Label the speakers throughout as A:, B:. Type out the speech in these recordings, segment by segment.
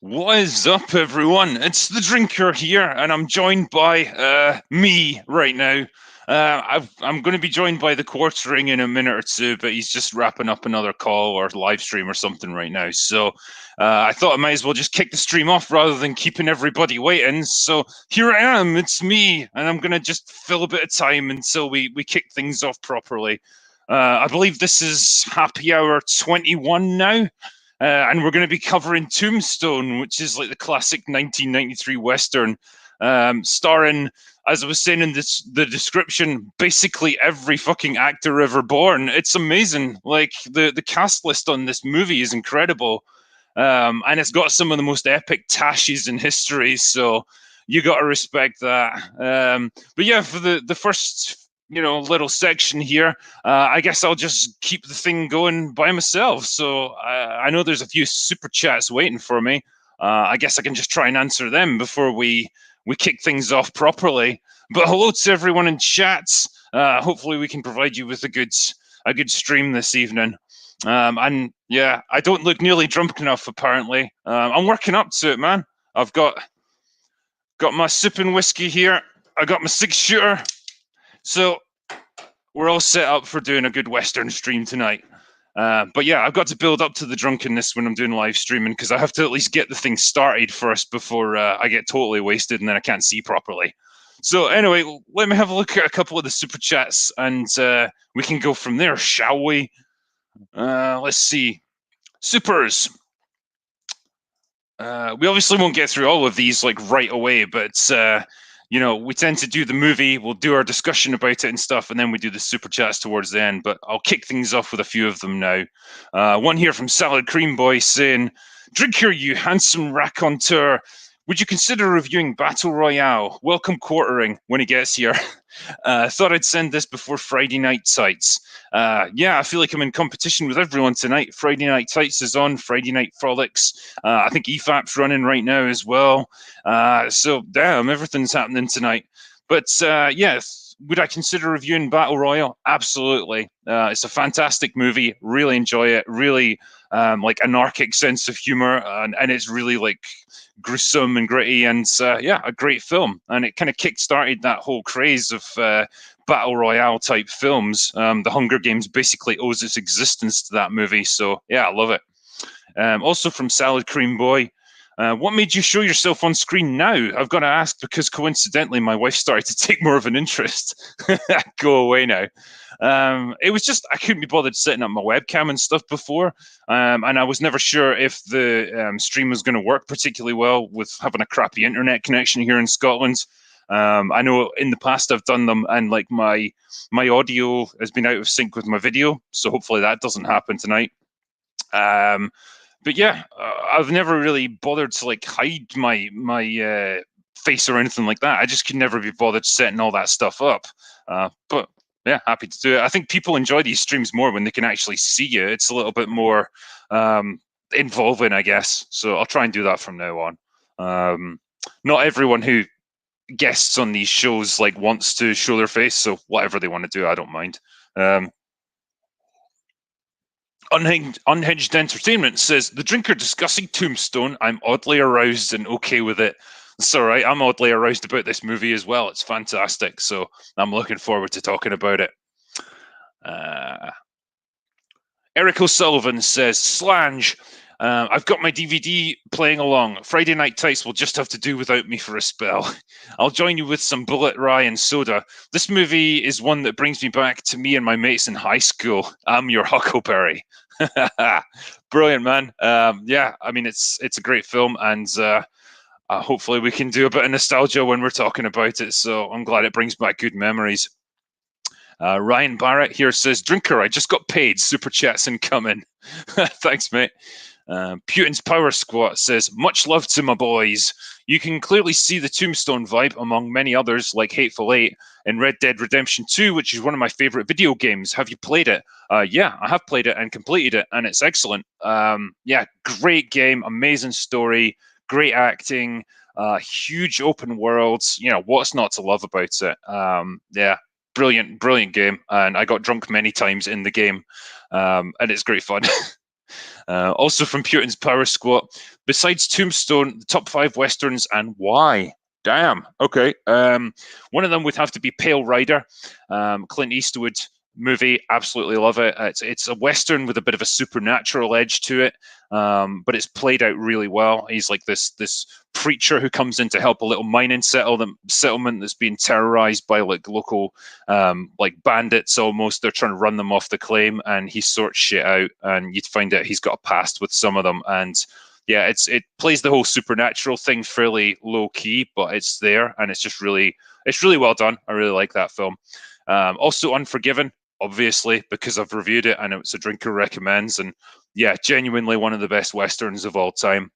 A: What is up, everyone? It's the Drinker here, and I'm joined by me right now. I'm going to be joined by the Quartering in a minute or two, but he's just wrapping up another call or live stream or something right now. So I thought I might as well just kick the stream off rather than keeping everybody waiting. So here I am. It's me, and I'm going to just fill a bit of time until we kick things off properly. I believe this is happy hour 21 now. And we're going to be covering Tombstone, which is like the classic 1993 Western, starring, as I was saying in the description, basically every fucking actor ever born. It's amazing. Like, the cast list on this movie is incredible. And it's got some of the most epic tashes in history, so you got to respect that. But yeah, for the first little section here, I guess I'll just keep the thing going by myself. So I know there's a few super chats waiting for me. I guess I can just try and answer them before we kick things off properly. But hello to everyone in chats. Hopefully we can provide you with a good stream this evening. And yeah, I don't look nearly drunk enough, apparently. I'm working up to it, man. I've got my sipping whiskey here. I got my 6-shooter. So we're all set up for doing a good Western stream tonight. But yeah, I've got to build up to the drunkenness when I'm doing live streaming, because I have to at least get the thing started first before I get totally wasted and then I can't see properly. So anyway, let me have a look at a couple of the super chats and we can go from there, shall we? Let's see. Supers. We obviously won't get through all of these like right away, but we tend to do the movie, we'll do our discussion about it and stuff, and then we do the super chats towards the end. But I'll kick things off with a few of them now. One here from Salad Cream Boy saying, "Drink here, you handsome raconteur. Would you consider reviewing Battle Royale? Welcome Quartering when he gets here. Thought I'd send this before Friday Night Tights. Yeah, I feel like I'm in competition with everyone tonight. Friday Night Tights is on, Friday Night Frolics. I think EFAP's running right now as well. So damn, everything's happening tonight. But yes, would I consider reviewing Battle Royale? Absolutely. It's a fantastic movie. Really enjoy it. Really like anarchic sense of humor, and it's really like gruesome and gritty, and yeah, a great film. And it kind of kick-started that whole craze of Battle Royale type films. The Hunger Games basically owes its existence to that movie. So yeah, I love it. Also from Salad Cream Boy, what made you show yourself on screen now? I've got to ask because coincidentally my wife started to take more of an interest. Go away now. It was just I couldn't be bothered setting up my webcam and stuff before, and I was never sure if the stream was going to work particularly well with having a crappy internet connection here in Scotland. I know in the past I've done them and like my audio has been out of sync with my video, so hopefully that doesn't happen tonight. But yeah, I've never really bothered to like hide my face or anything like that. I just could never be bothered setting all that stuff up. But yeah, happy to do it. I think people enjoy these streams more when they can actually see you. It's a little bit more involving, I guess. So I'll try and do that from now on. Not everyone who guests on these shows like wants to show their face, so whatever they want to do, I don't mind. Unhinged Entertainment says, "The Drinker discussing Tombstone. I'm oddly aroused and okay with it." It's all right. I'm oddly aroused about this movie as well. It's fantastic. So I'm looking forward to talking about it. Eric O'Sullivan says, "Slange. I've got my DVD playing along. Friday Night Tights will just have to do without me for a spell. I'll join you with some bullet rye and soda. This movie is one that brings me back to me and my mates in high school. I'm your Huckleberry." Brilliant, man. Yeah, I mean, it's a great film, and hopefully we can do a bit of nostalgia when we're talking about it. So I'm glad it brings back good memories. Ryan Barrett here says, "Drinker, I just got paid. Super chats incoming." Thanks, mate. Putin's Power Squat says, "Much love to my boys. You can clearly see the Tombstone vibe among many others like Hateful Eight and Red Dead Redemption 2, which is one of my favorite video games. Have you played it?" Yeah, I have played it and completed it, and it's excellent. Yeah, great game, amazing story, great acting, huge open worlds. What's not to love about it? Yeah, brilliant game. And I got drunk many times in the game, and it's great fun. Also from Putin's Power Squat. Besides Tombstone, the top 5 westerns and why? Damn. Okay. One of them would have to be Pale Rider, Clint Eastwood movie. Absolutely love it. It's a western with a bit of a supernatural edge to it, but it's played out really well. He's like this preacher who comes in to help a little mining settlement that's being terrorized by like local like bandits almost. They're trying to run them off the claim, and he sorts shit out, and you'd find out he's got a past with some of them. And yeah, it plays the whole supernatural thing fairly low key, but it's there, and it's really well done. I really like that film. Also Unforgiven, obviously, because I've reviewed it and it's a drinker recommends, and yeah, genuinely one of the best westerns of all time.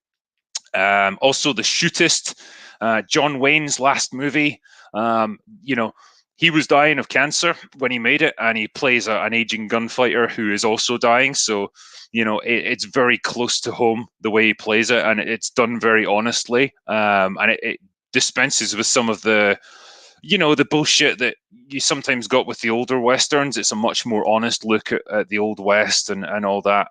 A: Also The Shootist, John Wayne's last movie. He was dying of cancer when he made it, and he plays an aging gunfighter who is also dying. So, it's very close to home the way he plays it, and it's done very honestly. And it dispenses with some of the bullshit that you sometimes got with the older westerns. It's a much more honest look at the old west and all that.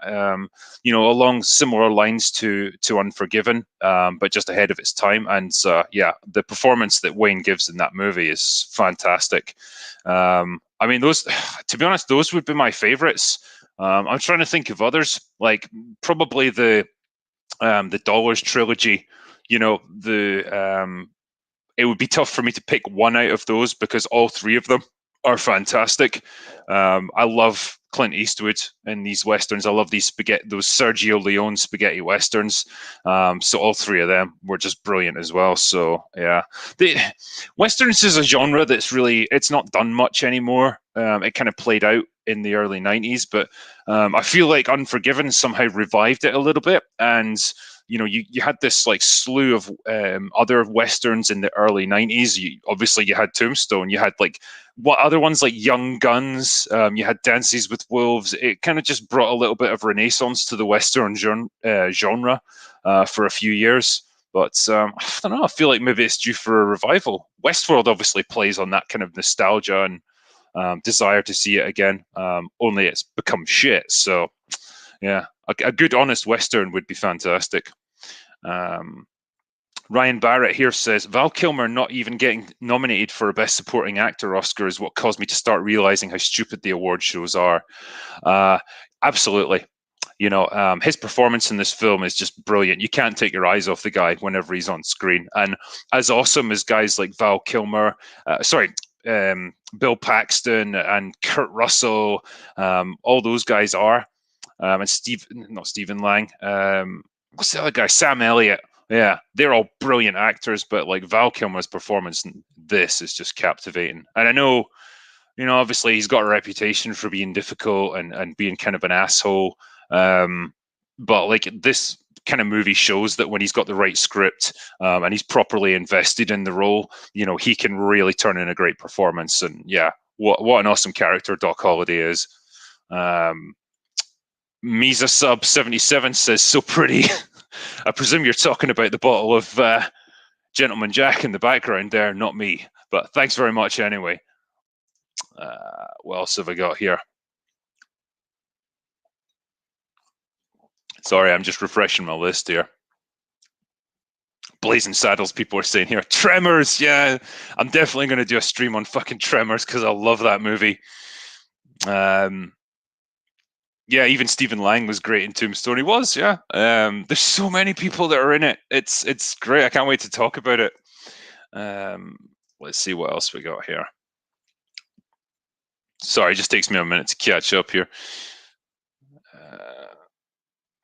A: Along similar lines to Unforgiven, but just ahead of its time. And the performance that Wayne gives in that movie is fantastic. Those, to be honest, those would be my favorites. I'm trying to think of others, like probably the Dollars trilogy. It would be tough for me to pick one out of those because all three of them are fantastic. I love Clint Eastwood in these westerns. I love those Sergio Leone spaghetti westerns. So all three of them were just brilliant as well. So yeah, the westerns is a genre it's not done much anymore. It kind of played out in the early 90s, but I feel like Unforgiven somehow revived it a little bit. And you had this like slew of other westerns in the early 90s. Obviously you had Tombstone, you had like what other ones like Young Guns, you had Dances with Wolves. It kind of just brought a little bit of renaissance to the western genre for a few years. But I don't know, I feel like maybe it's due for a revival. Westworld obviously plays on that kind of nostalgia and desire to see it again, only it's become shit. So yeah, a good honest western would be fantastic. Ryan Barrett here says Val Kilmer not even getting nominated for a Best Supporting Actor Oscar is what caused me to start realizing how stupid the award shows are. Absolutely. His performance in this film is just brilliant. You can't take your eyes off the guy whenever he's on screen. And as awesome as guys like Val Kilmer, Bill Paxton and Kurt Russell, all those guys are, and not Stephen Lang. What's the other guy? Sam Elliott. Yeah, they're all brilliant actors, but like Val Kilmer's performance in this is just captivating. And I know, obviously he's got a reputation for being difficult and being kind of an asshole. But like this kind of movie shows that when he's got the right script and he's properly invested in the role, he can really turn in a great performance. And yeah, what an awesome character Doc Holliday is. Misa Sub 77 says so pretty. I presume you're talking about the bottle of Gentleman Jack in the background there, not me. But thanks very much anyway. What else have I got here? Sorry, I'm just refreshing my list here. Blazing Saddles, people are saying here. Tremors, yeah. I'm definitely going to do a stream on fucking Tremors because I love that movie. Yeah, even Stephen Lang was great in Tombstone. He was, yeah. There's so many people that are in it. It's great. I can't wait to talk about it. Let's see what else we got here. Sorry, it just takes me a minute to catch up here.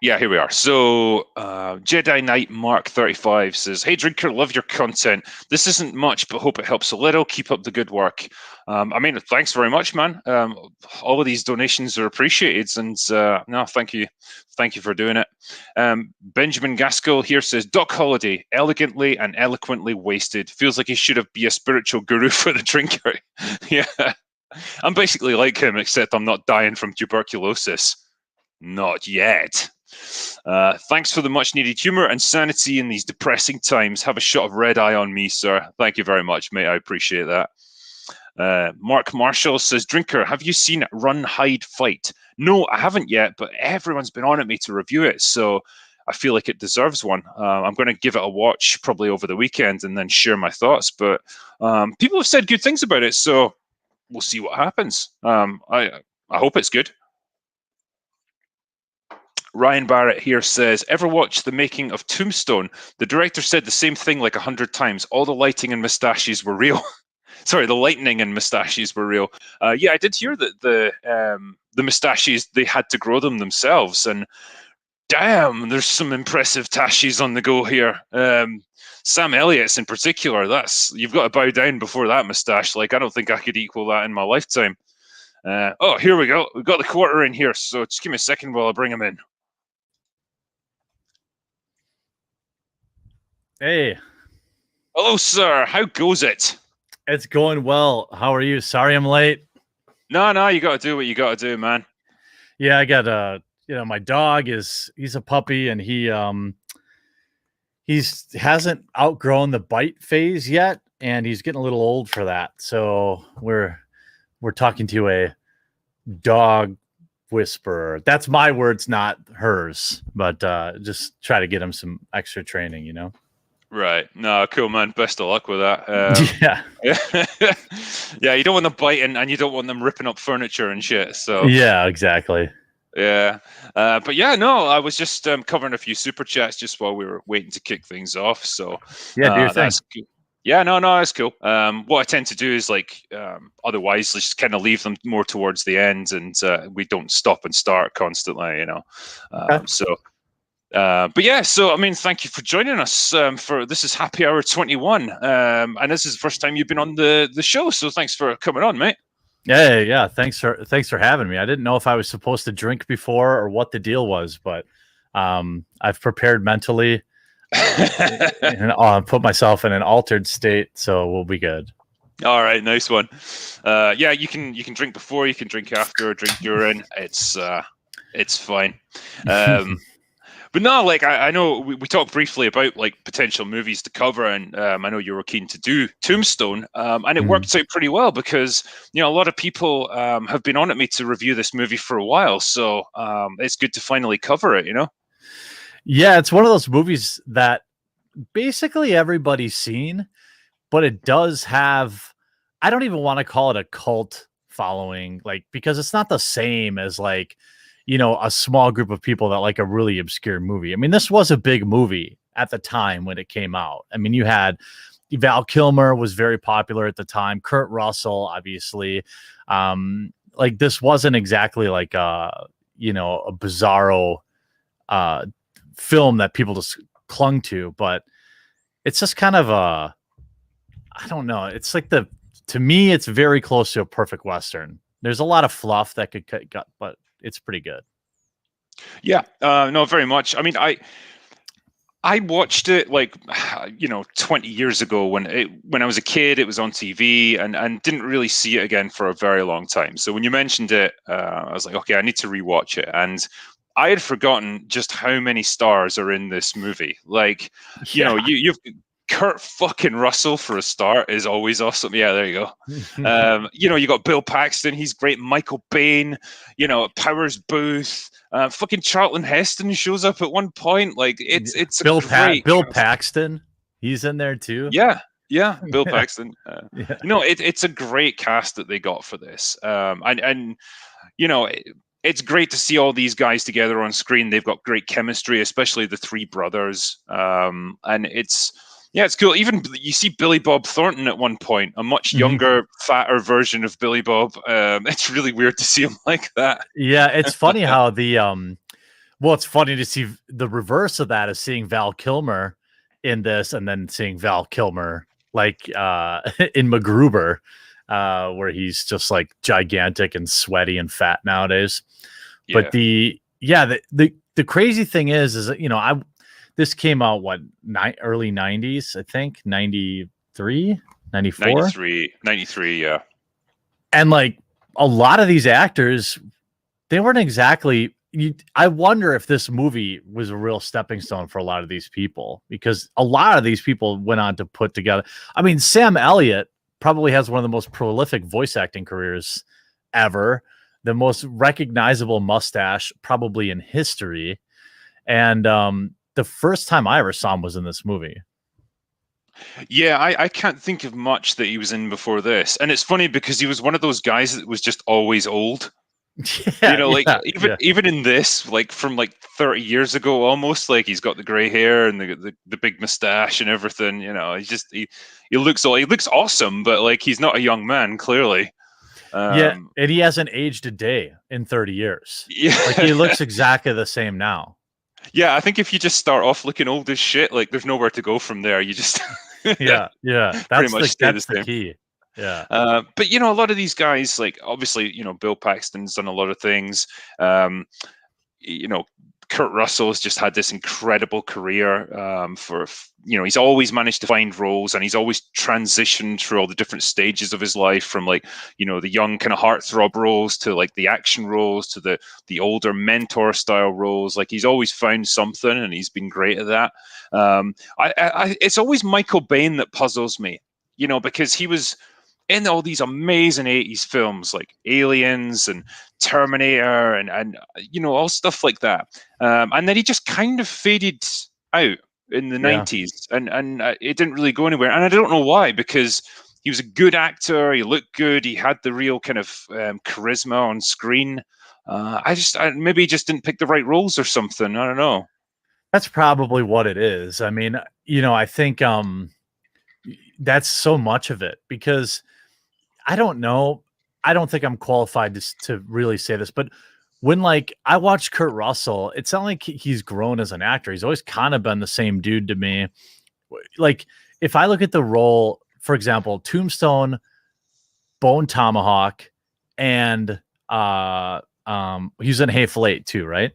A: Yeah, here we are. So Jedi Knight Mark 35 says, "Hey Drinker, love your content. This isn't much, but hope it helps a little. Keep up the good work." Thanks very much, man. All of these donations are appreciated, and no, thank you for doing it. Benjamin Gaskell here says, "Doc Holliday, elegantly and eloquently wasted. Feels like he should have be a spiritual guru for the drinker." Yeah, I'm basically like him, except I'm not dying from tuberculosis. Not yet. Thanks for the much needed humor and sanity in these depressing times. Have a shot of red eye on me, sir. Thank you very much, mate. I appreciate that. Mark Marshall says, Drinker, have you seen Run, Hide, Fight? No, I haven't yet, but everyone's been on at me to review it, so I feel like it deserves one. I'm going to give it a watch probably over the weekend and then share my thoughts, but people have said good things about it, so we'll see what happens. I hope it's good. Ryan Barrett here says, ever watch the making of Tombstone? The director said the same thing like 100 times. All the lighting and mustaches were real. Sorry, the lightning and mustaches were real. Yeah, I did hear that the mustaches, they had to grow them themselves. And damn, there's some impressive tashes on the go here. Sam Elliott's in particular, you've got to bow down before that mustache. Like, I don't think I could equal that in my lifetime. Oh, here we go. We've got the quarter in here, so just give me a second while I bring him in.
B: Hey.
A: Hello, sir. How goes it?
B: It's going well. How are you? Sorry I'm late.
A: No, you got to do what you got to do, man.
B: Yeah, I got my dog he's a puppy, and he hasn't outgrown the bite phase yet, and he's getting a little old for that. So we're talking to a dog whisperer. That's my words, not hers, but just try to get him some extra training, you know?
A: Right. No, cool, man. Best of luck with that.
B: Yeah.
A: Yeah, you don't want them biting and you don't want them ripping up furniture and shit. So
B: yeah, exactly.
A: Yeah. But yeah, no, I was just covering a few super chats just while we were waiting to kick things off. So
B: yeah, do your thing.
A: That's cool. Yeah, no, that's cool. What I tend to do is otherwise just kind of leave them more towards the end, and we don't stop and start constantly, you know. Okay. But yeah, so I mean, thank you for joining us. This is Happy Hour 21, and this is the first time you've been on the show. So thanks for coming on, mate.
B: Yeah. Thanks for having me. I didn't know if I was supposed to drink before or what the deal was, but I've prepared mentally and put myself in an altered state, so we'll be good.
A: All right, nice one. Yeah, you can drink before, you can drink after, drink during. It's fine. But no, I know we talked briefly about potential movies to cover, and I know you were keen to do Tombstone, and it worked out pretty well because a lot of people have been on at me to review this movie for a while, so it's good to finally cover it.
B: Yeah, it's one of those movies that basically everybody's seen, but it does have, I don't even want to call it a cult following, because it's not the same as a small group of people that like a really obscure movie. I mean, this was a big movie at the time when it came out. I mean, you had Val Kilmer was very popular at the time. Kurt Russell, obviously. This wasn't exactly a bizarro film that people just clung to, but it's just kind of I don't know. It's to me, it's very close to a perfect Western. There's a lot of fluff that could cut, but it's pretty good.
A: Yeah, no, very much. I mean, I watched it 20 years ago when I was a kid. It was on TV and didn't really see it again for a very long time. So when you mentioned it, I was like, okay, I need to rewatch it. And I had forgotten just how many stars are in this movie. You've Kurt fucking Russell for a start is always awesome. Yeah, there you go. You got Bill Paxton. He's great. Michael Beihn, Powers Booth, fucking Charlton Heston shows up at one point. It's
B: Bill Paxton. He's in there too.
A: Yeah. Bill Paxton. It's a great cast that they got for this. It's great to see all these guys together on screen. They've got great chemistry, especially the three brothers. And it's cool. Even you see Billy Bob Thornton at one point, a much younger, fatter version of Billy Bob. It's really weird to see him like that.
B: Yeah, it's funny how it's funny to see the reverse of that is seeing Val Kilmer in this and then seeing Val Kilmer in MacGruber, where he's just gigantic and sweaty and fat nowadays. Yeah. But the crazy thing is this came out early 90s, I think 93, 94,
A: 93. Yeah.
B: And a lot of these actors, they weren't exactly, I wonder if this movie was a real stepping stone for a lot of these people, because a lot of these people went on to put together. I mean, Sam Elliott probably has one of the most prolific voice acting careers ever, the most recognizable mustache probably in history. And the first time I ever saw him was in this movie.
A: Yeah, I can't think of much that he was in before this. And it's funny because he was one of those guys that was just always old.
B: Yeah,
A: You know, like
B: yeah.
A: even in this, like from like 30 years ago, almost, like he's got the gray hair and the big mustache and everything. You know, he looks awesome, but like he's not a young man, clearly.
B: Yeah, and he hasn't aged a day in 30 years.
A: Yeah,
B: Like he looks exactly the same now.
A: yeah. I think if you just start off looking old as shit, like there's nowhere to go from there. You just
B: Yeah,
A: pretty much stay the
B: that's the
A: same.
B: key. Yeah.
A: But you know, a lot of these guys, like obviously, you know, Bill Paxton's done a lot of things. You know, Kurt Russell's just had this incredible career. You know, he's always managed to find roles, and he's always transitioned through all the different stages of his life, from like, you know, the young kind of heartthrob roles to like the action roles to the older mentor style roles. Like he's always found something, and he's been great at that. It's always Michael Beihn that puzzles me, you know, because he was in all these amazing 80s films like Aliens and Terminator and you know, all stuff like that. And then he just kind of faded out in the 90s, and it didn't really go anywhere. And I don't know why, because he was a good actor, he looked good, he had the real kind of charisma on screen. Maybe he just didn't pick the right roles or something. I don't know.
B: That's probably what it is. I mean, you know, I think that's so much of it, because I don't know. I don't think I'm qualified to really say this, but when like I watch Kurt Russell, it's not like he's grown as an actor. He's always kind of been the same dude to me. Like if I look at the role, for example, Tombstone, Bone Tomahawk, and he's in Hateful Eight too, right?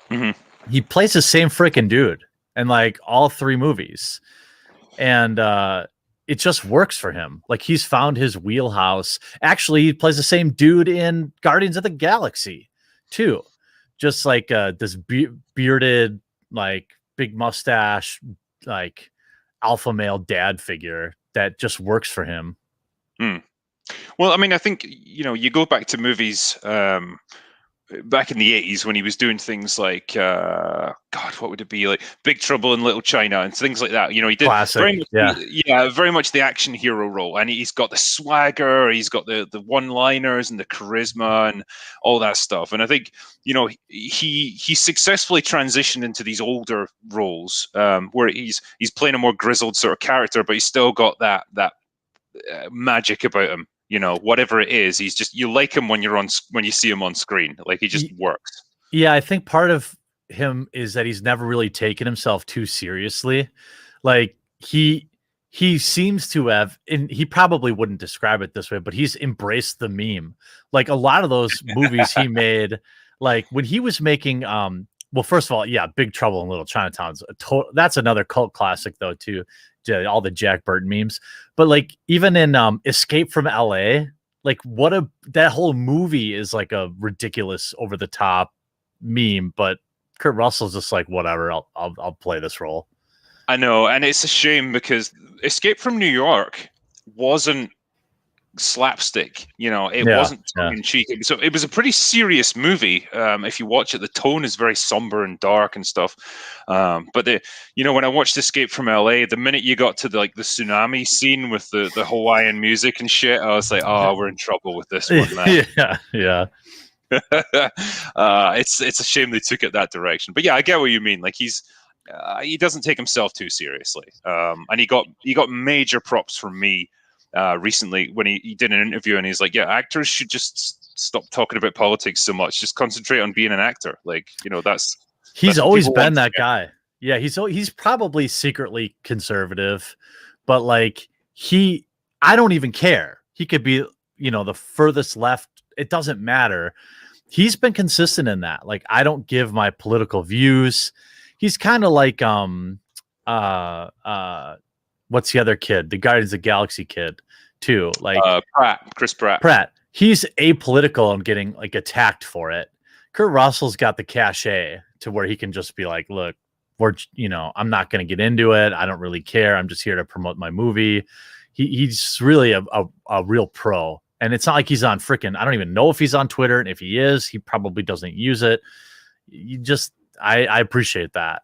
A: Mm-hmm.
B: He plays the same freaking dude in like all three movies. And it just works for him. Like he's found his wheelhouse. Actually, he plays the same dude in Guardians of the Galaxy too. Just like this bearded, like big mustache, like alpha male dad figure that just works for him.
A: Well, I mean, I think, you know, you go back to movies back in the 80s when he was doing things like God, what would it be, like Big Trouble in Little China and things like that. You know, he did
B: Classic,
A: very much the action hero role, and he's got the swagger, he's got the one-liners and the charisma and all that stuff. And I think, you know, he successfully transitioned into these older roles where he's playing a more grizzled sort of character, but he's still got that magic about him. You know, whatever it is, he's just, you like him when you see him on screen. Like he just works.
B: Yeah, I think part of him is that he's never really taken himself too seriously. Like he seems to have, and he probably wouldn't describe it this way, but he's embraced the meme. Like a lot of those movies he made, like when he was making well, first of all, yeah, Big Trouble in Little Chinatown's that's another cult classic though too. All the Jack Burton memes, but like even in Escape from LA, like that whole movie is like a ridiculous over the top meme, but Kurt Russell's just like, whatever, I'll play this role.
A: I know, and it's a shame because Escape from New York wasn't slapstick, you know, it wasn't tongue in cheek. So it was a pretty serious movie. If you watch it, the tone is very somber and dark and stuff. But you know, when I watched Escape from LA, the minute you got to the tsunami scene with the Hawaiian music and shit, I was like, oh, we're in trouble with this one, man.
B: yeah.
A: It's a shame they took it that direction. But yeah, I get what you mean. Like he doesn't take himself too seriously. And he got major props from me recently when he did an interview, and he's like, yeah, actors should just stop talking about politics so much, just concentrate on being an actor. Like, you know,
B: he's always been that guy. Yeah, he's probably secretly conservative, but like I don't even care. He could be, you know, the furthest left. It doesn't matter. He's been consistent in that. Like, I don't give my political views. He's kind of like what's the other kid? The Guardians of the Galaxy kid, too. Like
A: Chris Pratt.
B: He's apolitical and getting like attacked for it. Kurt Russell's got the cachet to where he can just be like, look, I'm not going to get into it. I don't really care. I'm just here to promote my movie. he's really a real pro. And it's not like he's on freaking, I don't even know if he's on Twitter. And if he is, he probably doesn't use it. I appreciate that.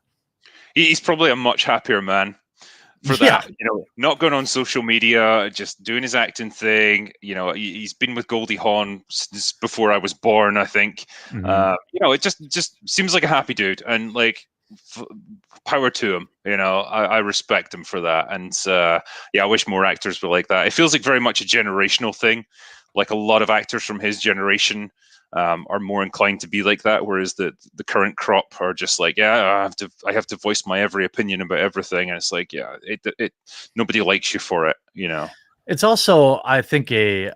A: He's probably a much happier man for that. Not going on social media, just doing his acting thing. He's been with Goldie Hawn since before I was born, I think.
B: Mm-hmm.
A: It just seems like a happy dude, and like power to him. I respect him for that. And I wish more actors were like that. It feels like very much a generational thing. Like a lot of actors from his generation are more inclined to be like that, whereas the current crop are just like, I have to voice my every opinion about everything, and it's like, nobody likes you for it.
B: It's also, I think, it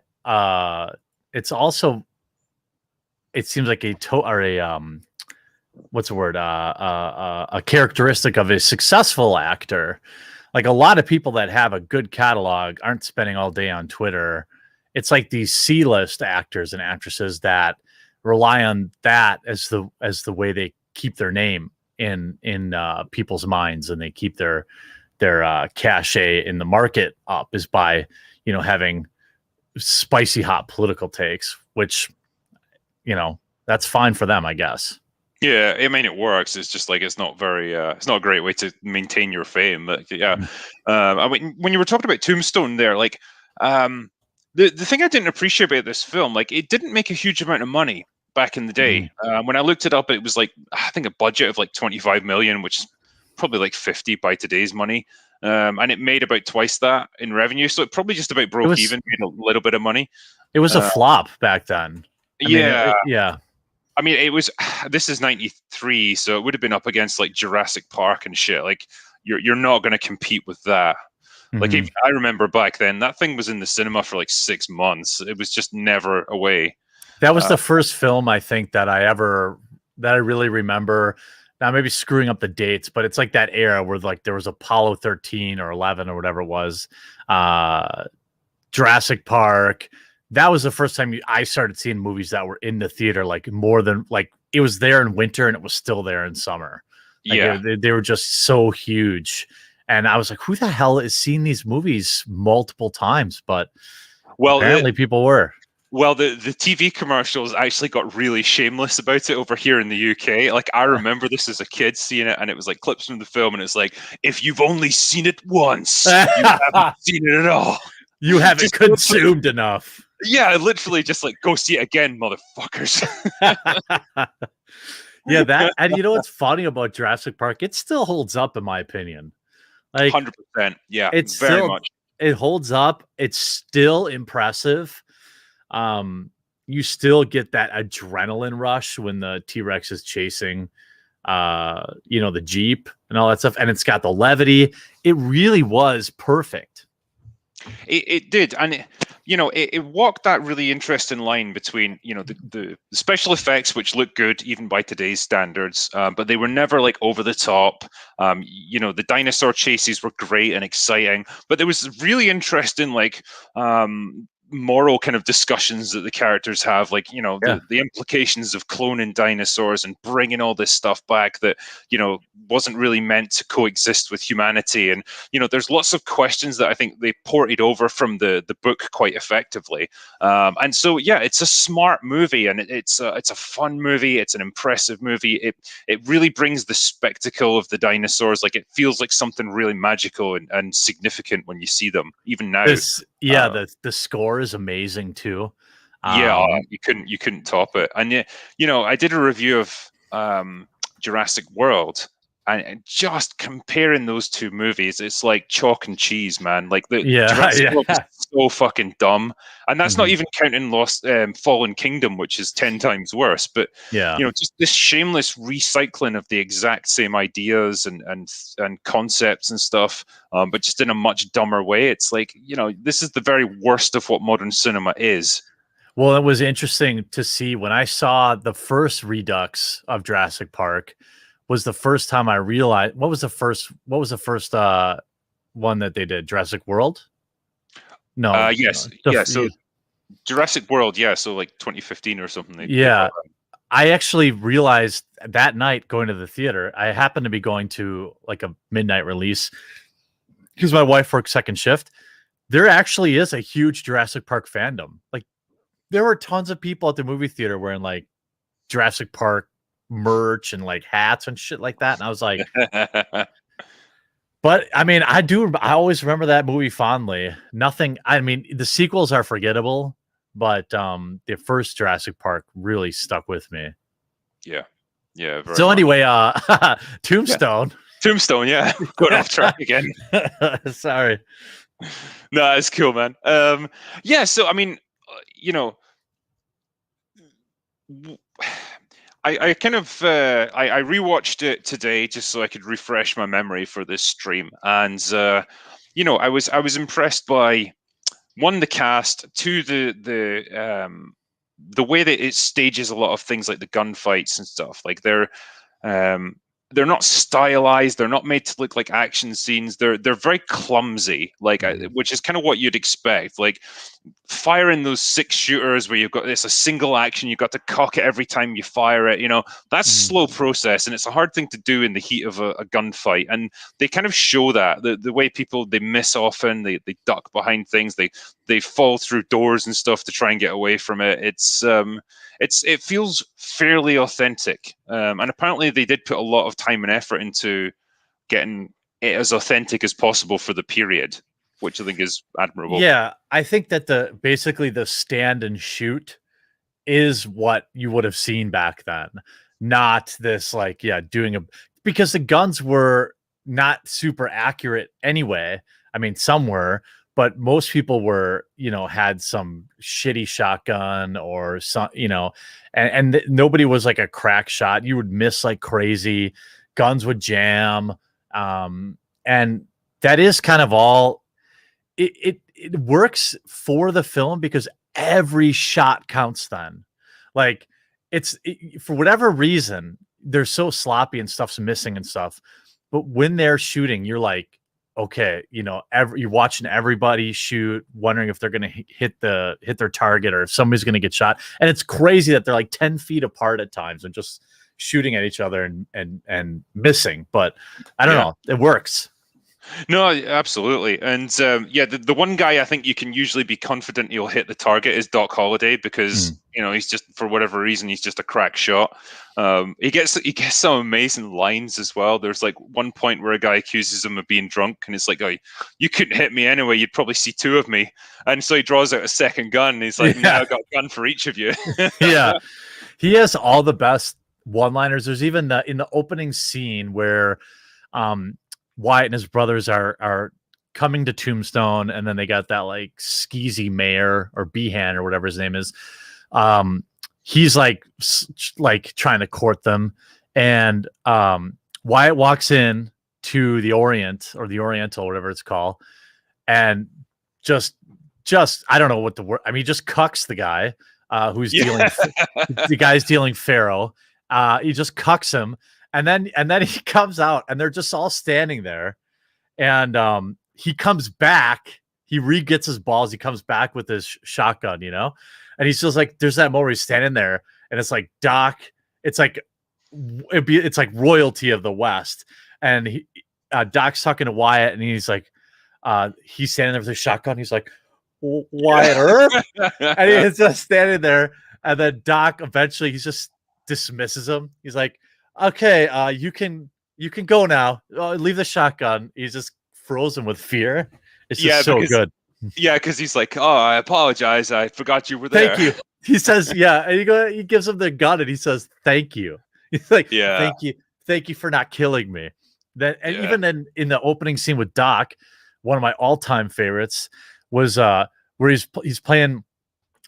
B: seems like what's the word? A characteristic of a successful actor. Like a lot of people that have a good catalog aren't spending all day on Twitter. It's like these C-list actors and actresses that rely on that as the way they keep their name in people's minds, and they keep their cachet in the market up, is by having spicy hot political takes, which that's fine for them, I guess.
A: Yeah, I mean, it works. It's just like it's not a great way to maintain your fame. But I mean, when you were talking about Tombstone there, like the thing I didn't appreciate about this film, like it didn't make a huge amount of money back in the day. When I looked it up, it was like, I think, a budget of like 25 million, which is probably like 50 by today's money. And it made about twice that in revenue. So it probably just about broke even, made a little bit of money.
B: It was a flop back then.
A: I mean, this is 93, so it would have been up against like Jurassic Park and shit. Like you're not going to compete with that. Like I remember back then, that thing was in the cinema for like 6 months. It was just never away.
B: That was the first film, I think, that I really remember. Now maybe screwing up the dates, but it's like that era where like there was Apollo 13 or 11 or whatever it was, Jurassic Park. That was the first time I started seeing movies that were in the theater, like more than like it was there in winter and it was still there in summer. Like they were just so huge. And I was like, who the hell is seeing these movies multiple times? But apparently people were.
A: Well, the TV commercials actually got really shameless about it over here in the UK. Like, I remember this as a kid seeing it, and it was like clips from the film, and it's like, if you've only seen it once, you haven't seen it at all.
B: You haven't consumed enough.
A: Yeah, literally just like, go see it again, motherfuckers.
B: Yeah, and you know what's funny about Jurassic Park? It still holds up, in my opinion. Like
A: 100%. Yeah,
B: it's
A: very
B: still,
A: much.
B: It holds up. It's still impressive. You still get that adrenaline rush when the T-Rex is chasing, the Jeep and all that stuff. And it's got the levity. It really was perfect.
A: It did. And it walked that really interesting line between, the special effects, which look good even by today's standards, but they were never like over the top. The dinosaur chases were great and exciting, but there was really interesting, like, moral kind of discussions that the characters have, like the implications of cloning dinosaurs and bringing all this stuff back that wasn't really meant to coexist with humanity. And there's lots of questions that I think they ported over from the book quite effectively. And so it's a smart movie, and it's a fun movie. It's an impressive movie. It really brings the spectacle of the dinosaurs. Like, it feels like something really magical and significant when you see them, even now.
B: The score is amazing too.
A: You couldn't top it. And I did a review of Jurassic World, and just comparing those two movies, it's like chalk and cheese, man. Like Jurassic World is so fucking dumb, and that's not even counting Fallen Kingdom, which is 10 times worse. But just this shameless recycling of the exact same ideas and concepts and stuff, but just in a much dumber way. It's like, this is the very worst of what modern cinema is.
B: Well, it was interesting to see when I saw the first redux of Jurassic Park. Was the first time I realized what was the first one that they did? Jurassic World? No.
A: Yes. So Jurassic World. Yeah. So like 2015 or something.
B: I actually realized that night going to the theater. I happened to be going to like a midnight release because my wife works second shift, there actually is a huge Jurassic Park fandom. Like, there were tons of people at the movie theater wearing like Jurassic Park merch and like hats and shit like that. And I was like, but I mean, I always remember that movie fondly. Nothing, I mean, the sequels are forgettable, but the first Jurassic Park really stuck with me.
A: Yeah. Yeah.
B: So anyway, Tombstone.
A: Yeah. Tombstone, yeah. Going off track again.
B: Sorry.
A: No, it's cool, man. Yeah, so I mean, you know, I kind of I rewatched it today just so I could refresh my memory for this stream, and you know, I was impressed by one, the cast, two, the way that it stages a lot of things like the gunfights and stuff. Like they're not stylized. They're not made to look like action scenes. They're very clumsy, like which is kind of what you'd expect. Like firing those 6 shooters where you've got this a single action, you've got to cock it every time you fire it. You know, that's slow process, and it's a hard thing to do in the heat of a gunfight. And they kind of show that the way people, they miss often, they duck behind things, they fall through doors and stuff to try and get away from it. It feels fairly authentic, and apparently they did put a lot of time and effort into getting it as authentic as possible for the period, which I think is admirable.
B: Yeah, I think that basically the stand and shoot is what you would have seen back then, not this like because the guns were not super accurate anyway. I mean, some were, but most people were, had some shitty shotgun or some, and nobody was like a crack shot. You would miss like crazy. Guns would jam. And that is kind of all. It works for the film because every shot counts then. Like for whatever reason, they're so sloppy and stuff's missing and stuff. But when they're shooting, you're like, okay, you're watching everybody shoot, wondering if they're going to hit their target or if somebody's going to get shot. And it's crazy that they're like 10 feet apart at times and just shooting at each other and missing. But I don't know. It works.
A: No, absolutely. And the one guy I think you can usually be confident he'll hit the target is Doc Holliday, because he's just, for whatever reason, he's just a crack shot. He gets some amazing lines as well. There's like one point where a guy accuses him of being drunk, and it's like, "Oh, you couldn't hit me anyway. You'd probably see 2 of me." And so he draws out a second gun, and he's like, "Now I've got a gun for each of you."
B: Yeah, he has all the best one-liners. There's even in the opening scene where Wyatt and his brothers are coming to Tombstone, and then they got that like skeezy mayor or Beihn or whatever his name is. He's like trying to court them, and Wyatt walks in to the Orient or the Oriental, whatever it's called, and just I don't know what the word. I mean, just cucks the guy who's dealing. The guy's dealing faro. He just cucks him. And then he comes out, and they're just all standing there. And he comes back. He re-gets his balls. He comes back with his shotgun, and he's just like, there's that moment where he's standing there, and it's like Doc. It's like it's like royalty of the West. And Doc's talking to Wyatt, and he's like, he's standing there with his shotgun. He's like, Wyatt Earp, and he's just standing there. And then Doc eventually he just dismisses him. He's like, okay, you can go now. Leave the shotgun. He's just frozen with fear. It's just so good.
A: Yeah, because he's like, oh, I apologize. I forgot you were there.
B: Thank you. He says, yeah. And he gives him the gun, and he says, thank you. He's like, thank you for not killing me. Even then, in the opening scene with Doc, one of my all-time favorites was where he's playing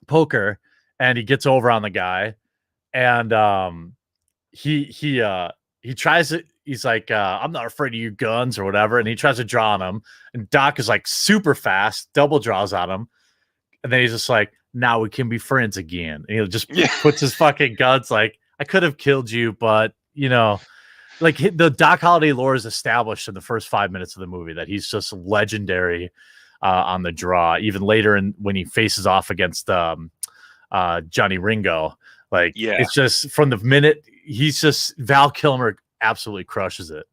B: poker, and he gets over on the guy, and he tries it. He's like, I'm not afraid of you guns or whatever. And he tries to draw on him. And Doc is like super fast, double draws on him. And then he's just like, now we can be friends again. And he just puts his fucking guns like, I could have killed you, but like the Doc Holliday lore is established in the first 5 minutes of the movie that he's just legendary on the draw. Even later when he faces off against Johnny Ringo. Like, it's just from the minute he's just Val Kilmer absolutely crushes it.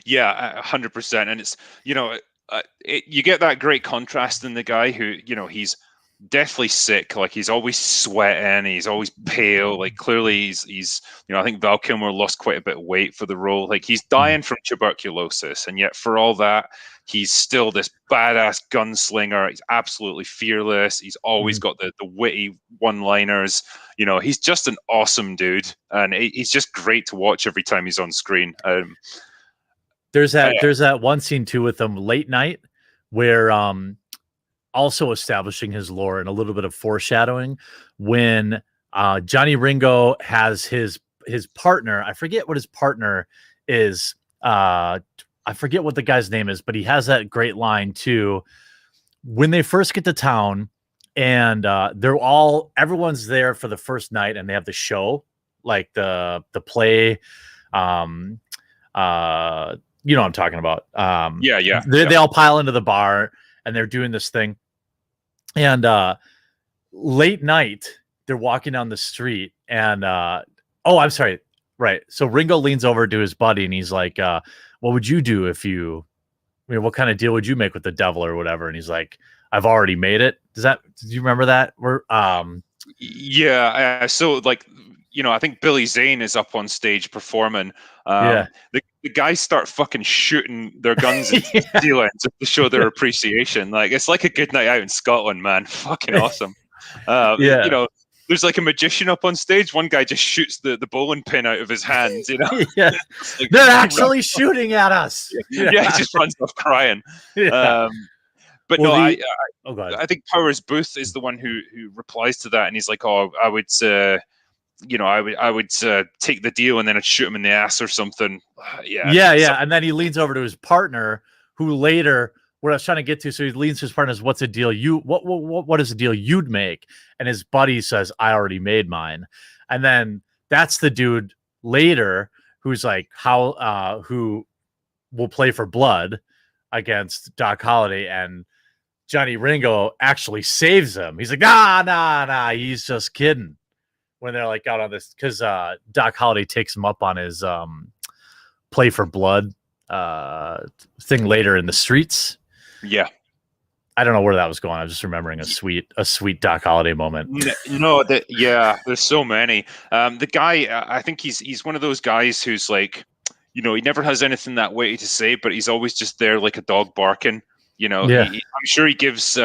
A: Yeah, 100%. And it's, you get that great contrast in the guy who, he's deathly sick. Like, he's always sweating, he's always pale. Like, clearly he's I think Val Kilmer lost quite a bit of weight for the role. Like, he's dying from tuberculosis, and yet for all that, he's still this badass gunslinger. He's absolutely fearless. He's always got the witty one-liners. He's just an awesome dude, and he's just great to watch every time he's on screen.
B: There's that one scene too with him late night where also establishing his lore and a little bit of foreshadowing when Johnny Ringo has his partner. I forget what his partner is. I forget what the guy's name is, but he has that great line too. When they first get to town and everyone's there for the first night and they have the show, like the play, you know what I'm talking about.
A: Yeah.
B: They all pile into the bar and they're doing this thing. And late night, they're walking down the street and I'm sorry. Right. So Ringo leans over to his buddy and he's like, what would you do what kind of deal would you make with the devil or whatever? And he's like, I've already made it. Did you remember that?
A: Yeah. So like, I think Billy Zane is up on stage performing. The guys start fucking shooting their guns into the ceiling to show their appreciation. Like, it's like a good night out in Scotland, man. Fucking awesome. There's like a magician up on stage. One guy just shoots the bowling pin out of his hands.
B: Yeah. Like, they're actually shooting at us.
A: He just runs off crying. I think Powers Booth is the one who replies to that, and he's like, "Oh, I would take the deal, and then I'd shoot him in the ass or something."
B: And then he leans over to his partner, who later, what I was trying to get to, so he leans to his partner, says, "What's a deal what is a deal you'd make?" And his buddy says, "I already made mine." And then that's the dude later who's like, who will play for blood against Doc Holliday, and Johnny Ringo actually saves him. He's like, nah, he's just kidding. When they're like out on this, because Doc Holliday takes him up on his play for blood thing later in the streets.
A: Yeah.
B: I don't know where that was going. I was just remembering a sweet Doc Holliday moment.
A: There's so many. The guy, I think he's one of those guys who's like, he never has anything that witty to say, but he's always just there like a dog barking. I'm sure he gives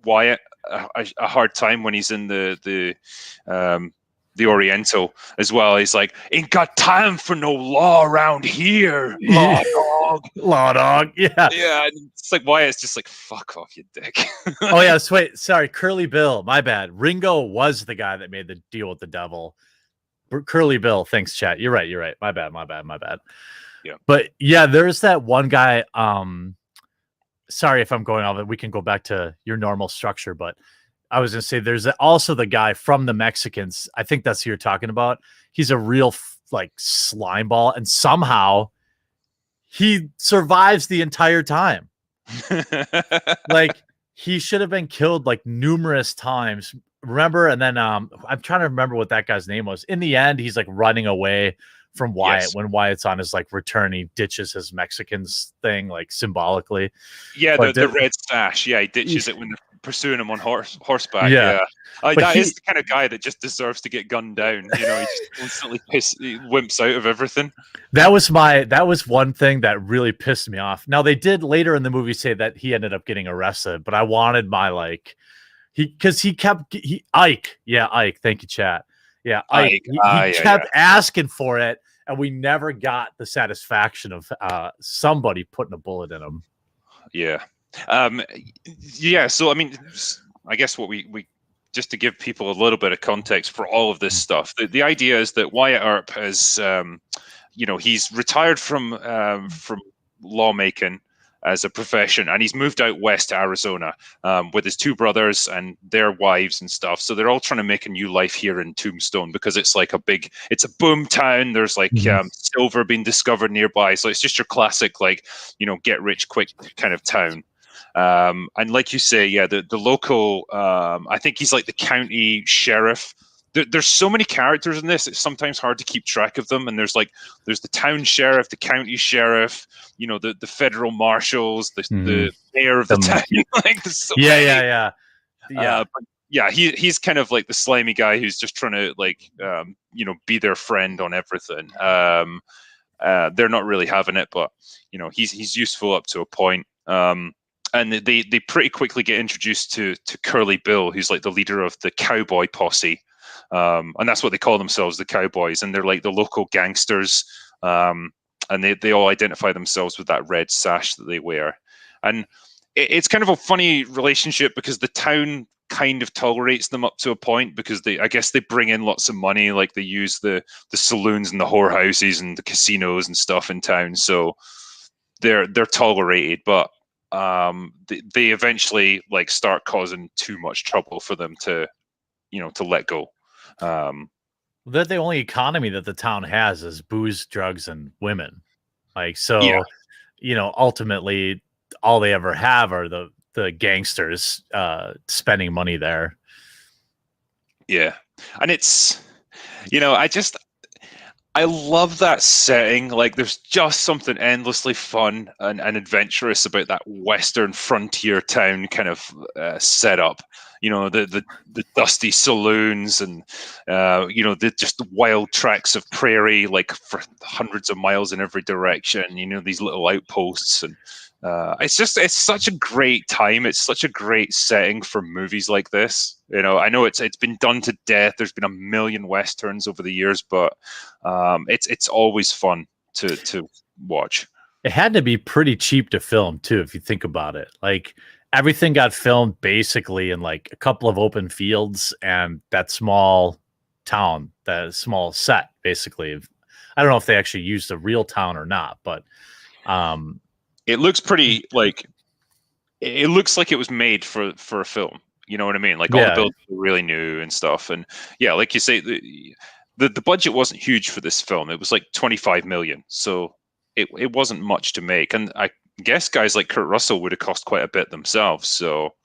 A: Wyatt a hard time when he's in the Oriental as well. He's like, "Ain't got time for no law around here, law dog." Yeah. It's like Wyatt's just like, "Fuck off, you dick."
B: Oh yeah, sorry, Curly Bill. My bad. Ringo was the guy that made the deal with the devil. Curly Bill. Thanks, chat. You're right. My bad. Yeah. But yeah, there's that one guy. Sorry if I'm going off it. We can go back to your normal structure, but I was going to say there's also the guy from the Mexicans. I think that's who you're talking about. He's a real slime ball, and somehow he survives the entire time. Like, he should have been killed like numerous times. Remember? And then I'm trying to remember what that guy's name was. In the end, he's like running away from Wyatt when Wyatt's on his like return. He ditches his Mexicans thing, like symbolically.
A: Yeah, the red stash. Yeah, he ditches it when they're pursuing him on horseback. Yeah. That is the kind of guy that just deserves to get gunned down. He just constantly he wimps out of everything. That was
B: one thing that really pissed me off. Now, they did later in the movie say that he ended up getting arrested, but I wanted my Ike. Yeah, Ike. Thank you, chat. Yeah, Ike. He kept asking for it, and we never got the satisfaction of somebody putting a bullet in him.
A: Yeah. So, I mean, I guess what we just to give people a little bit of context for all of this stuff, the idea is that Wyatt Earp is, he's retired from lawmaking as a profession, and he's moved out west to Arizona with his two brothers and their wives and stuff. So they're all trying to make a new life here in Tombstone because it's like it's a boom town. There's like silver being discovered nearby. So it's just your classic, get rich quick kind of town. And like you say, the local, I think he's like the county sheriff there's so many characters in this, it's sometimes hard to keep track of them. And there's the town sheriff, the county sheriff, the federal marshals, the mayor of the town. Like, there's so many.
B: Yeah.
A: But yeah, he's kind of like the slimy guy who's just trying to be their friend on everything. They're not really having it, but he's useful up to a point. And they pretty quickly get introduced to Curly Bill, who's like the leader of the cowboy posse. And that's what they call themselves, the Cowboys, and they're like the local gangsters. And they all identify themselves with that red sash that they wear. And it's kind of a funny relationship because the town kind of tolerates them up to a point, because I guess they bring in lots of money. Like, they use the saloons and the whorehouses and the casinos and stuff in town, so they're tolerated. But they eventually like start causing too much trouble for them to let go.
B: They're the only economy that the town has is booze, drugs, and women. Like, so, ultimately all they ever have are the gangsters spending money there.
A: Yeah. And it's, I love that setting. Like, there's just something endlessly fun and adventurous about that Western frontier town kind of setup. The dusty saloons and just the wild tracts of prairie, like for hundreds of miles in every direction. These little outposts, and it's such a great time. It's such a great setting for movies like this. I know it's been done to death. There's been a million westerns over the years, but it's always fun to watch.
B: It had to be pretty cheap to film too, if you think about it. Like, everything got filmed basically in like a couple of open fields and that small town, that small set, basically. I don't know if they actually used a real town or not, but
A: it looks pretty it looks like it was made for a film. You know what I mean? Like, all the buildings were really new and stuff. And yeah, like you say, the budget wasn't huge for this film. It was like 25 million. So it wasn't much to make. And I guess guys like Kurt Russell would have cost quite a bit themselves. So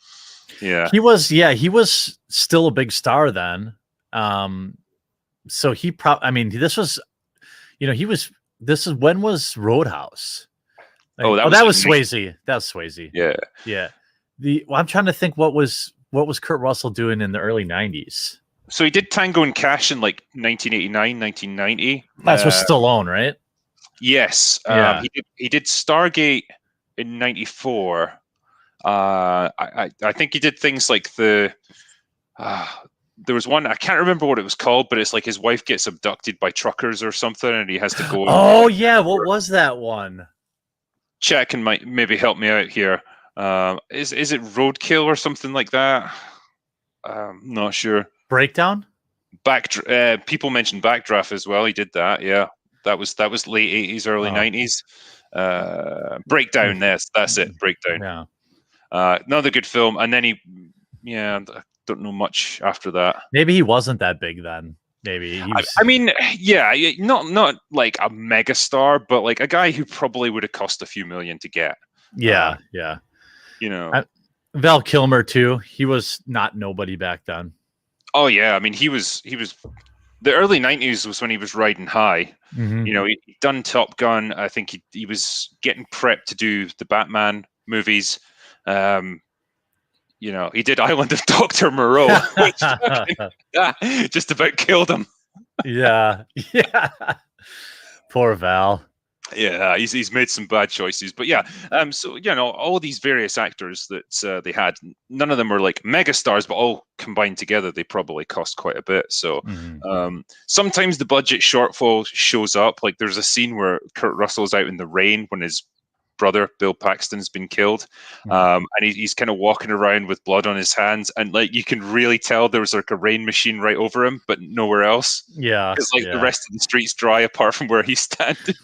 A: yeah.
B: He was still a big star then. So this was, when was Roadhouse? Like, that was Swayze. That was Swayze.
A: Yeah.
B: Yeah. I'm trying to think what was Kurt Russell doing in the early 90s?
A: So he did Tango and Cash in like 1989, 1990.
B: That's with Stallone, right?
A: Yes.
B: Yeah.
A: He did Stargate in 94. I think he did things like there was one, I can't remember what it was called, but it's like his wife gets abducted by truckers or something and he has to go.
B: Oh yeah, what was that one?
A: Check and might maybe help me out here. Is it Roadkill or something like that? Not sure.
B: Breakdown?
A: People mentioned Backdraft as well. He did that. Yeah, that was late 80s, early 90s. Breakdown. That's it. Breakdown.
B: Yeah.
A: Another good film. And then I don't know much after that.
B: Maybe he wasn't that big then. Maybe.
A: Not like a mega star, but like a guy who probably would have cost a few million to get.
B: Yeah. Val Kilmer too. He was not nobody back then.
A: Oh yeah, I mean he was the early 90s was when he was riding high.
B: Mm-hmm.
A: He'd done Top Gun. I think he was getting prepped to do the Batman movies. He did Island of Dr. Moreau, which just about killed him.
B: Yeah. Poor Val.
A: Yeah, he's made some bad choices, but yeah. So all these various actors that they had, none of them were like mega stars, but all combined together, they probably cost quite a bit. So sometimes the budget shortfall shows up. Like, there's a scene where Kurt Russell's out in the rain when his brother Bill Paxton's been killed, and he's kind of walking around with blood on his hands, and like you can really tell there was like a rain machine right over him, but nowhere else.
B: Yeah,
A: because the rest of the street's dry apart from where he's standing.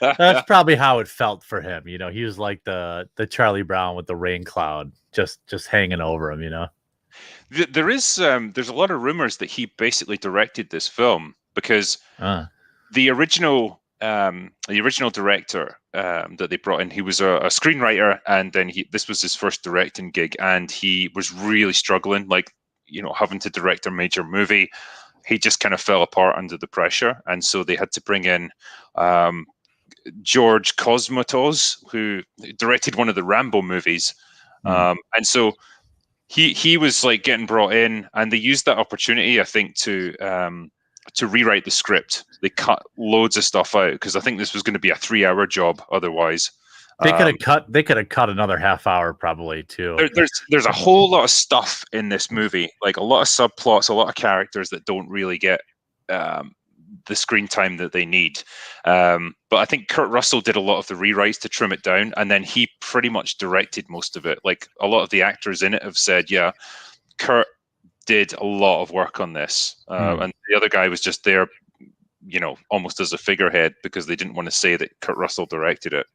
B: That's probably how it felt for him. He was like the Charlie Brown with the rain cloud just hanging over him.
A: There's a lot of rumors that he basically directed this film because the original director that they brought in, he was a screenwriter, and then this was his first directing gig, and he was really struggling. Like, having to direct a major movie. He just kind of fell apart under the pressure, and so they had to bring in George Cosmatos, who directed one of the Rambo movies, and so he was like getting brought in, and they used that opportunity, I think, to rewrite the script. They cut loads of stuff out because I think this was going to be a 3-hour job otherwise.
B: They could have cut another half hour probably too.
A: There's a whole lot of stuff in this movie, like a lot of subplots, a lot of characters that don't really get the screen time that they need. But I think Kurt Russell did a lot of the rewrites to trim it down, and then he pretty much directed most of it. Like a lot of the actors in it have said, yeah, Kurt did a lot of work on this, and the other guy was just there, almost as a figurehead because they didn't want to say that Kurt Russell directed it.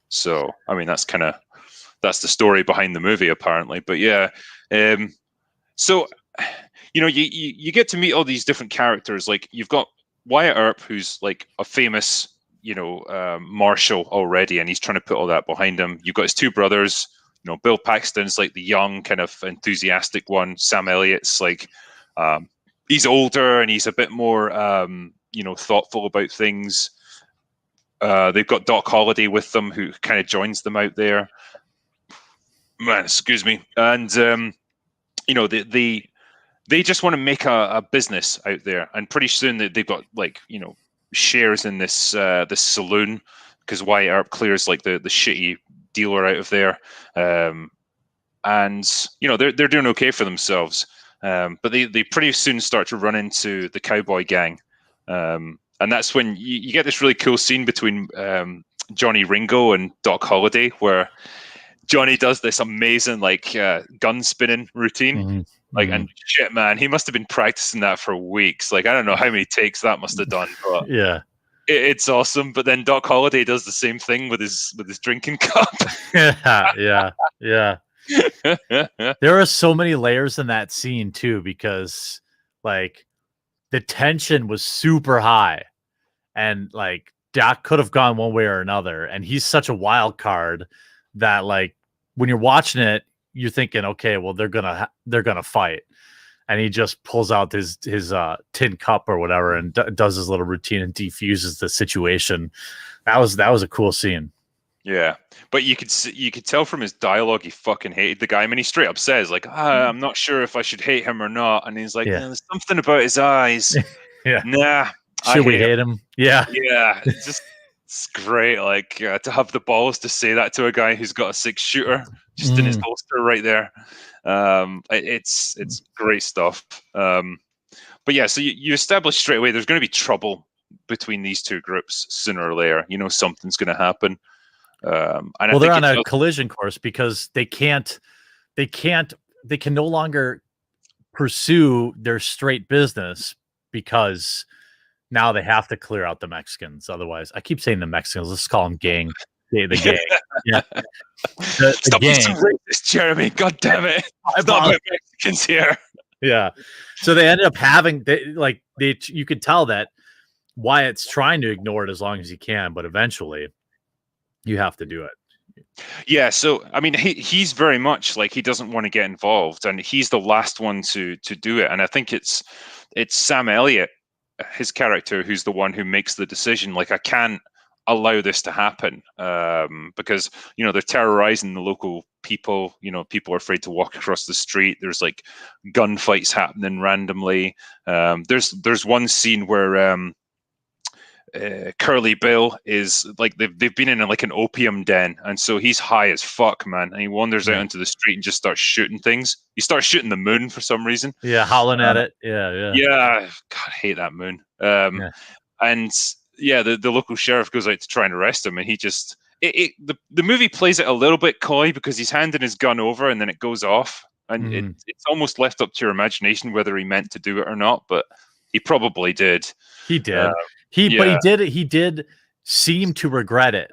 A: So I mean that's the story behind the movie apparently. But yeah, so you get to meet all these different characters. Like you've got Wyatt Earp, who's like a famous marshal already, and he's trying to put all that behind him. You've got his two brothers. Bill Paxton's like the young kind of enthusiastic one. Sam Elliott's like he's older and he's a bit more thoughtful about things. They've got Doc Holliday with them, who kind of joins them out there. Man, excuse me. And they just want to make a business out there, and pretty soon they've got shares in this this saloon because Wyatt Earp clears like the shitty dealer out of there, and they're doing okay for themselves. But they pretty soon start to run into the cowboy gang. And that's when you get this really cool scene between Johnny Ringo and Doc Holliday, where Johnny does this amazing gun spinning routine. And shit, man, he must have been practicing that for weeks. Like I don't know how many takes that must have done, but
B: yeah,
A: it's awesome. But then Doc Holliday does the same thing with his drinking cup.
B: yeah. There are so many layers in that scene too, because the tension was super high, and Doc could have gone one way or another, and he's such a wild card that when you're watching it, you're thinking, okay, well they're gonna fight, and he just pulls out his tin cup or whatever and does his little routine and defuses the situation. That was a cool scene.
A: Yeah, but you could tell from his dialogue he fucking hated the guy. I mean, he straight up says I'm not sure if I should hate him or not, and he's like, there's something about his eyes.
B: Yeah,
A: nah.
B: Should we hate him? Yeah,
A: it's great. To have the balls to say that to a guy who's got a 6-shooter just in his holster right there. It's great stuff. But yeah, so you establish straight away there's going to be trouble between these two groups sooner or later. Something's going to happen. And
B: they're on a collision course because they can no longer pursue their straight business because now they have to clear out the Mexicans. Otherwise, I keep saying the Mexicans. Let's call them gang. The gang. Yeah.
A: Stop being so racist, Jeremy. God damn it. Stop with Mexicans here.
B: Yeah. So they ended up having you could tell that Wyatt's trying to ignore it as long as he can, but eventually you have to do it.
A: Yeah, so I mean, he's very much he doesn't want to get involved, and he's the last one to do it. And I think it's Sam Elliott, his character, who's the one who makes the decision. I can't allow this to happen because they're terrorizing the local people. People are afraid to walk across the street. There's gunfights happening randomly. There's one scene where Curly Bill is they've been in an opium den, and so he's high as fuck, man, and he wanders out into the street and just starts shooting things. He starts shooting the moon for some reason.
B: Yeah, howling at it. Yeah.
A: God, I hate that moon. And the local sheriff goes out to try and arrest him, and he just the movie plays it a little bit coy because he's handing his gun over and then it goes off, and it's almost left up to your imagination whether he meant to do it or not, but he probably did.
B: He did. But he did seem to regret it.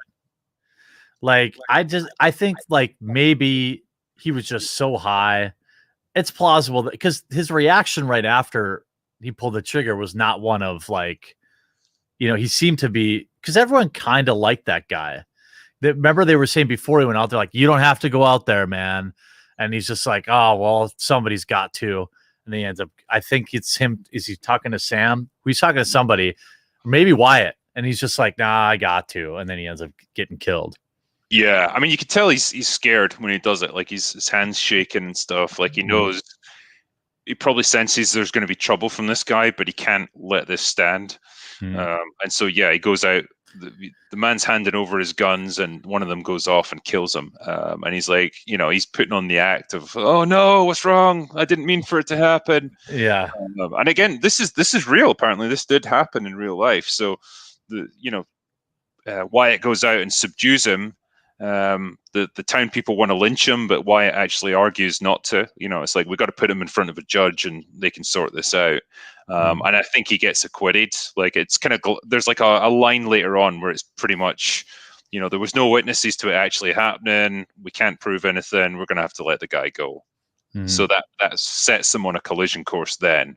B: I think maybe he was just so high. It's plausible because his reaction right after he pulled the trigger was not one of he seemed to be, because everyone kind of liked that guy. Remember they were saying before he went out there, you don't have to go out there, man. and he's just like, oh well, somebody's got to, and then he ends up. I think it's him. Is he talking to Sam? He's talking to somebody, maybe Wyatt, and he's just like, nah, I got to, and then he ends up getting killed.
A: Yeah, I mean, you can tell he's scared when he does it. Like his hands shaking and stuff. Like he knows, he probably senses there's going to be trouble from this guy, but he can't let this stand. And so yeah, he goes out. The man's handing over his guns, and one of them goes off and kills him. And he's like, he's putting on the act of, oh no, what's wrong? I didn't mean for it to happen.
B: Yeah.
A: And again, this is real. Apparently, this did happen in real life. So Wyatt goes out and subdues him. The town people want to lynch him, but Wyatt actually argues not to. It's like, we got to put him in front of a judge and they can sort this out. And I think he gets acquitted. Like, it's kind of, there's like a line later on where it's pretty much, there was no witnesses to it actually happening. We can't prove anything. We're going to have to let the guy go. So that sets them on a collision course then.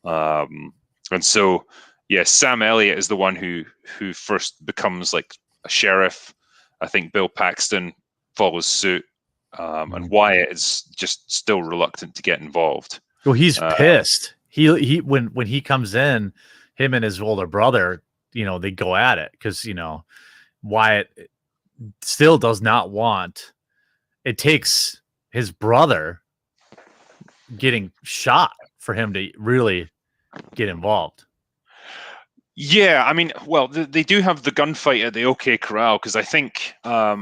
A: And so, yeah, Sam Elliott is the one who first becomes like a sheriff. I think Bill Paxton follows suit, and Wyatt is just still reluctant to get involved.
B: Well, he's pissed. He when he comes in, him and his older brother, they go at it because Wyatt still does not want. It takes his brother getting shot for him to really get involved.
A: Yeah, I mean, well, they do have the gunfight at the OK Corral because I think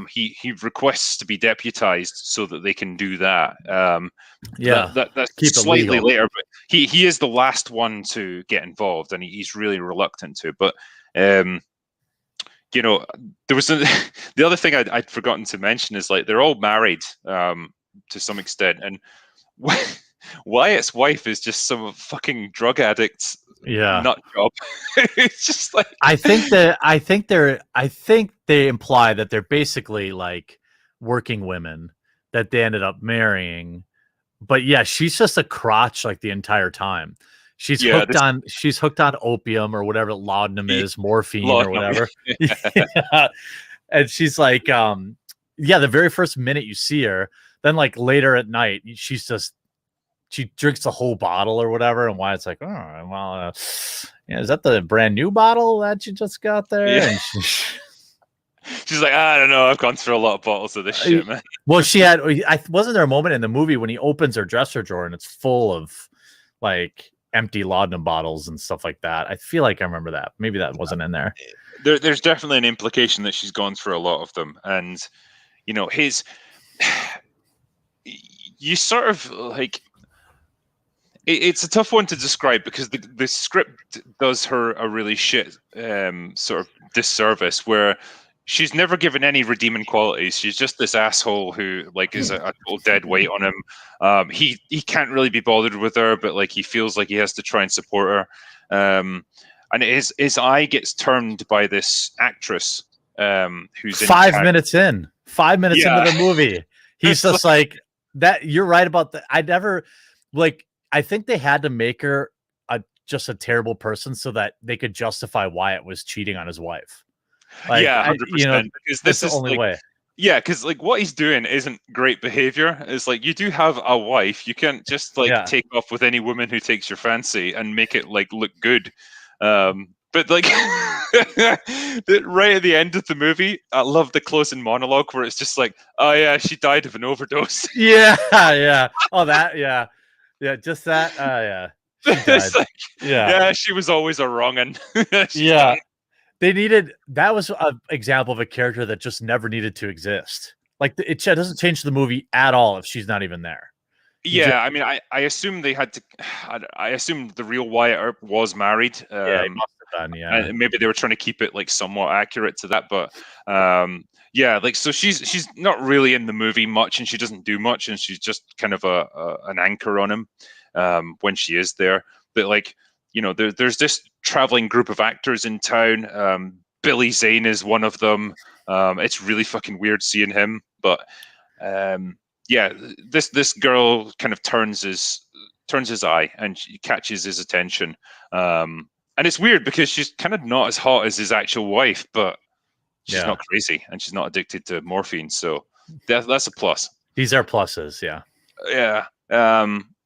A: he requests to be deputized so that they can do that. That's
B: keep
A: slightly later, but he is the last one to get involved, and he's really reluctant to. But there was the other thing I'd forgotten to mention is, like, they're all married to some extent, and Wyatt's wife is just some fucking drug addict nut job. It's just like,
B: I think they imply that they're basically like working women that they ended up marrying. But yeah, she's just a crotch like the entire time. She's hooked on opium or whatever laudanum is, morphine or whatever. Yeah. And she's like, the very first minute you see her, then like later at night, she drinks the whole bottle or whatever, and Wyatt's like, oh, well, is that the brand new bottle that you just got there?
A: Yeah.
B: And
A: she's like, I don't know, I've gone through a lot of bottles of this shit, man.
B: Well, wasn't there a moment in the movie when he opens her dresser drawer and it's full of like empty laudanum bottles and stuff like that? I feel like I remember that. Maybe that wasn't in there.
A: There's definitely an implication that she's gone through a lot of them, and you sort of like. It's a tough one to describe because the script does her a really shit sort of disservice where she's never given any redeeming qualities. She's just this asshole who like is a total dead weight on him. He can't really be bothered with her, but like he feels like he has to try and support her. And his eye gets turned by this actress who's
B: 5 minutes in. 5 minutes into the movie. He's just like that. You're right about that. I think they had to make her just a terrible person so that they could justify Wyatt was cheating on his wife. Like,
A: 100%. Because this is
B: the only way.
A: Yeah, because like what he's doing isn't great behavior. It's like, you do have a wife. You can't just take off with any woman who takes your fancy and make it like look good. But like right at the end of the movie, I love the closing monologue where it's just like, oh yeah, she died of an overdose.
B: Yeah. Oh, that, yeah. Yeah, just that.
A: It's like, she was always a wrong'un.
B: Yeah. That was an example of a character that just never needed to exist. Like, it doesn't change the movie at all if she's not even there.
A: Yeah, I mean, I assume they had to. I assume the real Wyatt Earp was married.
B: He must have done. Yeah,
A: and maybe they were trying to keep it like somewhat accurate to that, but like, so she's not really in the movie much, and she doesn't do much, and she's just kind of an anchor on him when she is there. But like, there's this traveling group of actors in town. Billy Zane is one of them. It's really fucking weird seeing him, but this girl kind of turns his eye and she catches his attention. And it's weird because she's kind of not as hot as his actual wife, but she's not crazy and she's not addicted to morphine. So that's a plus.
B: These are pluses, yeah.
A: Yeah.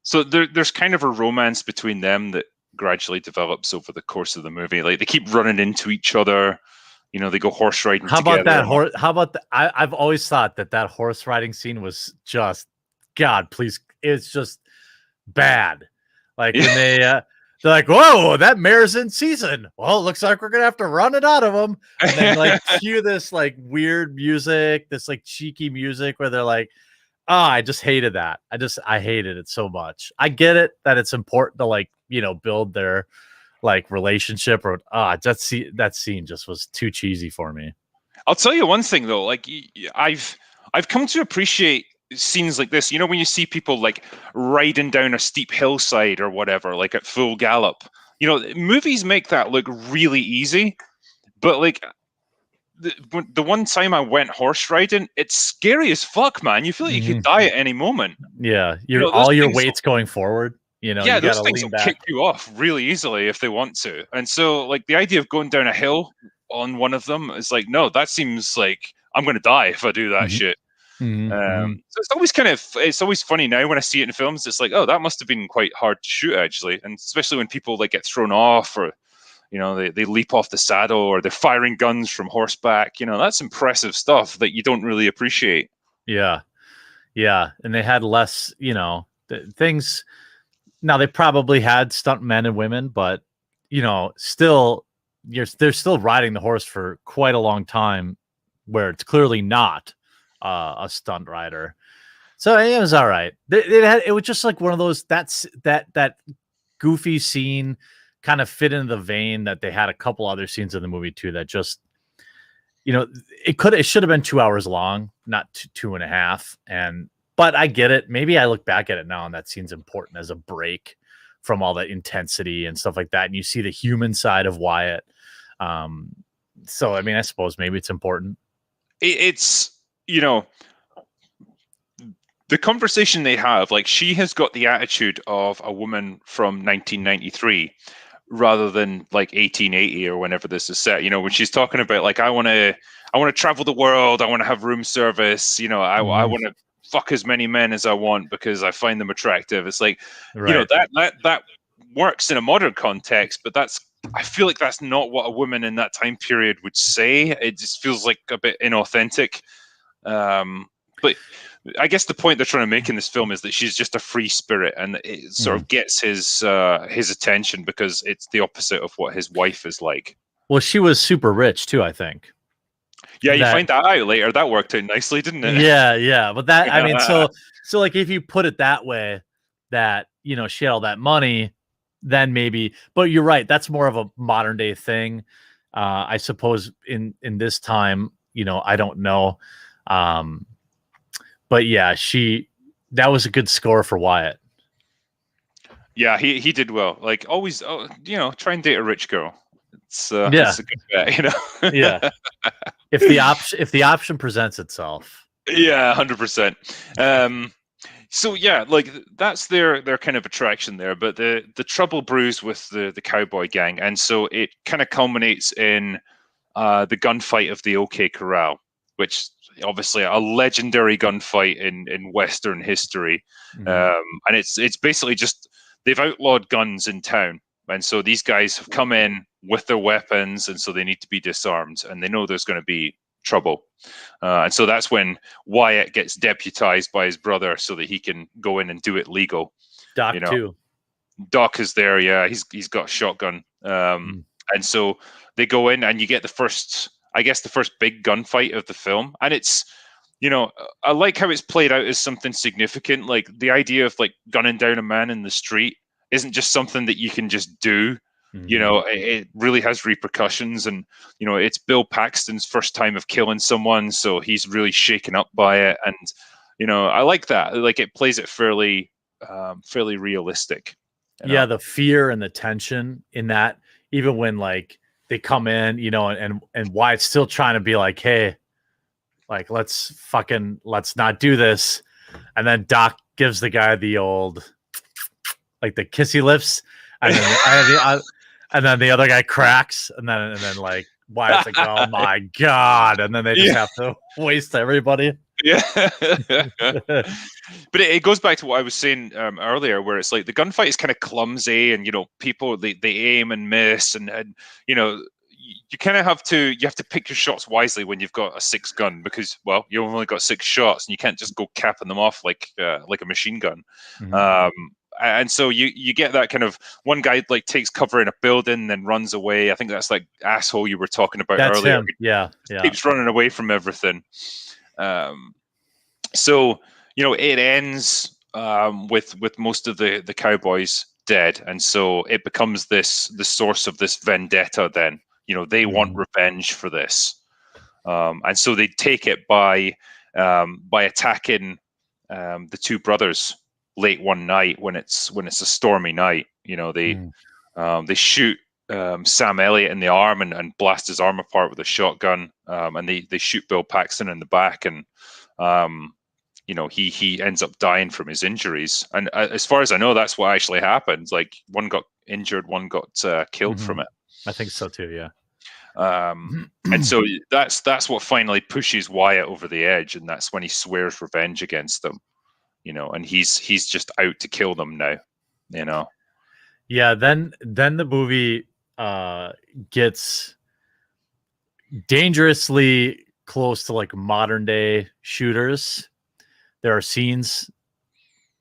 A: So there's kind of a romance between them that gradually develops over the course of the movie. Like they keep running into each other. You know, they go horse riding
B: How
A: together.
B: about that horse? How about I've always thought that horse riding scene was just, God, please, it's just bad. Like when they're like, whoa, that mare's in season. Well, it looks like we're gonna have to run it out of them. And then like cue this like weird music, this like cheeky music where they're like, oh, I just hated that. I hated it so much. I get it that it's important to like, you know, build their like relationship or that scene just was too cheesy for me.
A: I'll tell you one thing though, like I've come to appreciate scenes like this. You know, when you see people like riding down a steep hillside or whatever, like at full gallop, you know, movies make that look really easy. But like the one time I went horse riding, it's scary as fuck, man. You feel like you could die at any moment.
B: Yeah, all your weight's going forward. You know,
A: yeah,
B: you
A: those
B: gotta
A: things
B: lean
A: will
B: back.
A: kick you off really easily if they want to. And so, like, the idea of going down a hill on one of them is like, no, that seems like I'm going to die if I do that shit. So it's always funny now when I see it in films. It's like, oh, that must have been quite hard to shoot actually, and especially when people like get thrown off or, you know, they leap off the saddle or they're firing guns from horseback. You know, that's impressive stuff that you don't really appreciate.
B: Yeah, and they had less, you know, things. Now they probably had stunt men and women, but you know, still, they're still riding the horse for quite a long time, where it's clearly not a stunt rider. So it was all right. It was just like one of those that goofy scene kind of fit into the vein that they had a couple other scenes in the movie too that just, you know, it should have been 2 hours long, not 2.5. But I get it. Maybe I look back at it now and that scene's important as a break from all the intensity and stuff like that. And you see the human side of Wyatt. So, I mean, I suppose maybe it's important.
A: It's, you know, the conversation they have, like she has got the attitude of a woman from 1993 rather than like 1880 or whenever this is set. You know, when she's talking about like, I want to travel the world. I want to have room service. You know, I want to fuck as many men as I want because I find them attractive. It's like, right. You know, that works in a modern context, but I feel like that's not what a woman in that time period would say. It just feels like a bit inauthentic. But I guess the point they're trying to make in this film is that she's just a free spirit, and it sort of gets his attention because it's the opposite of what his wife is like.
B: Well, she was super rich too, I think.
A: Yeah, you find that out later. That worked out nicely, didn't it?
B: Yeah. But that, I mean, so like if you put it that way, that, you know, she had all that money, then maybe. But you're right. That's more of a modern day thing, I suppose. In this time, you know, I don't know. But yeah, that was a good score for Wyatt.
A: Yeah, he did well. Like always, you know, try and date a rich girl. It's a good bet, you know.
B: Yeah. If the option presents itself.
A: Yeah, 100%. So yeah, like that's their kind of attraction there. But the trouble brews with the cowboy gang, and so it kind of culminates in the gunfight of the OK Corral, which obviously a legendary gunfight in Western history. And it's basically just they've outlawed guns in town. And so these guys have come in with their weapons, and so they need to be disarmed, and they know there's going to be trouble. And so that's when Wyatt gets deputized by his brother so that he can go in and do it legal.
B: Doc, you know, too.
A: Doc is there, yeah. He's got a shotgun. And so they go in, and you get the first big gunfight of the film. And it's, you know, I like how it's played out as something significant. Like the idea of like gunning down a man in the street isn't just something that you can just do. You know, it really has repercussions, and you know, it's Bill Paxton's first time of killing someone, so he's really shaken up by it. And you know, I like that. Like it plays it fairly realistic.
B: You know? Yeah, the fear and the tension in that, even when like they come in, you know, and Wyatt's still trying to be like, hey, like let's not do this, and then Doc gives the guy the old like the kissy lips, and then and then the other guy cracks, and then like Wyatt's like, oh my god, and then they just have to waste everybody.
A: Yeah. But it goes back to what I was saying earlier, where it's like the gunfight is kind of clumsy, and people they aim and miss, and you kind of have to pick your shots wisely when you've got a 6 gun, because you've only got 6 shots and you can't just go capping them off like a machine gun. And so you get that kind of one guy like takes cover in a building, then runs away. I think that's like asshole you were talking about earlier.
B: Him. Yeah.
A: Keeps running away from everything. So it ends with most of the cowboys dead, and so it becomes the source of this vendetta. Then they want revenge for this, and so they take it by attacking the 2 brothers late one night when it's a stormy night. They shoot Sam Elliott in the arm and blast his arm apart with a shotgun, and they shoot Bill Paxton in the back, and he ends up dying from his injuries. And as far as I know, that's what actually happened. Like, one got injured, one got killed from it.
B: I think so too. Yeah.
A: And so that's what finally pushes Wyatt over the edge, and that's when he swears revenge against them. And he's just out to kill them now.
B: Yeah. Then the movie gets dangerously close to like modern day shooters. There are scenes,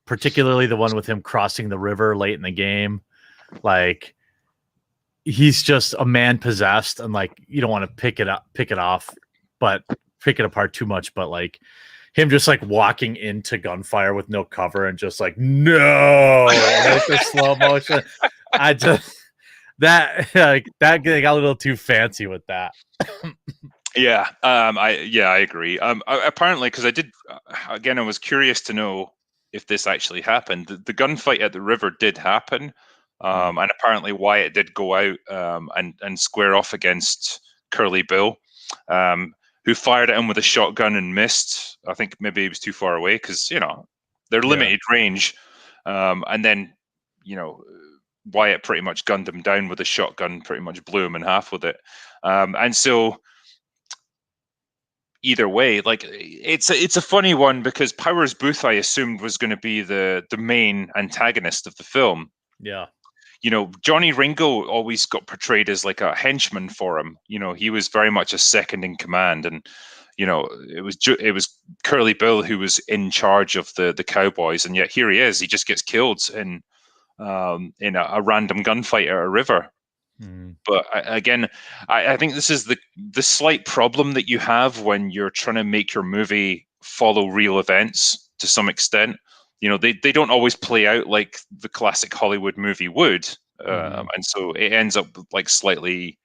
B: particularly the one with him crossing the river late in the game. Like, he's just a man possessed, and like, you don't want to pick it apart too much, but like him just like walking into gunfire with no cover and just like, no, like the slow motion. That got a little too fancy with that.
A: Yeah, I agree. Apparently, because I was curious to know if this actually happened. The gunfight at the river did happen, and apparently Wyatt did go out and square off against Curly Bill, who fired at him with a shotgun and missed. I think maybe he was too far away, because they're limited range, and then Wyatt pretty much gunned him down with a shotgun, pretty much blew him in half with it, and so. Either way, like, it's a funny one, because Powers Booth, I assumed, was going to be the main antagonist of the film.
B: Yeah.
A: Johnny Ringo always got portrayed as like a henchman for him. He was very much a second in command, and it was Curly Bill who was in charge of the cowboys, and yet here he is. He just gets killed in a random gunfight at a river. But again, I think this is the slight problem that you have when you're trying to make your movie follow real events to some extent. They don't always play out like the classic Hollywood movie would, and so it ends up like slightly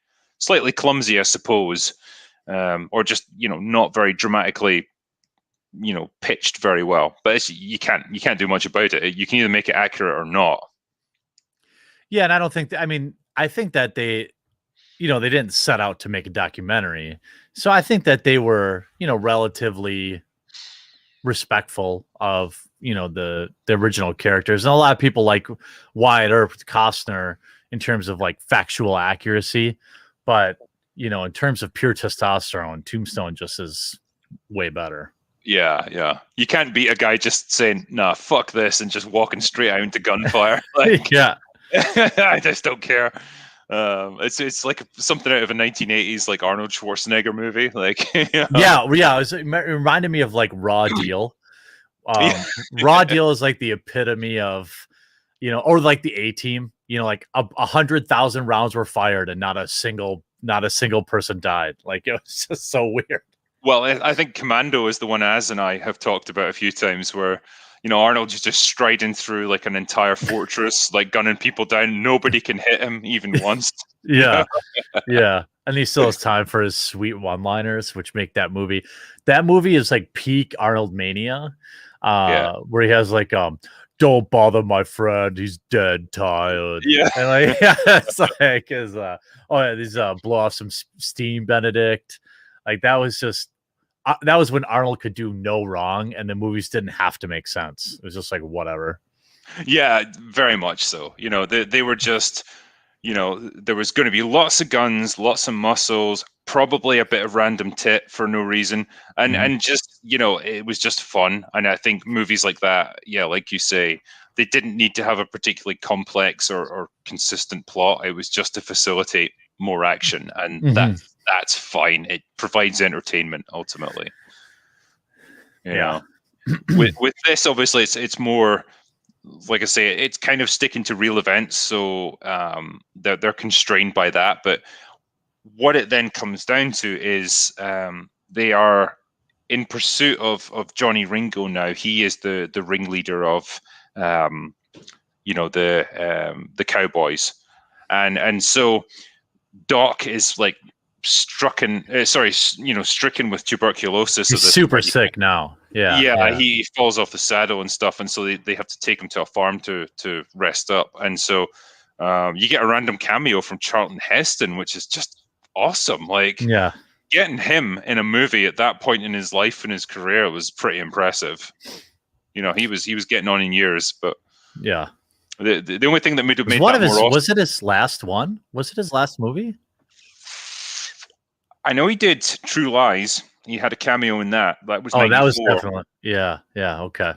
A: clumsy, I suppose, or just not very dramatically pitched very well. But you can't do much about it. You can either make it accurate or not.
B: Yeah, and I don't think I think that they didn't set out to make a documentary. So I think that they were, relatively respectful of, the original characters. And a lot of people like Wyatt Earp, Costner, in terms of like factual accuracy. But, in terms of pure testosterone, Tombstone just is way better.
A: Yeah. You can't beat a guy just saying, nah, fuck this, and just walking straight out into gunfire. Like,
B: yeah.
A: I just don't care. It's like something out of a 1980s like Arnold Schwarzenegger movie. Like,
B: yeah. It reminded me of like Raw Deal. Raw Deal is like the epitome of, or like the A-Team. Like 100,000 rounds were fired and not a single person died. Like, it was just so weird.
A: Well, I think Commando is the one Az and I have talked about a few times, where Arnold's just striding through like an entire fortress, like gunning people down. Nobody can hit him even once.
B: Yeah. And he still has time for his sweet one-liners, which make that movie. That movie is like peak Arnold mania, where he has like, don't bother my friend, he's dead tired.
A: Yeah.
B: And like, it's like these blow off some steam Benedict. Like, that was just. That was when Arnold could do no wrong, and the movies didn't have to make sense. It was just like, whatever.
A: Yeah, very much so. They were just, there was going to be lots of guns, lots of muscles. probably a bit of random tit for no reason, and
B: Mhm.
A: and just it was just fun. And I think movies like that, yeah, like you say, they didn't need to have a particularly complex or consistent plot. It was just to facilitate more action, and
B: Mhm.
A: that's fine. It provides entertainment ultimately. You
B: Yeah.
A: know, with this, obviously, it's more, like I say, it's kind of sticking to real events, so they're constrained by that. But what it then comes down to is they are in pursuit of Johnny Ringo now. He is the ringleader of the Cowboys, and so Doc is like stricken with tuberculosis
B: He's
A: at this
B: super
A: point.
B: sick now. Yeah.
A: Yeah,
B: Yeah.
A: he falls off the saddle and stuff, and so they have to take him to a farm to rest up. And so you get a random cameo from Charlton Heston, which is just awesome. Like,
B: Yeah.
A: getting him in a movie at that point in his life and his career was pretty impressive. He was getting on in years, but
B: Yeah.
A: the only thing that would have
B: Was
A: made
B: one
A: that
B: of
A: more
B: his
A: awesome.
B: was it his last one? Was it his last movie?
A: I know he did True Lies. He had a cameo in that. That was
B: Oh, that was
A: 94.
B: definitely. Yeah. Yeah. Okay.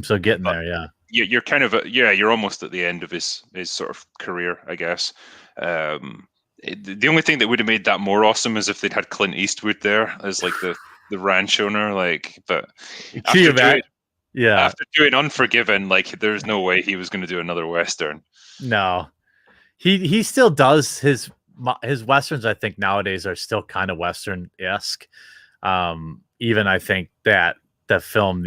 B: So getting
A: But
B: there. Yeah.
A: you're kind of you're almost at the end of his sort of career, I guess. The only thing that would have made that more awesome is if they'd had Clint Eastwood there as like the ranch owner. Like, but
B: Can you
A: after doing
B: imagine? Yeah.
A: after doing Unforgiven, like, there's no way he was going to do another Western.
B: No. He still does his westerns. I think nowadays are still kind of Western-esque. Even I think that film,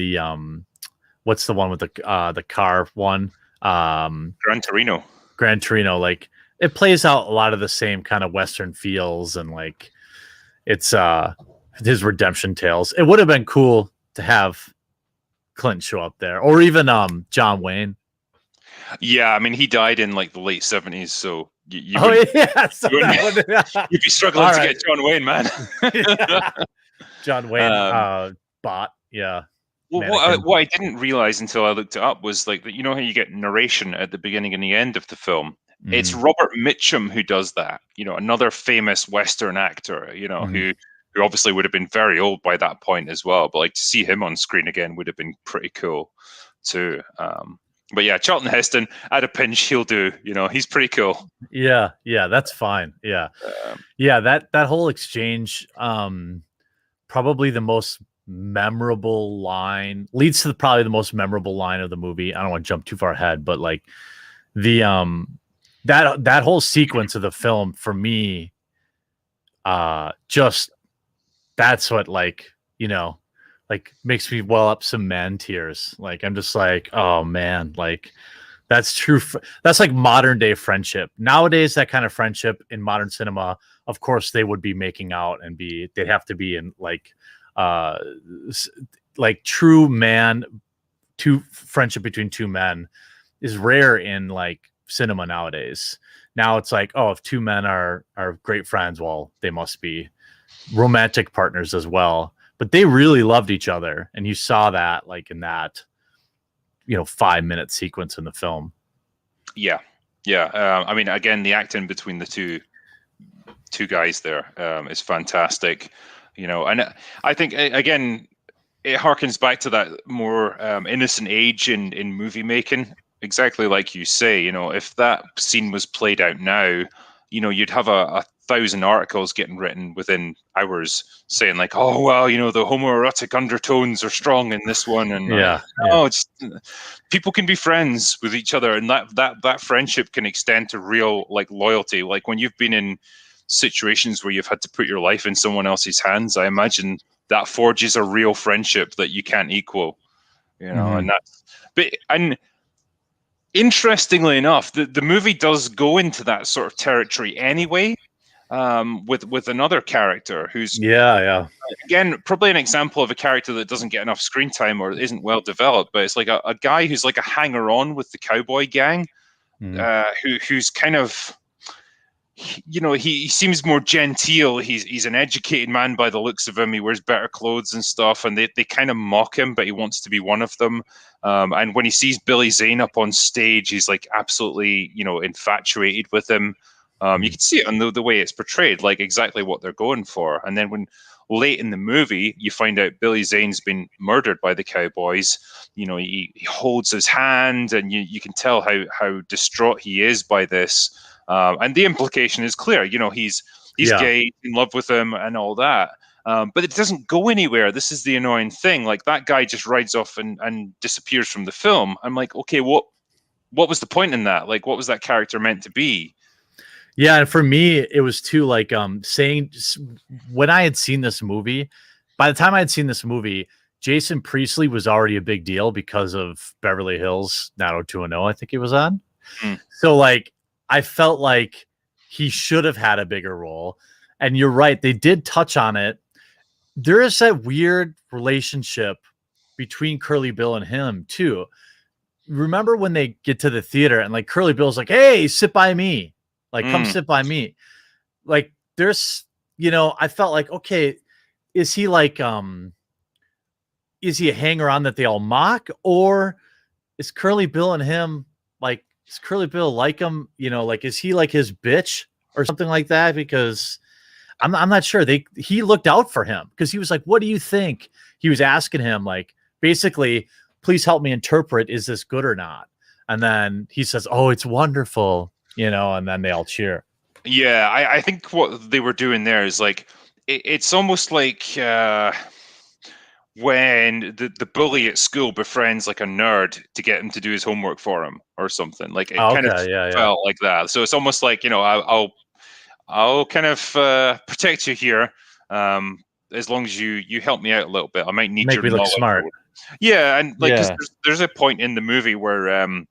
B: what's the one with the car one?
A: Gran Torino.
B: Gran Torino, like it plays out a lot of the same kind of Western feels, and like it's his redemption tales. It would have been cool to have Clint show up there, or even John Wayne.
A: Yeah, I mean, he died in like the late 70s, so you
B: Oh
A: wouldn't,
B: yeah, so
A: you'd be struggling
B: all
A: to
B: right.
A: get John Wayne, man.
B: Yeah. John Wayne,
A: um,
B: bot, yeah,
A: Well,
B: mannequin.
A: what I didn't realize until I looked it up was like that. You know how you get narration at the beginning and the end of the film? It's
B: Mhm.
A: Robert Mitchum who does that. Another famous Western actor.
B: Mhm.
A: Who obviously would have been very old by that point as well. But like, to see him on screen again would have been pretty cool too. But yeah, Charlton Heston at a pinch, he'll do. He's pretty cool.
B: Yeah, yeah, that's fine. Yeah,
A: Um,
B: yeah, that whole exchange, probably the most memorable line leads to probably the most memorable line of the movie. I don't want to jump too far ahead, but like the that whole sequence of the film for me, just that's what like makes me well up some man tears. Like I'm just like, oh man, like that's true. That's like modern day friendship. Nowadays, that kind of friendship in modern cinema, of course, they would be making out and they'd have to be in uh, like true man, friendship between two men is rare in like cinema nowadays. Now it's like, oh, if two men are great friends, well, they must be romantic partners as well. But they really loved each other, and you saw that like in that 5-minute sequence in the film.
A: yeah, yeah. I mean, again, the acting between the two guys there is fantastic. And I think again, it harkens back to that more innocent age in movie making. Exactly like you say, if that scene was played out now, you'd have a thousand articles getting written within hours saying like, oh well, the homoerotic undertones are strong in this one, and
B: Yeah,
A: no, it's people can be friends with each other, and that friendship can extend to real like loyalty. Like when you've been in situations where you've had to put your life in someone else's hands, I imagine that forges a real friendship that you can't equal.
B: Mhm.
A: And interestingly enough, the movie does go into that sort of territory anyway, with another character who's,
B: Yeah.
A: again, probably an example of a character that doesn't get enough screen time or isn't well developed, but it's like a guy who's like a hanger-on with the cowboy gang,
B: Mhm.
A: who's kind of, he seems more genteel. He's an educated man by the looks of him. He wears better clothes and stuff, and they kind of mock him, but he wants to be one of them. And when he sees Billy Zane up on stage, he's like absolutely, infatuated with him. You can see it on the way it's portrayed, like exactly what they're going for. And then when late in the movie, you find out Billy Zane's been murdered by the cowboys. He holds his hand, and you can tell how distraught he is by this. And the implication is clear. He's gay, in love with him, and all that. But it doesn't go anywhere. This is the annoying thing. Like, that guy just rides off and disappears from the film. I'm like, okay, what was the point in that? Like, what was that character meant to be?
B: Yeah, and for me, it was too, like, saying, when I had seen this movie, by the time I had seen this movie, Jason Priestley was already a big deal because of Beverly Hills 90210, I think he was on. So, like, I felt like he should have had a bigger role. And you're right, they did touch on it. There is that weird relationship between Curly Bill and him, too. Remember when they get to the theater and, like, Curly Bill's like, hey, sit by me. Like, come sit by me. Like, there's, I felt like, okay, is he like, is he a hanger-on that they all mock? Or is Curly Bill and him, like, is Curly Bill like him? Like, is he like his bitch or something like that? Because I'm not sure. He looked out for him because he was like, what do you think? He was asking him, like, basically, please help me interpret, is this good or not? And then he says, oh, it's wonderful. And then they all cheer.
A: Yeah, I think what they were doing there is, like, it's almost like when the bully at school befriends, like, a nerd to get him to do his homework for him or something. Like, it kind of felt like that. So it's almost like, I'll kind of protect you here, as long as you help me out a little bit. I might need
B: Make
A: your
B: me look
A: knowledge.
B: smart.
A: Yeah, and like, 'cause there's a point in the movie where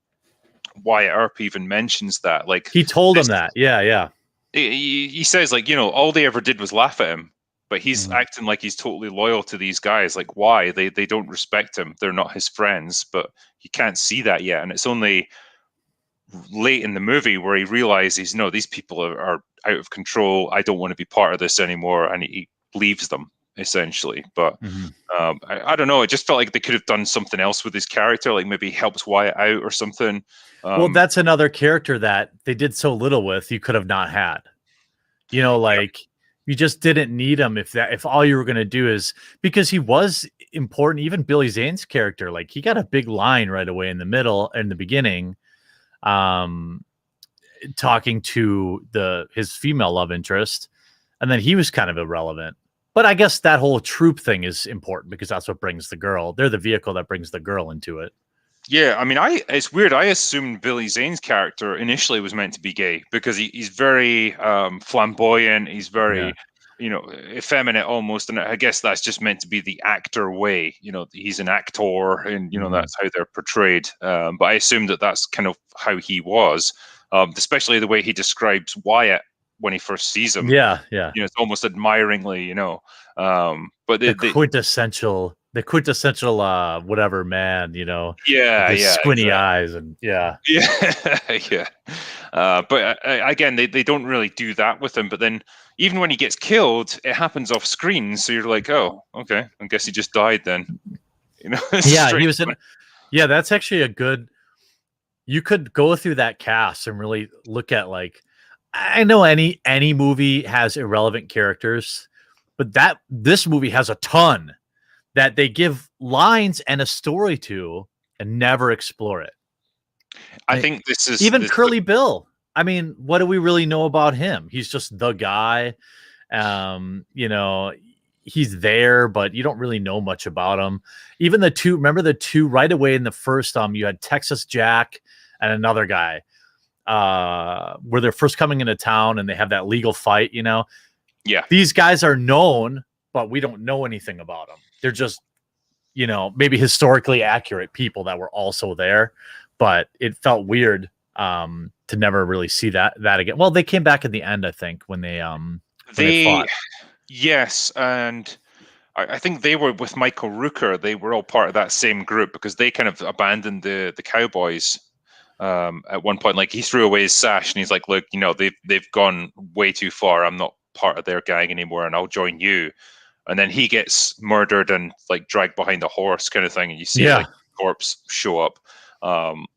A: Wyatt Earp even mentions that, like,
B: he told him that. Yeah.
A: He says, like, all they ever did was laugh at him, but he's acting like he's totally loyal to these guys. Like, why? They don't respect him. They're not his friends, but he can't see that yet. And it's only late in the movie where he realizes, no, these people are out of control. I don't want to be part of this anymore. And he leaves them, essentially. But I don't know. It just felt like they could have done something else with his character, like maybe helps Wyatt out or something.
B: Well, that's another character that they did so little with, you could have not had. Like, you just didn't need him if all you were going to do is, because he was important. Even Billy Zane's character, like, he got a big line right away in the beginning, talking to his female love interest, and then he was kind of irrelevant. But I guess that whole troop thing is important because that's what brings the girl. They're the vehicle that brings the girl into it.
A: Yeah, I mean, it's weird. I assumed Billy Zane's character initially was meant to be gay because he's very flamboyant. He's very, effeminate almost, and I guess that's just meant to be the actor way. He's an actor, and that's how they're portrayed. But I assumed that that's kind of how he was, especially the way he describes Wyatt when he first sees him.
B: Yeah.
A: It's almost admiringly. But
B: the quintessential whatever man, squinty eyes and yeah.
A: But again, they don't really do that with him. But then even when he gets killed, it happens off screen, so you're like, oh, okay, I guess he just died then.
B: Yeah, he was in. Yeah, that's actually a good. You could go through that cast and really look at, like, I know any movie has irrelevant characters, but this movie has a ton that they give lines and a story to and never explore it.
A: I think this is
B: even Curly Bill. I mean, what do we really know about him? He's just the guy. He's there, but you don't really know much about him. Even the two right away in the first, you had Texas Jack and another guy, where they're first coming into town and they have that legal fight,
A: Yeah.
B: These guys are known, but we don't know anything about them. They're just, maybe historically accurate people that were also there, but it felt weird to never really see that again. Well, they came back at the end, I think, when they fought.
A: Yes, and I think they were with Michael Rooker. They were all part of that same group because they kind of abandoned the cowboys at one point. Like, he threw away his sash and he's like, look, they've gone way too far. I'm not part of their gang anymore, and I'll join you. And then he gets murdered and, like, dragged behind a horse kind of thing, and you see like, corpse show up.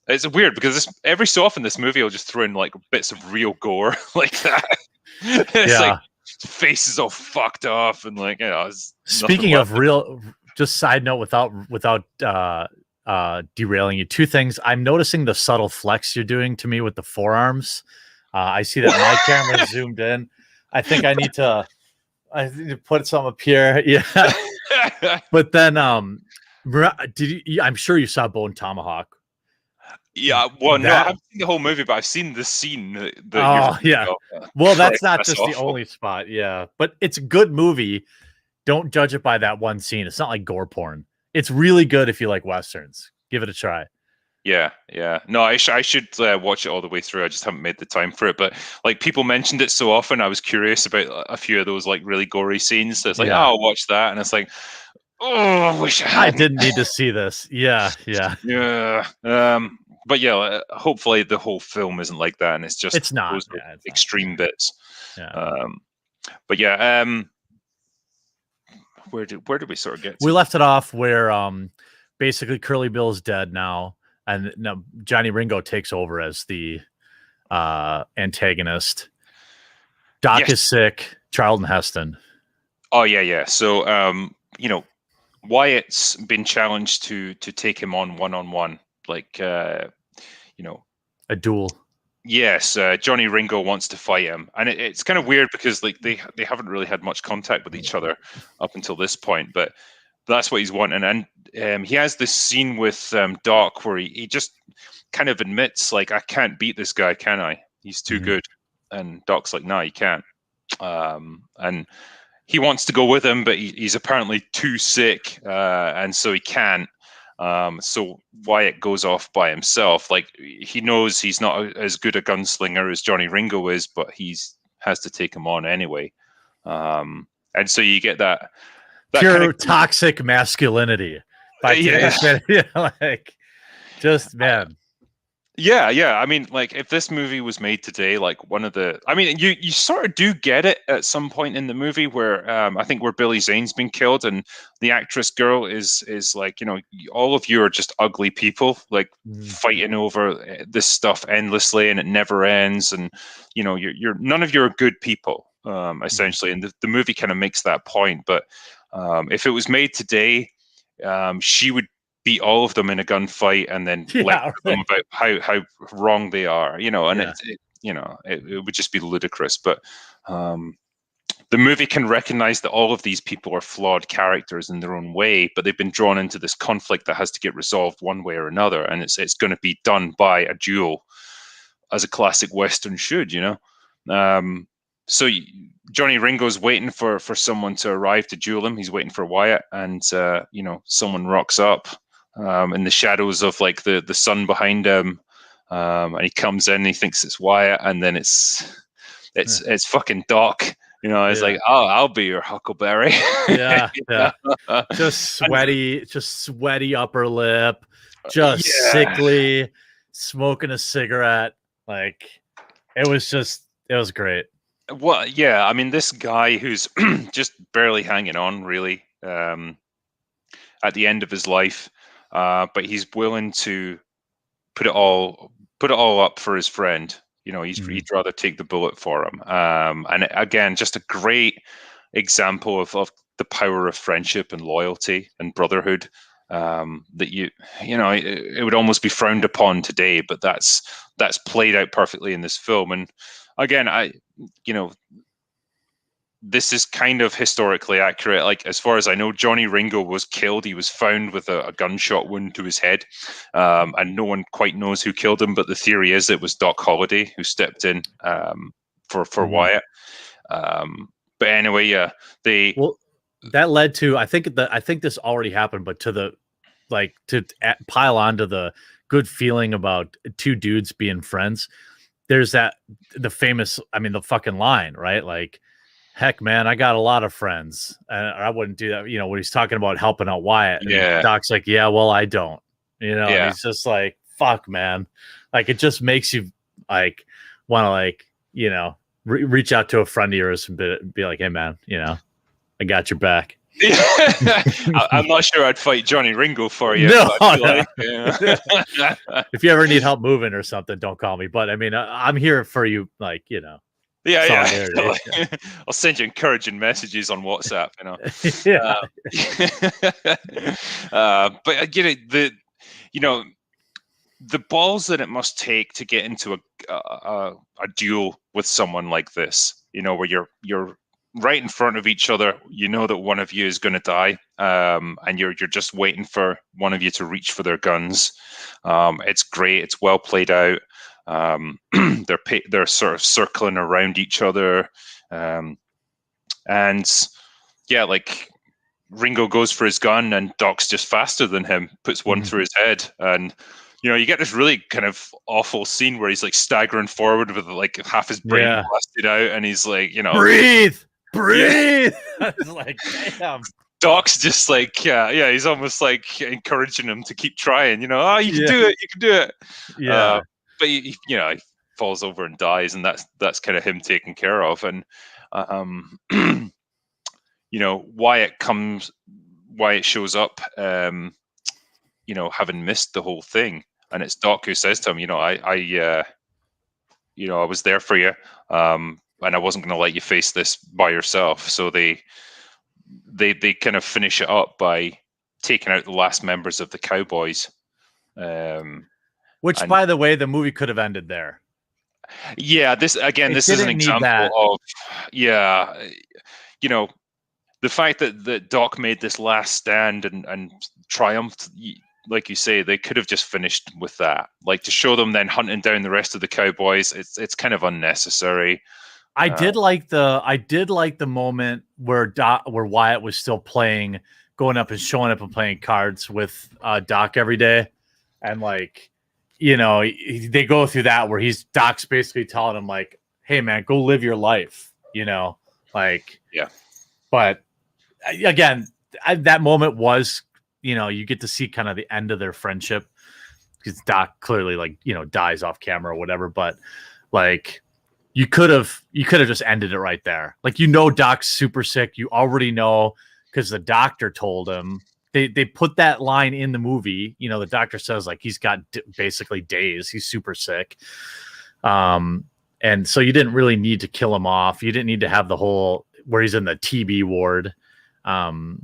A: It's weird because every so often this movie will just throw in like bits of real gore like that. It's like faces all fucked off and like,
B: speaking of real, just side note without derailing you, two things. I'm noticing the subtle flex you're doing to me with the forearms. I see that my camera zoomed in. I think I need to put some up here. Yeah. But then did you, I'm sure you saw Bone Tomahawk.
A: Yeah, well, no, I haven't seen the whole movie, but I've seen the scene.
B: Yeah. Well, that's not just the only spot. Yeah, but it's a good movie. Don't judge it by that one scene. It's not like gore porn. It's really good if you like westerns. Give it a try.
A: Yeah. No, I should watch it all the way through. I just haven't made the time for it. But like people mentioned it so often, I was curious about a few of those like really gory scenes. So it's like, I'll watch that, and it's like, oh, I wish I
B: didn't need to see this. Yeah.
A: But yeah, hopefully the whole film isn't like that, and it's not those extreme bits.
B: Yeah.
A: But yeah, where did we sort of get to?
B: We left it off where basically Curly Bill's dead now, and now Johnny Ringo takes over as the antagonist. Doc is sick. Charlton Heston.
A: Oh yeah. So Wyatt's been challenged to take him on one-on-one. Like
B: a duel.
A: Yes, Johnny Ringo wants to fight him, and it's kind of weird because like they haven't really had much contact with each other up until this point, but that's what he's wanting. And he has this scene with Doc where he just kind of admits like, I can't beat this guy, can I? He's too good. And Doc's like, no, you can't. And he wants to go with him, but he's apparently too sick, and so he can't. So Wyatt goes off by himself. Like he knows he's not as good a gunslinger as Johnny Ringo is, but has to take him on anyway. And so you get that
B: pure kind of toxic masculinity. Like just man.
A: Yeah. I mean, like if this movie was made today, like you sort of do get it at some point in the movie where I think where Billy Zane's been killed and the actress girl is like, all of you are just ugly people, like fighting over this stuff endlessly and it never ends. And, you're none of you are good people, essentially. And the movie kind of makes that point. But if it was made today, she would beat all of them in a gunfight and then lecture them about how wrong they are, and it would just be ludicrous. But the movie can recognize that all of these people are flawed characters in their own way, but they've been drawn into this conflict that has to get resolved one way or another, and it's going to be done by a duel, as a classic Western should, So Johnny Ringo's waiting for someone to arrive to duel him. He's waiting for Wyatt, and someone rocks up in the shadows of like the sun behind him, and he comes in and he thinks it's Wyatt, and then it's fucking Doc. It's like, oh, I'll be your Huckleberry.
B: Yeah. Just sweaty upper lip, sickly, smoking a cigarette. Like it was great.
A: Well, yeah, I mean, this guy who's just barely hanging on, really, at the end of his life, but he's willing to put it all up for his friend. He'd rather take the bullet for him. And again, just a great example of the power of friendship and loyalty and brotherhood. That it would almost be frowned upon today, but that's played out perfectly in this film. And again, this is kind of historically accurate. Like, as far as I know, Johnny Ringo was killed. He was found with a gunshot wound to his head, and no one quite knows who killed him. But the theory is it was Doc Holliday who stepped in for Wyatt. But anyway, yeah,
B: that led to I think this already happened, but to pile onto the good feeling about two dudes being friends. There's the famous, the fucking line, right? Like, heck, man, I got a lot of friends, and I wouldn't do that. When he's talking about helping out Wyatt, and Doc's like, yeah, well, I don't. And he's just like, fuck, man. Like, it just makes you like want to like reach out to a friend of yours and be like, hey, man, I got your back.
A: I'm not sure I'd fight Johnny Ringo for you.
B: No,
A: Like,
B: if you ever need help moving or something, don't call me. But I mean, I'm here for you, like,
A: yeah.
B: solidarity.
A: I'll send you encouraging messages on WhatsApp. But the balls that it must take to get into a duel with someone like this, where you're right in front of each other, that one of you is going to die, and you're just waiting for one of you to reach for their guns. It's great. It's well played out. They're sort of circling around each other, and yeah, like Ringo goes for his gun, and Doc's just faster than him, puts one through his head, and you get this really kind of awful scene where he's like staggering forward with like half his brain blasted out, and he's like,
B: breathe. It's like, damn.
A: Doc's just like, he's almost like encouraging him to keep trying. You can do it, you can do it.
B: Yeah.
A: But he falls over and dies, and that's kind of him taken care of. And Wyatt shows up, having missed the whole thing. And it's Doc who says to him, I was there for you, and I wasn't going to let you face this by yourself. So they kind of finish it up by taking out the last members of the Cowboys.
B: Which, by the way, the movie could have ended there.
A: Yeah, this is an example of, the fact that Doc made this last stand and triumphed. Like you say, they could have just finished with that. Like, to show them then hunting down the rest of the Cowboys, it's kind of unnecessary.
B: I did like the moment where Wyatt was still playing, going up and showing up and playing cards with Doc every day, and like, they go through that where Doc's basically telling him like, "Hey man, go live your life," like, yeah. But again, that moment was, you get to see kind of the end of their friendship, because Doc clearly dies off camera or whatever. But like, you could have just ended it right there. Like, Doc's super sick. You already know, because the doctor told him. They put that line in the movie. The doctor says like he's got basically days. He's super sick. And so you didn't really need to kill him off. You didn't need to have the whole where he's in the TB ward. You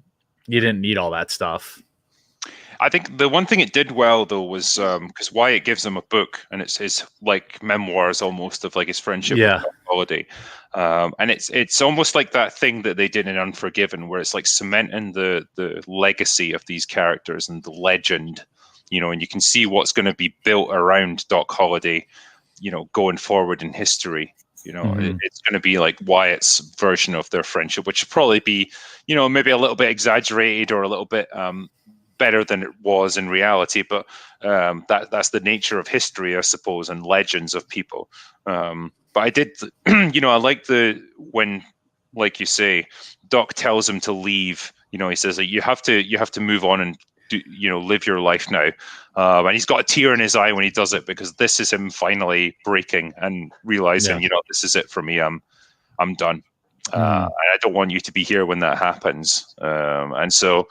B: didn't need all that stuff.
A: I think the one thing it did well, though, was because Wyatt gives him a book, and it's his like memoirs almost of like his friendship with Doc Holliday. And it's almost like that thing that they did in Unforgiven, where it's like cementing the legacy of these characters and the legend, and you can see what's going to be built around Doc Holliday, going forward in history. It's going to be like Wyatt's version of their friendship, which would probably be, maybe a little bit exaggerated or a little bit better than it was in reality, but that's the nature of history, I suppose, and legends of people. But I did, I like when, like you say, Doc tells him to leave. He says that you have to move on and live your life now. And he's got a tear in his eye when he does it, because this is him finally breaking and realizing, this is it for me. I'm done. I don't want you to be here when that happens. And so,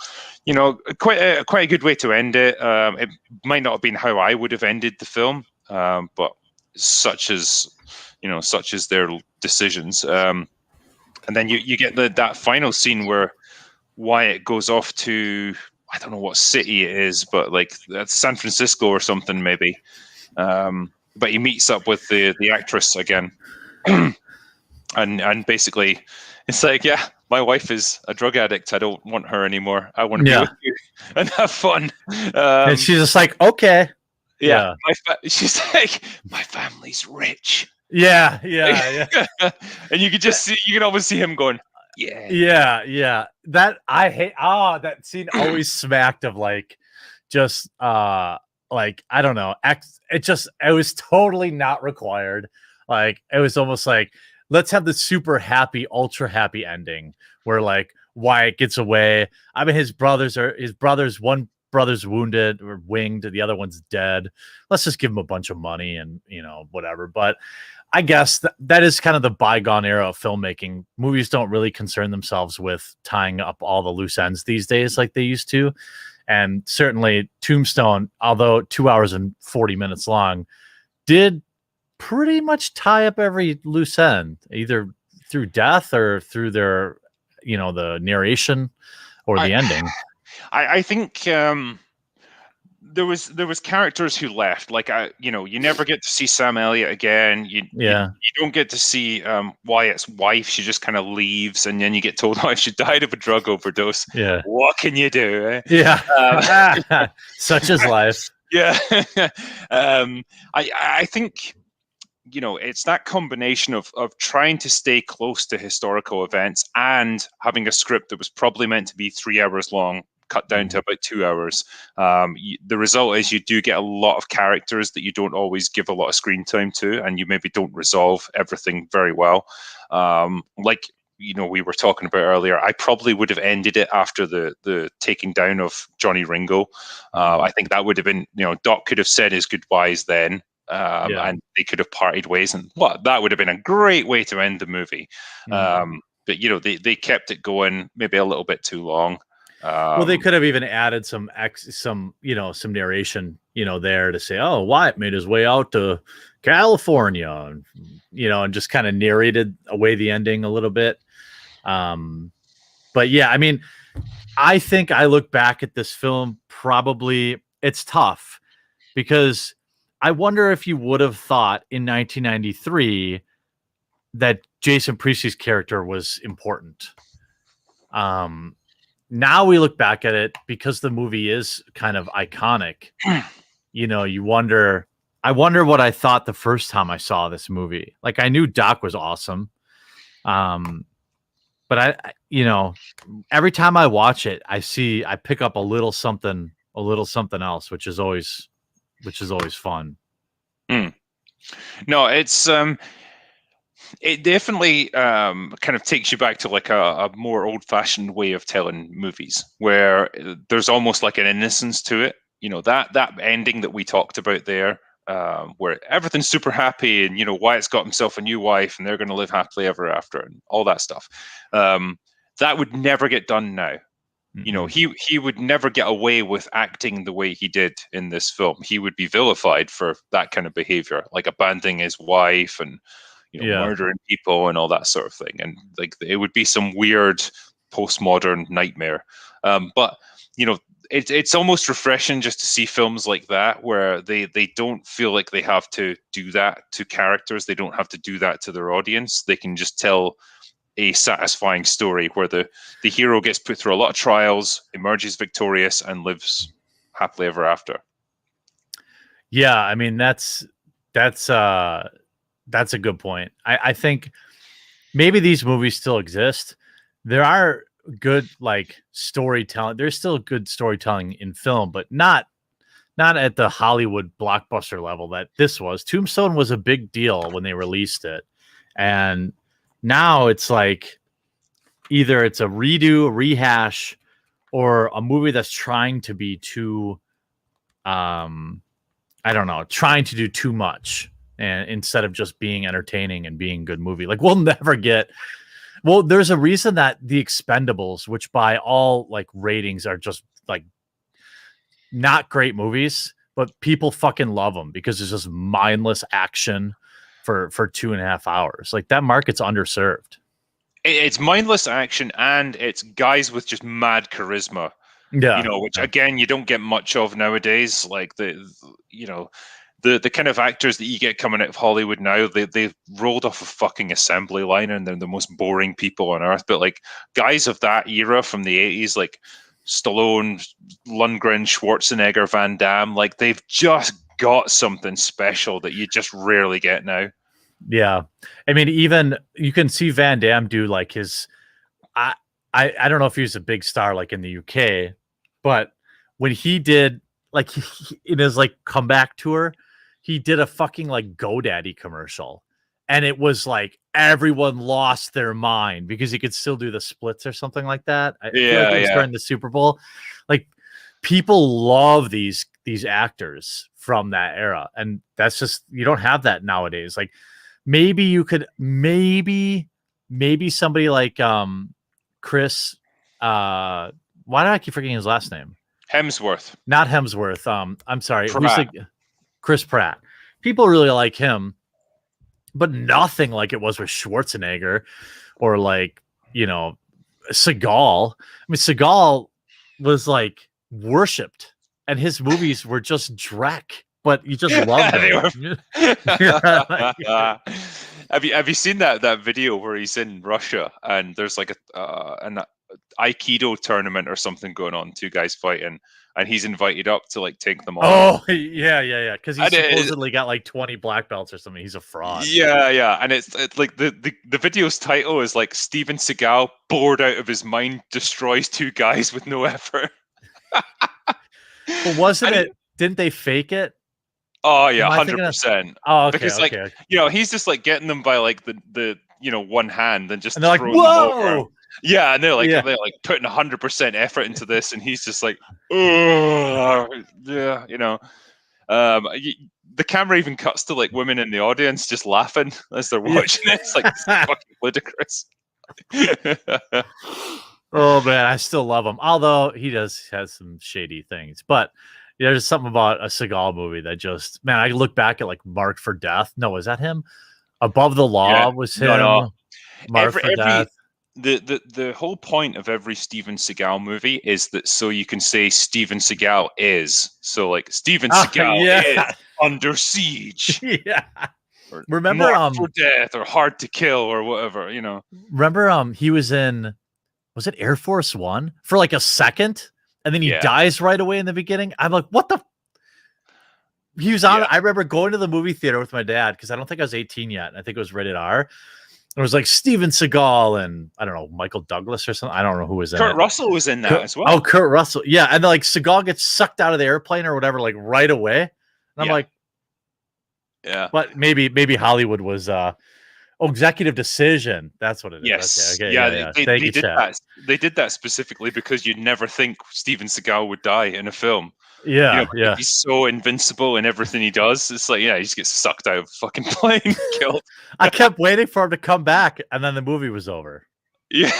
A: quite a good way to end it. It might not have been how I would have ended the film, but such as their decisions. And then you get that final scene where Wyatt goes off to, I don't know what city it is, but like that's San Francisco or something maybe. But he meets up with the actress again. And basically, it's like, yeah, my wife is a drug addict. I don't want her anymore. I want to be with you and have fun.
B: And she's just like, okay.
A: Yeah. She's like, my family's rich.
B: Yeah.
A: And you can always see him going,
B: yeah. That I hate. That scene always smacked of like, just like, I don't know. It was totally not required. Like, it was almost like, let's have the super happy, ultra happy ending where like Wyatt gets away. I mean, one brother's wounded or winged, the other one's dead. Let's just give him a bunch of money and whatever. But I guess that is kind of the bygone era of filmmaking. Movies don't really concern themselves with tying up all the loose ends these days like they used to. And certainly Tombstone, although 2 hours and 40 minutes long, did pretty much tie up every loose end, either through death or through their, the narration or the ending.
A: I think there was characters who left. Like you never get to see Sam Elliott again. You don't get to see Wyatt's wife. She just kind of leaves, and then you get told, "Oh, she died of a drug overdose."
B: Yeah.
A: What can you do? Eh?
B: Yeah. Such is life.
A: Yeah. I think it's that combination of trying to stay close to historical events and having a script that was probably meant to be 3 hours long, cut down to about 2 hours. The result is you do get a lot of characters that you don't always give a lot of screen time to, and you maybe don't resolve everything very well. We were talking about earlier, I probably would have ended it after the taking down of Johnny Ringo. I think that would have been, Doc could have said his goodbyes then. And they could have parted ways, and that would have been a great way to end the movie. But they kept it going maybe a little bit too long.
B: Well, they could have even added some narration, there to say, "Oh, Wyatt made his way out to California," and just kind of narrated away the ending a little bit. But yeah, I mean, I think I look back at this film, probably it's tough because I wonder if you would have thought in 1993 that Jason Priestley's character was important. Now we look back at it because the movie is kind of iconic. You wonder. I wonder what I thought the first time I saw this movie. Like, I knew Doc was awesome, but I every time I watch it, I pick up a little something else, which is always fun.
A: No, it's it definitely kind of takes you back to like a more old-fashioned way of telling movies, where there's almost like an innocence to it. That ending that we talked about there, where everything's super happy, and Wyatt's got himself a new wife, and they're going to live happily ever after, and all that stuff. That would never get done now. He would never get away with acting the way he did in this film. He would be vilified for that kind of behavior, like abandoning his wife and murdering people and all that sort of thing. And like, it would be some weird postmodern nightmare. But it's almost refreshing just to see films like that, where they don't feel like they have to do that to characters. They don't have to do that to their audience. They can just tell a satisfying story where the hero gets put through a lot of trials, emerges victorious, and lives happily ever after.
B: Yeah, I mean, that's a good point. I think maybe these movies still exist. There are good storytelling. There's still good storytelling in film, but not at the Hollywood blockbuster level that this was. Tombstone was a big deal when they released it, and now it's like either it's a redo, a rehash, or a movie that's trying to be too, trying to do too much, and instead of just being entertaining and being a good movie. Like, we'll never get. Well, there's a reason that The Expendables, which by all ratings are just not great movies, but people fucking love them because it's just mindless action for 2.5 hours. Like, that market's underserved.
A: It's mindless action, and it's guys with just mad charisma.
B: Yeah,
A: which again you don't get much of nowadays. Like the kind of actors that you get coming out of Hollywood now, they've rolled off a fucking assembly line, and they're the most boring people on earth. But like, guys of that era from the 80s, like Stallone, Lundgren, Schwarzenegger, Van Damme, like, they've just got something special that you just rarely get now.
B: Yeah, I mean, even you can see Van Damme do like his. I don't know if he was a big star like in the UK, but when he did in his comeback tour, he did a fucking GoDaddy commercial, and it was like everyone lost their mind because he could still do the splits or something like that. I feel like it was during the Super Bowl. Like, people love these actors from that era, and that's just, you don't have that nowadays. Like, maybe you could maybe somebody like Chris. Why do I keep forgetting his last name?
A: Hemsworth.
B: Not Hemsworth. I'm sorry.
A: Pratt.
B: Who's the Chris Pratt? People really like him, but nothing like it was with Schwarzenegger or like, Seagal. I mean, Seagal was like worshipped, and his movies were just Drek, but you just loved them.
A: Have you seen that video where he's in Russia and there's like an Aikido tournament or something going on, two guys fighting, and he's invited up to like take them on?
B: Oh yeah, because he supposedly got like 20 black belts or something. He's a fraud.
A: Yeah, and it's like the video's title is like Steven Seagal bored out of his mind destroys two guys with no effort.
B: But wasn't it? Didn't they fake it?
A: Oh yeah, 100%.
B: Oh, okay,
A: because
B: okay.
A: He's just like getting them by like the one hand and just
B: and they're like, whoa.
A: Yeah, and they're like putting 100% effort into this, and he's just like, oh yeah, the camera even cuts to like women in the audience just laughing as they're watching it. It's like it's fucking ludicrous.
B: Oh man, I still love him. Although he has some shady things, but there's something about a Seagal movie that just, man, I look back at like Marked for Death. No, is that him? Above the Law was him.
A: No.
B: Marked for Death.
A: The whole point of every Steven Seagal movie is that so you can say Steven Seagal is. So like Steven Seagal is Under Siege.
B: Yeah.
A: Or
B: remember
A: Marked for Death or Hard to Kill or whatever,
B: Remember he was in, was it Air Force One for like a second? And then he dies right away in the beginning. I'm like, what the? He was on. I remember going to the movie theater with my dad because I don't think I was 18 yet. I think it was rated R. It was like Steven Seagal and I don't know, Michael Douglas or something. I don't know who was in it.
A: Kurt Russell was in that as well.
B: Oh, Kurt Russell. Yeah. And like Seagal gets sucked out of the airplane or whatever, like right away. And I'm like,
A: yeah.
B: But maybe Hollywood was executive decision. That's what it is.
A: Yes.
B: Okay.
A: Yeah. They did that. They did that specifically because you'd never think Steven Seagal would die in a film.
B: Yeah.
A: He's so invincible in everything he does. It's like, he just gets sucked out of a fucking plane, killed.
B: I kept waiting for him to come back, and then the movie was over.
A: Yeah.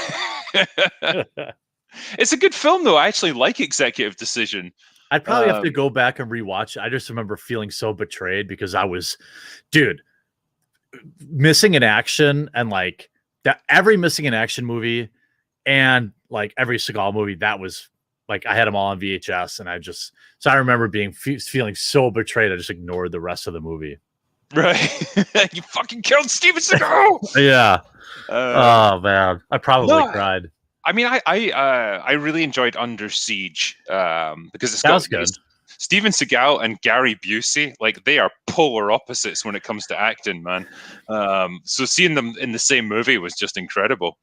A: It's a good film, though. I actually like Executive Decision.
B: I'd probably have to go back and rewatch it. I just remember feeling so betrayed because I was, missing in action, and like that every missing in action movie and like every Seagal movie, that was like I had them all on VHS, and I remember feeling so betrayed. I just ignored the rest of the movie.
A: Right. You fucking killed Steven Seagal.
B: Yeah. Oh man, I probably cried.
A: I mean, I really enjoyed Under Siege because it's
B: got good.
A: Steven Seagal and Gary Busey, like they are polar opposites when it comes to acting, man. So seeing them in the same movie was just incredible.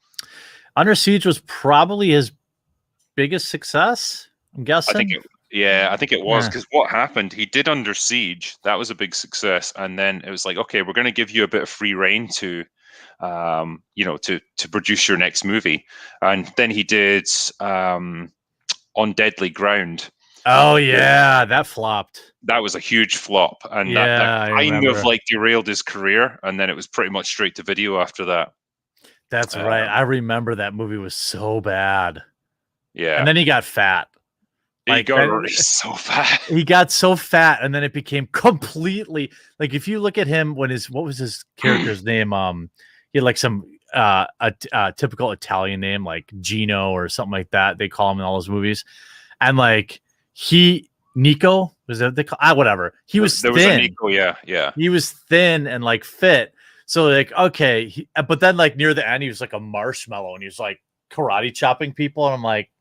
B: Under Siege was probably his biggest success, I'm guessing.
A: I think it was because what happened? He did Under Siege. That was a big success, and then it was like, okay, we're going to give you a bit of free reign to produce your next movie, and then he did On Deadly Ground.
B: Oh yeah, that flopped.
A: That was a huge flop, and that kind of like derailed his career. And then it was pretty much straight to video after that.
B: That's right. I remember that movie was so bad.
A: Yeah,
B: and then he got fat.
A: He's so fat.
B: He got so fat, and then it became completely like if you look at him when what was his character's name? He had like some a typical Italian name like Gino or something like that. They call him in all those movies, and like. Nico was that they call whatever he was
A: there
B: thin.
A: Was a Nico, yeah
B: he was thin and like fit, so like okay but then like near the end he was like a marshmallow and he was like karate chopping people, and I'm like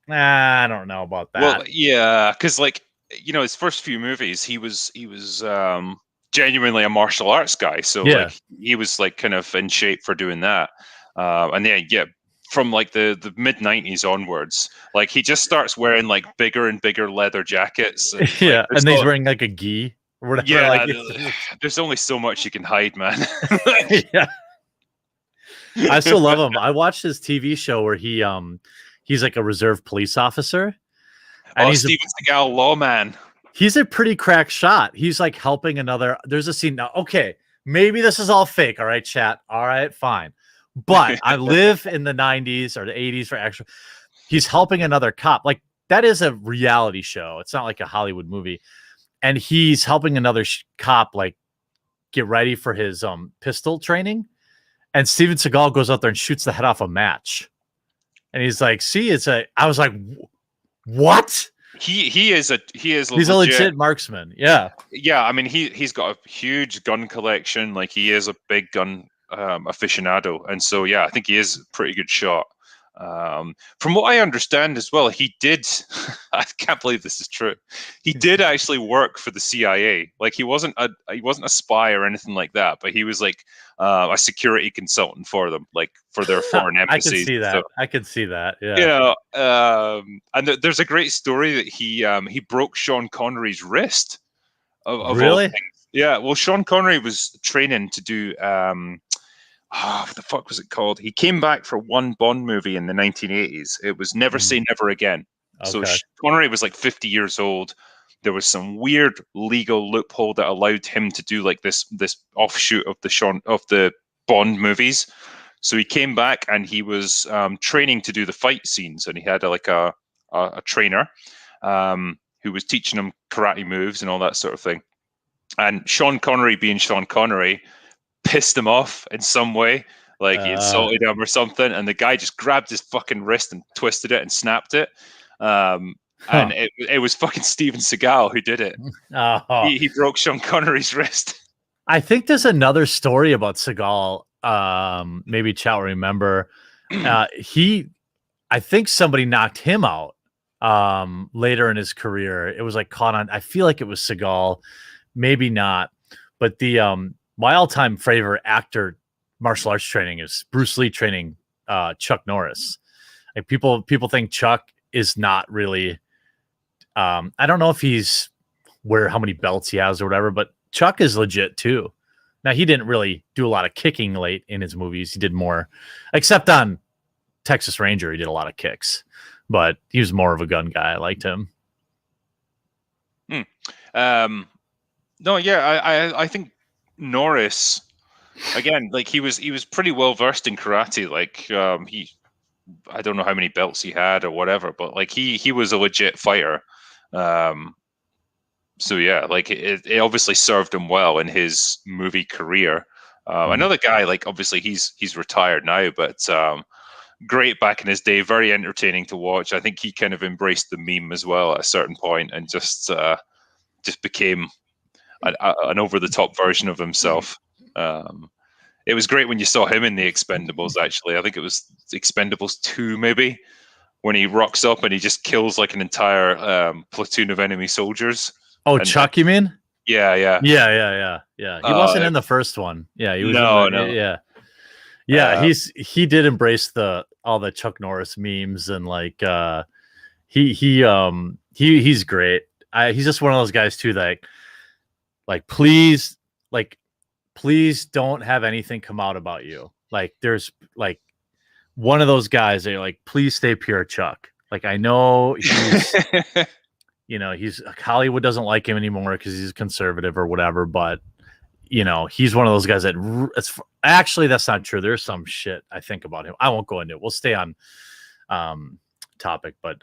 B: I don't know about that.
A: Well, yeah, because like his first few movies he was genuinely a martial arts guy, so like he was like kind of in shape for doing that, and then from like the mid 90s onwards, like he just starts wearing like bigger and bigger leather jackets. And,
B: and he's wearing like a gi or whatever.
A: Yeah, there's only so much you can hide, man.
B: Yeah, I still love him. I watched his TV show where he's like a reserve police officer.
A: And he's Steven Seagal lawman.
B: He's a pretty crack shot. He's like helping another. There's a scene now. Okay, maybe this is all fake. All right, chat. All right, fine. But I live in the 90s or the 80s for actual. He's helping another cop. Like, that is a reality show. It's not like a Hollywood movie. And he's helping another cop, like, get ready for his pistol training. And Steven Seagal goes out there and shoots the head off a match. And he's like, see, I was like, what?
A: He's a
B: legit marksman. Yeah.
A: Yeah, I mean, he's got a huge gun collection. Like, he is a big gun aficionado, and so yeah, I think he is a pretty good shot. From what I understand as well, he did. I can't believe this is true. He did actually work for the CIA. Like, he wasn't a spy or anything like that, but he was like a security consultant for them, like for their foreign embassies.
B: I can see that. So, I can see that. Yeah.
A: You know, and there's a great story that he broke Sean Connery's wrist. Of
B: really?
A: All things. Yeah. Well, Sean Connery was training to do. What the fuck was it called? He came back for one Bond movie in the 1980s. It was Never Say Never Again. Okay. So Connery was like 50 years old. There was some weird legal loophole that allowed him to do like this offshoot of the Bond movies. So he came back and he was training to do the fight scenes, and he had a trainer who was teaching him karate moves and all that sort of thing. And Sean Connery, being Sean Connery, pissed him off in some way, like he insulted him or something, and the guy just grabbed his fucking wrist and twisted it and snapped it. And it was fucking Steven Seagal who did it. He broke Sean Connery's wrist.
B: I think there's another story about Seagal. Maybe chat will remember. I think somebody knocked him out later in his career. It was like caught on. I feel like it was Seagal, maybe not, but my all-time favorite actor martial arts training is Bruce Lee training Chuck Norris. Like, people think Chuck is not really. I don't know if he's how many belts he has or whatever, but Chuck is legit too. Now, he didn't really do a lot of kicking late in his movies. He did more, except on Texas Ranger. He did a lot of kicks, but he was more of a gun guy. I liked him.
A: No, yeah, I think Norris, again, like he was pretty well versed in karate. Like, I don't know how many belts he had or whatever, but like he was a legit fighter. So yeah, like it obviously served him well in his movie career. Another guy, like, obviously he's retired now, but great back in his day, very entertaining to watch. I think he kind of embraced the meme as well at a certain point and just became an over-the-top version of himself. It was great when you saw him in the Expendables, actually. I think it was Expendables 2, maybe, when he rocks up and he just kills like an entire platoon of enemy soldiers.
B: Oh, Chuck, you mean?
A: Yeah.
B: He wasn't in the first one. Yeah, he was.
A: No.
B: Yeah, he did embrace all the Chuck Norris memes, and like he's great. He's just one of those guys too that please don't have anything come out about you. Like, there's like one of those guys that you're like, please stay pure, Chuck. Like, I know he's he's Hollywood doesn't like him anymore because he's conservative or whatever, but he's one of those guys that actually, that's not true. There's some shit I think about him. I won't go into it. We'll stay on topic, but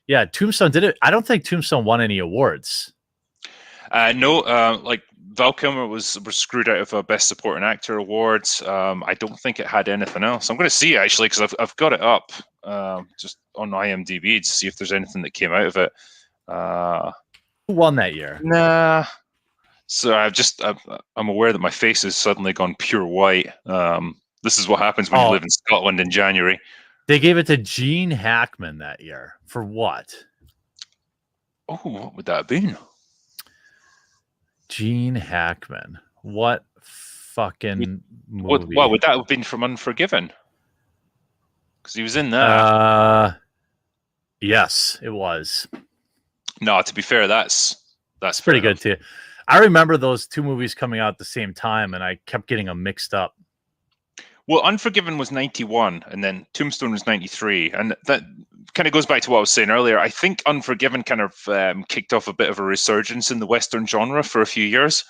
B: yeah, Tombstone did it. I don't think Tombstone won any awards.
A: No, like Val Kilmer was screwed out of a Best Supporting Actor awards. I don't think it had anything else. I'm going to see, actually, because I've got it up just on IMDb to see if there's anything that came out of it.
B: Who won that year?
A: Nah. So I'm aware that my face has suddenly gone pure white. This is what happens when you live in Scotland in January.
B: They gave it to Gene Hackman that year. For what?
A: Oh, what would that have been?
B: Gene Hackman. What fucking movie?
A: What would that have been from Unforgiven? Because he was in that.
B: Yes, it was.
A: No, to be fair, that's
B: pretty good too. I remember those two movies coming out at the same time, and I kept getting them mixed up.
A: Well, Unforgiven was 91, and then Tombstone was 93, and that kind of goes back to what I was saying earlier. I think Unforgiven kind of kicked off a bit of a resurgence in the Western genre for a few years.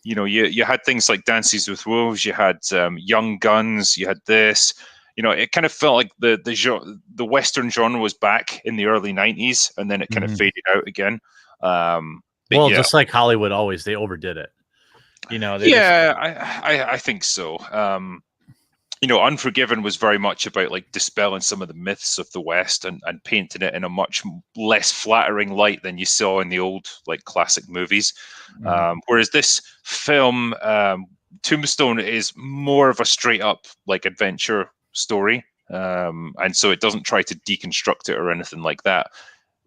A: you had things like Dances with Wolves, you had Young Guns, you had this. It kind of felt like the Western genre was back in the early 90s, and then it kind of faded out again.
B: Well, just like Hollywood always, they overdid it.
A: I think so. Unforgiven was very much about like dispelling some of the myths of the West and painting it in a much less flattering light than you saw in the old like classic movies. Whereas this film, Tombstone, is more of a straight up like adventure story. And so it doesn't try to deconstruct it or anything like that.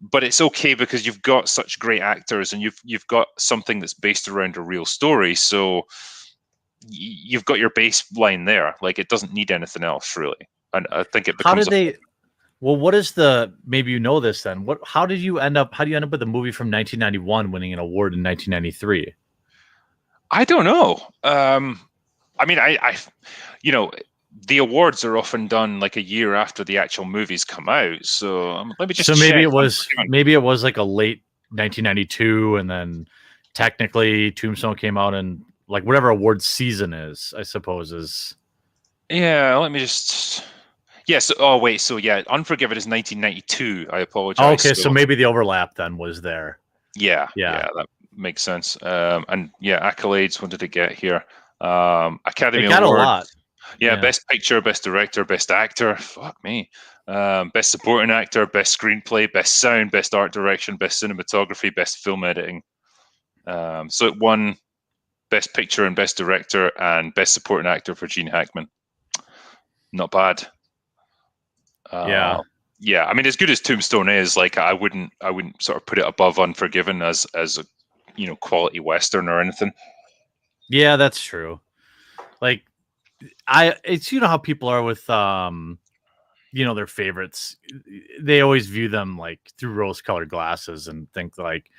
A: But it's okay because you've got such great actors and you've got something that's based around a real story. So you've got your baseline there. Like, it doesn't need anything else really. And I think it becomes.
B: What is the, maybe you know this then, how do you end up with a movie from 1991 winning an award in 1993?
A: I don't know. I mean, I the awards are often done like a year after the actual movies come out. So let me just.
B: So maybe it was like a late 1992, and then technically Tombstone came out in like whatever award season is, I suppose is.
A: Yeah, let me just. Yes. Oh wait. So yeah, Unforgiven is 1992. I apologize.
B: Oh, okay, so maybe the overlap then was there.
A: Yeah. That makes sense. And yeah, accolades. What did it get here? Academy
B: Award. Got a lot.
A: Yeah, best picture, best director, best actor. Fuck me. Best supporting actor, best screenplay, best sound, best art direction, best cinematography, best film editing. So it won best picture and best director and best supporting actor for Gene Hackman. Not bad. Yeah. I mean, as good as Tombstone is, like I wouldn't sort of put it above Unforgiven as a quality Western or anything.
B: Yeah, that's true. Like, it's how people are with their favorites. They always view them like through rose-colored glasses and think like,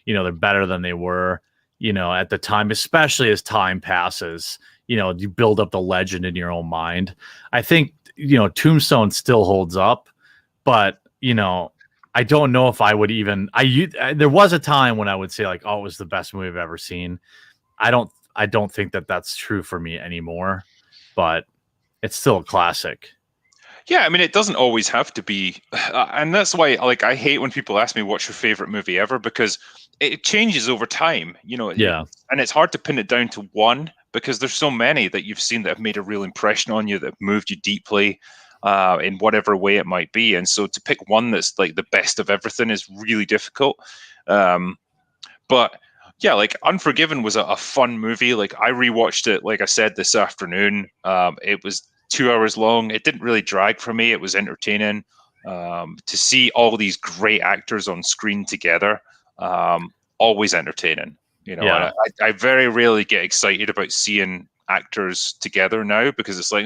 B: they're better than they were, at the time, especially as time passes. You build up the legend in your own mind. I think, Tombstone still holds up, but I don't know if I would even. There was a time when I would say like, oh, it was the best movie I've ever seen. I don't think that that's true for me anymore, but it's still a classic.
A: Yeah, I mean, it doesn't always have to be, and that's why, like, I hate when people ask me what's your favorite movie ever, because it changes over time,
B: Yeah,
A: and it's hard to pin it down to one because there's so many that you've seen that have made a real impression on you, that have moved you deeply, in whatever way it might be, and so to pick one that's like the best of everything is really difficult. But yeah, like Unforgiven was a fun movie. Like I rewatched it, like I said, this afternoon. It was 2 hours long. It didn't really drag for me. It was entertaining. To see all these great actors on screen together, always entertaining.
B: Yeah.
A: I very rarely get excited about seeing actors together now because it's like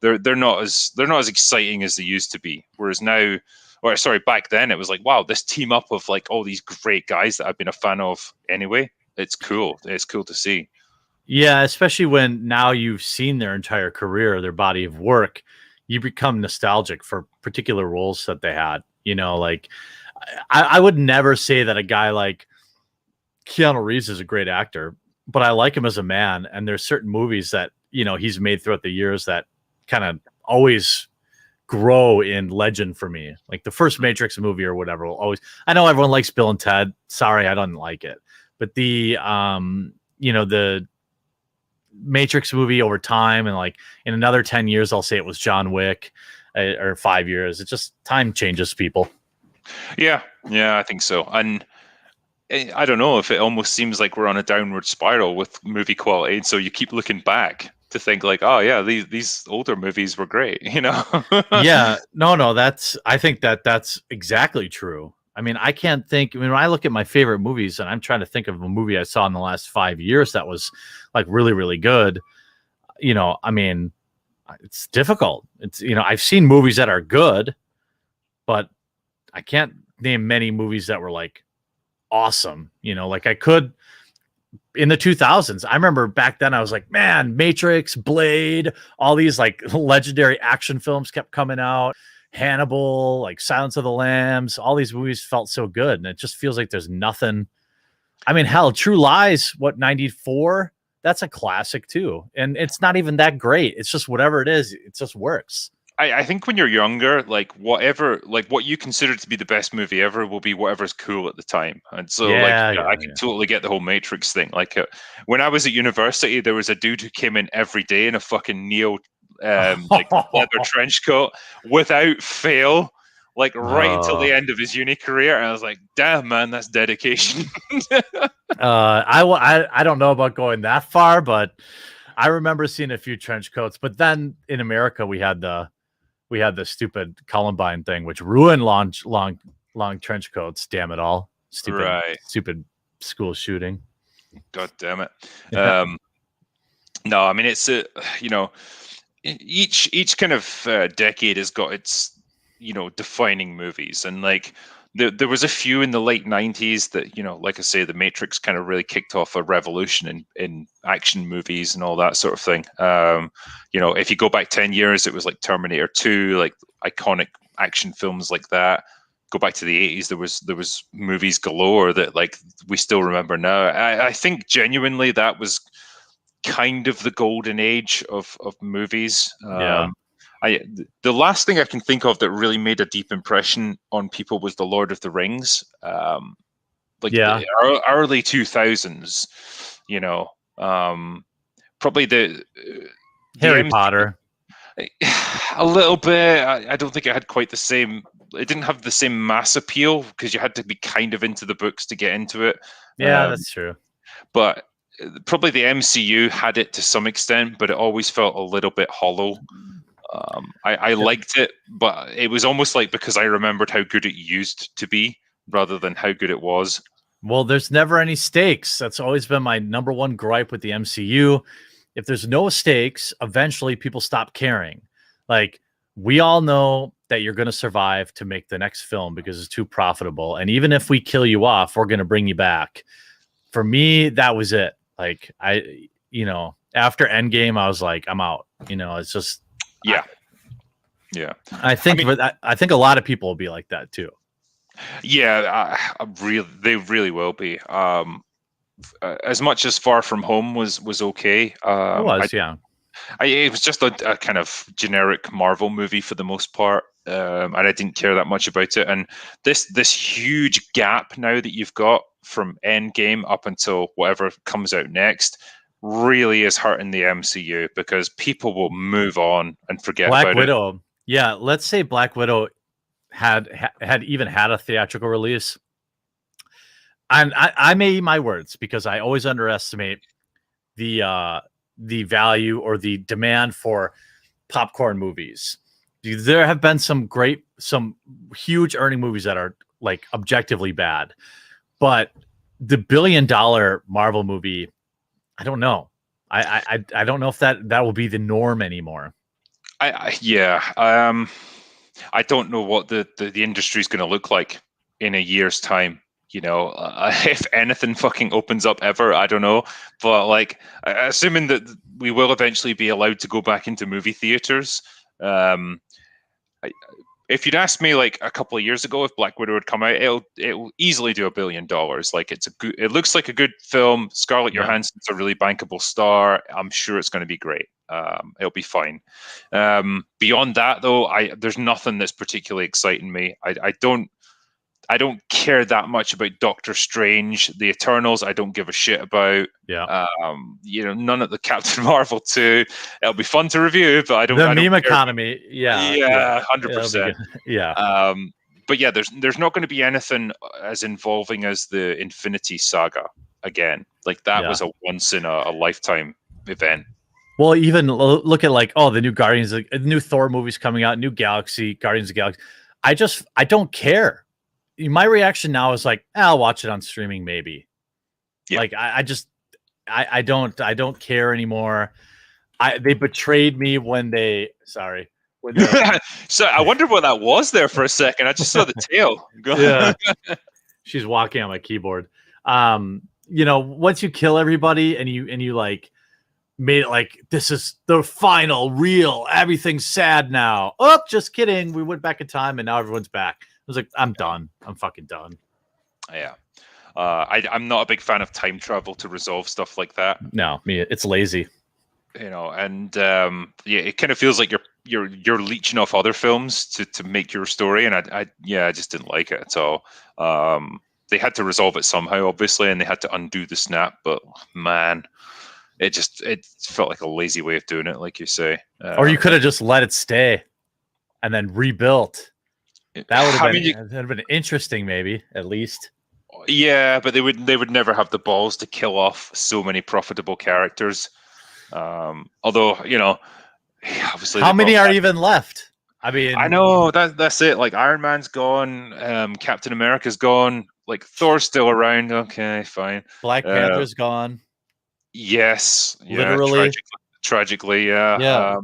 A: they're not as exciting as they used to be. Whereas now, or sorry, back then it was like, wow, this team up of like all these great guys that I've been a fan of anyway. It's cool. It's cool to see.
B: Yeah, especially when now you've seen their entire career, their body of work, you become nostalgic for particular roles that they had. Like I would never say that a guy like Keanu Reeves is a great actor, but I like him as a man. And there's certain movies that, he's made throughout the years that kind of always grow in legend for me. Like the first Matrix movie or whatever will always, I know everyone likes Bill and Ted. Sorry, I don't like it. But the Matrix movie over time, and like in another 10 years, I'll say it was John Wick, or 5 years. It just, time changes people.
A: Yeah, I think so. And I don't know if it almost seems like we're on a downward spiral with movie quality. And so you keep looking back to think like, oh yeah, these older movies were great,
B: Yeah, no, I think that's exactly true. I mean, I can't think. I mean, when I look at my favorite movies, and I'm trying to think of a movie I saw in the last 5 years that was like really, really good. I mean, it's difficult. It's I've seen movies that are good, but I can't name many movies that were like awesome. Like I could in the 2000s. I remember back then I was like, man, Matrix, Blade, all these like legendary action films kept coming out. Hannibal, like Silence of the Lambs, all these movies felt so good, and it just feels like there's nothing I mean, hell, True Lies, what, 94? That's a classic too. And it's not even that great. It's just whatever it is, it just works.
A: I think when you're younger, like whatever, like what you consider to be the best movie ever will be whatever's cool at the time. And so, I can totally get the whole Matrix thing. Like when I was at university, there was a dude who came in every day in a fucking Neo, like leather trench coat without fail, like right until the end of his uni career. And I was like, damn, man, that's dedication.
B: I don't know about going that far, but I remember seeing a few trench coats. But then in America, we had the stupid Columbine thing, which ruined long trench coats. Damn it all! Stupid school shooting.
A: God damn it! No, I mean it's each kind of decade has got its defining movies, and like there was a few in the late 90s that like I say, The Matrix kind of really kicked off a revolution in action movies and all that sort of thing. If you go back 10 years, it was like Terminator 2, like iconic action films like that. Go back to the 80s, there was movies galore that like we still remember now. I think genuinely that was kind of the golden age of movies. The last thing I can think of that really made a deep impression on people was The Lord of the Rings. The early 2000s, probably the
B: Harry Potter.
A: A little bit. I don't think it had quite the same. It didn't have the same mass appeal because you had to be kind of into the books to get into it.
B: Yeah, that's true.
A: But probably the MCU had it to some extent, but it always felt a little bit hollow. I liked it, but it was almost like because I remembered how good it used to be rather than how good it was.
B: Well, there's never any stakes. That's always been my number one gripe with the MCU. If there's no stakes, eventually people stop caring. Like, we all know that you're going to survive to make the next film because it's too profitable. And even if we kill you off, we're going to bring you back. For me, that was it. Like, after Endgame, I was like, I'm out. It's just...
A: Yeah.
B: I think a lot of people will be like that too.
A: Yeah, they really will be. As much as Far From Home was okay. It was just a kind of generic Marvel movie for the most part, and I didn't care that much about it. And this huge gap now that you've got from Endgame up until whatever comes out next really is hurting the MCU because people will move on and forget
B: Black
A: about
B: Widow.
A: it.
B: Yeah, let's say Black Widow had a theatrical release. And I may eat my words because I always underestimate the value or the demand for popcorn movies. There have been some huge earning movies that are like objectively bad, but the $1 billion Marvel movie, I don't know. I don't know if that will be the norm anymore.
A: I don't know what the industry is going to look like in a year's time. If anything fucking opens up ever, I don't know. But like, assuming that we will eventually be allowed to go back into movie theaters, if you'd asked me like a couple of years ago if Black Widow would come out, it'll easily do $1 billion. Like it looks like a good film. Scarlett Johansson's a really bankable star. I'm sure it's going to be great. It'll be fine. Beyond that, though, there's nothing that's particularly exciting me. I don't care that much about Doctor Strange, the Eternals. I don't give a shit about.
B: Yeah.
A: None of the Captain Marvel 2. It'll be fun to review, but I don't.
B: The meme economy. Yeah.
A: 100%.
B: Yeah.
A: But yeah, there's not going to be anything as involving as the Infinity Saga again. Like that was a once in a lifetime event.
B: Well, even look at like the new Guardians, the new Thor movies coming out, new Guardians of the Galaxy. I don't care. My reaction now is like, I'll watch it on streaming maybe. Yeah. Like I don't care anymore. They betrayed me when they.
A: So I wonder what that was there for a second. I just saw the tail.
B: Yeah. She's walking on my keyboard. Once you kill everybody and you like made it like this is the final real, everything's sad now. Oh, just kidding. We went back in time and now everyone's back. I was like, I'm done. I'm fucking done.
A: Yeah. I'm not a big fan of time travel to resolve stuff like that.
B: No, it's lazy.
A: And yeah, it kind of feels like you're leeching off other films to make your story, and I just didn't like it at all. They had to resolve it somehow, obviously, and they had to undo the snap. But man, it felt like a lazy way of doing it, like you say.
B: Or you could have just let it stay, and then rebuilt. That would have been interesting, maybe at least.
A: Yeah, but they would never have the balls to kill off so many profitable characters. Although, obviously,
B: how many are even left? I mean,
A: I know that's it. Like Iron Man's gone, Captain America's gone, like Thor's still around. Okay, fine.
B: Black Panther's gone.
A: Yes,
B: literally,
A: tragically, yeah.
B: Yeah.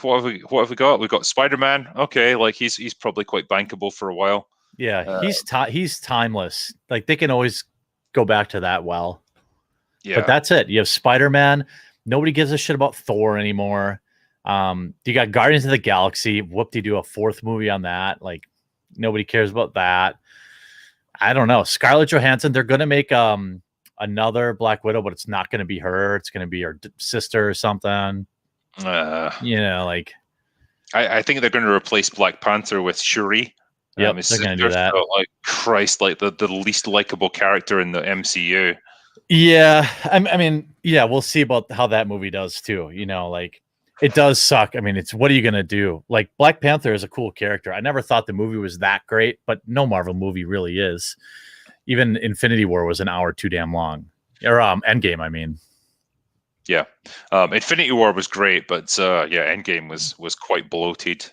A: What have we got? We've got Spider-Man. Okay, like he's probably quite bankable for a while.
B: Yeah, he's timeless. Like they can always go back to that well. Yeah. But that's it. You have Spider-Man. Nobody gives a shit about Thor anymore. You got Guardians of the Galaxy. Whoop-de-do a fourth movie on that. Like nobody cares about that. I don't know. Scarlett Johansson, they're going to make another Black Widow, but it's not going to be her. It's going to be her sister or something. Like
A: I think they're going to replace Black Panther with Shuri.
B: Yeah, they're going to do that.
A: Like Christ, like the least likable character in the MCU.
B: Yeah, I mean, yeah, we'll see about how that movie does too. Like it does suck. I mean, it's what are you gonna do? Like Black Panther is a cool character. I never thought the movie was that great, but no Marvel movie really is. Even Infinity War was an hour too damn long, or Endgame. I mean,
A: yeah, Infinity War was great, but Endgame was quite bloated.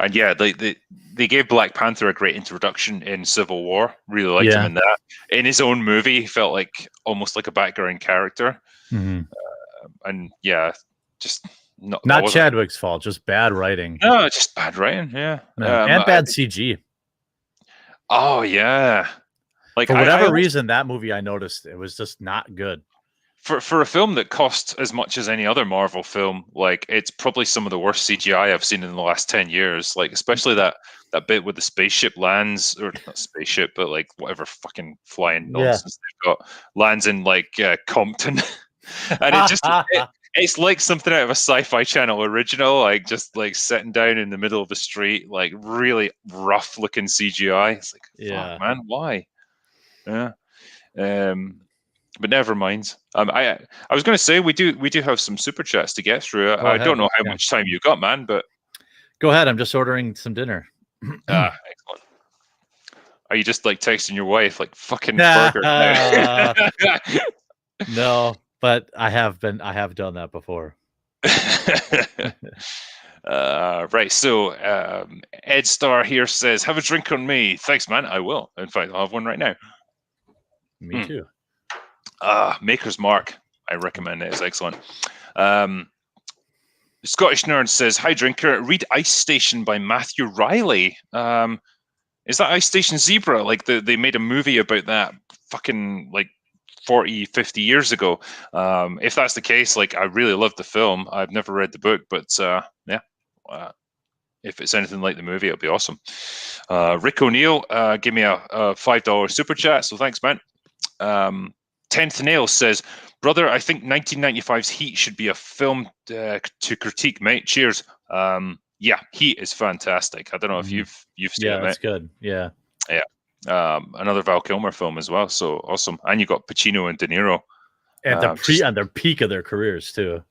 A: And yeah, they gave Black Panther a great introduction in Civil War. Really liked him in that. In his own movie, he felt like almost like a background character.
B: Mm-hmm.
A: And yeah, just not
B: Chadwick's fault, just bad writing.
A: No, just bad writing. Yeah,
B: and bad CG.
A: Oh yeah,
B: like for whatever reason, that movie I noticed it was just not good.
A: For a film that costs as much as any other Marvel film, like it's probably some of the worst CGI I've seen in the last 10 years. Like especially that bit with the spaceship lands, or not spaceship, but like whatever fucking flying nonsense they've got lands in like Compton, and it's like something out of a Sci-Fi Channel original, like just like sitting down in the middle of the street, like really rough looking CGI. It's like, fuck, man, why? Yeah. But never mind. I was going to say we do have some super chats to get through. I don't know how much time you got, man. But
B: go ahead. I'm just ordering some dinner.
A: Excellent. Are you just like texting your wife like fucking burger?
B: No, but I have done that before.
A: Right. So Ed Star here says, "Have a drink on me." Thanks, man. I will. In fact, I'll have one right now.
B: Me too.
A: Maker's Mark. I recommend it. It's excellent. Scottish Nerd says, "Hi, drinker. Read Ice Station by Matthew Riley. Is that Ice Station Zebra? Like they made a movie about that fucking like 40, 50 years ago. If that's the case, like I really loved the film. I've never read the book, but if it's anything like the movie, it'll be awesome." Rick O'Neill, give me a $5 super chat. So thanks, man. 10th Nail says, "Brother, I think 1995's Heat should be a film to critique, mate. Cheers." Yeah, Heat is fantastic. I don't know if you've seen it, mate.
B: Yeah, it's good. Yeah.
A: Yeah. Another Val Kilmer film as well. So awesome. And you got Pacino and De Niro.
B: And on their peak of their careers too.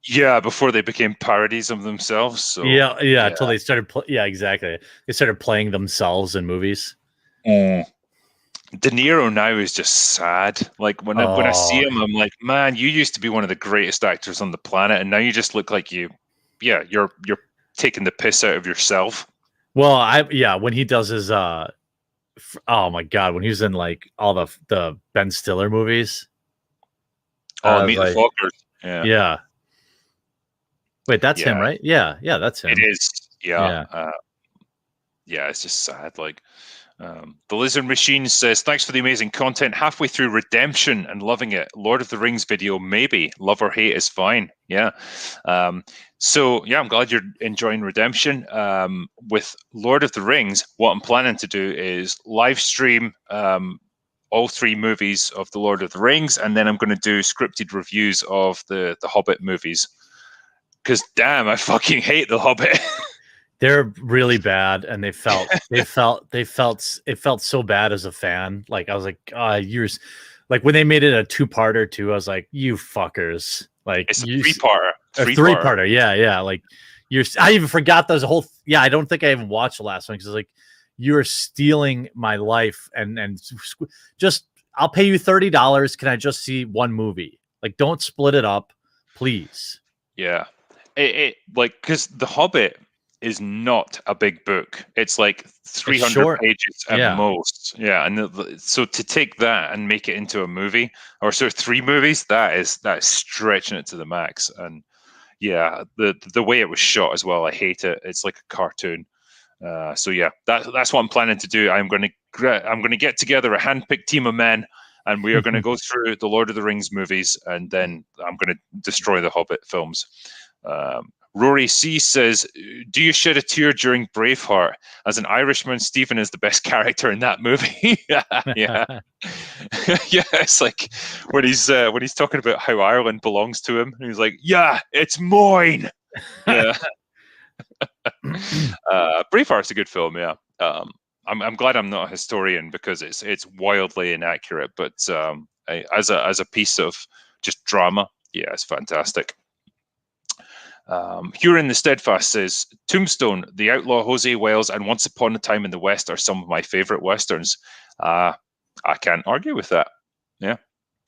A: Yeah, before they became parodies of themselves. So
B: yeah. Until they started. Exactly. They started playing themselves in movies.
A: De Niro now is just sad. Like when I see him, I'm like, man, you used to be one of the greatest actors on the planet, and now you just look like you're taking the piss out of yourself.
B: Well, when he does his oh my god, when he was in like all the Ben Stiller movies.
A: Meet the Fockers.
B: Yeah. Wait, that's him, right? Yeah, that's him.
A: It is. Yeah. Yeah, it's just sad. Like, The Lizard Machine says, thanks for the amazing content. Halfway through Redemption and loving it. Lord of the Rings video, maybe. Love or hate is fine. Yeah. So, yeah, I'm glad you're enjoying Redemption. With Lord of the Rings, what I'm planning to do is live stream all 3 movies of the Lord of the Rings, and then I'm going to do scripted reviews of the Hobbit movies. Because, damn, I fucking hate the Hobbit.
B: They're really bad, and it felt so bad as a fan. Like I was like, you're like when they made it a 2-parter too. I was like, you fuckers! Like
A: it's a 3-parter.
B: A 3-parter. Yeah. Like I even forgot those whole. I don't think I even watched the last one because like you're stealing my life, and just I'll pay you $30. Can I just see one movie? Like, don't split it up, please.
A: Yeah, it like because the Hobbit is not a big book. It's like 300 pages at most. Yeah, and so to take that and make it into a movie, or sort of 3 movies, that is stretching it to the max. And yeah, the way it was shot as well, I hate it. It's like a cartoon. So yeah, that's what I'm planning to do. I'm going to get together a handpicked team of men, and we are going to go through the Lord of the Rings movies, and then I'm going to destroy the Hobbit films. Rory C says, do you shed a tear during Braveheart? As an Irishman, Stephen is the best character in that movie. Yeah. Yeah, it's like when he's talking about how Ireland belongs to him, and he's like, yeah, it's mine. Yeah. Braveheart's a good film, yeah. I'm glad I'm not a historian because it's wildly inaccurate, but as a piece of just drama, yeah, it's fantastic. Huron the Steadfast says, Tombstone, The Outlaw, Jose Wells, and Once Upon a Time in the West are some of my favorite westerns. I can't argue with that. Yeah,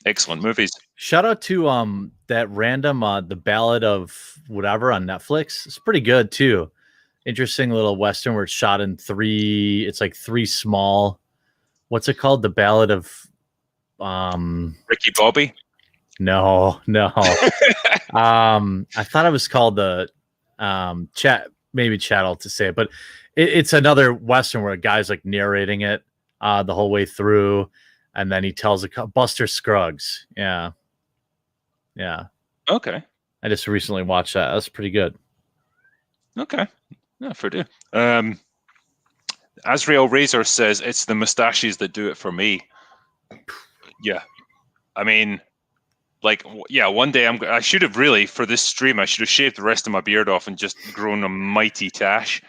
A: excellent movies.
B: Shout out to that random The Ballad of whatever on Netflix. It's pretty good too. Interesting little western where it's shot in 3. It's like 3 small. What's it called? The Ballad of
A: Ricky Bobby.
B: No. I thought it was called the Chattel to say it, but it's another western where a guy's like narrating it the whole way through, and then he tells Buster Scruggs. Yeah.
A: Okay.
B: I just recently watched that. That's pretty good.
A: Okay. Yeah, fair do. Azrael Razor says it's the mustaches that do it for me. Yeah, I mean. Like, yeah, one day I should have really, for this stream, I should have shaved the rest of my beard off and just grown a mighty tash.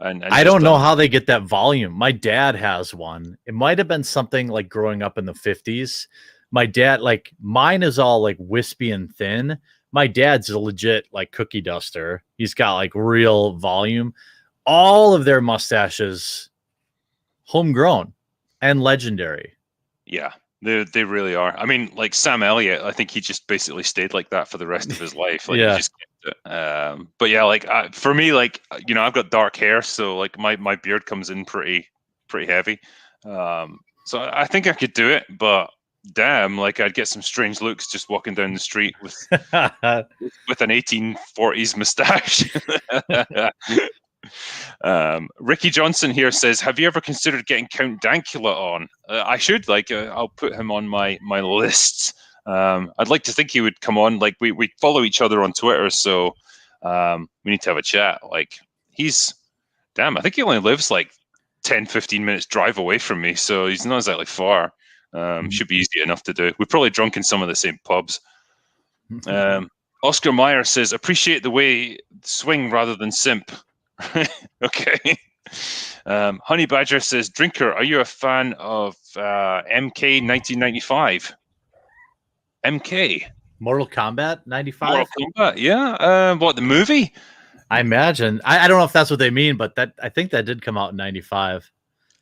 A: And
B: I don't know how they get that volume. My dad has one. It might have been something like growing up in the 50s. My dad, like, mine is all like wispy and thin. My dad's a legit like cookie duster. He's got like real volume. All of their mustaches, homegrown and legendary.
A: Yeah. They really are. I mean, like Sam Elliott, I think he just basically stayed like that for the rest of his life. Like,
B: yeah.
A: He just kept it. But yeah, like for me, like I've got dark hair, so like my beard comes in pretty heavy. So I think I could do it, but damn, like I'd get some strange looks just walking down the street with an 1840s mustache. Ricky Johnson here says, have you ever considered getting Count Dankula on? I should. I'll put him on my lists. I'd like to think he would come on. Like we follow each other on Twitter, so we need to have a chat. Like I think he only lives like 10-15 minutes drive away from me, so he's not exactly far. Should be easy enough to do. We're probably drunk in some of the same pubs. Oscar Meyer says, appreciate the way swing rather than simp. Okay. Honey Badger says, Drinker, are you a fan of MK 1995? MK?
B: Mortal Kombat 95?
A: Mortal Kombat, yeah. What, the movie?
B: I imagine. I don't know if that's what they mean, but I think that did come out in 95.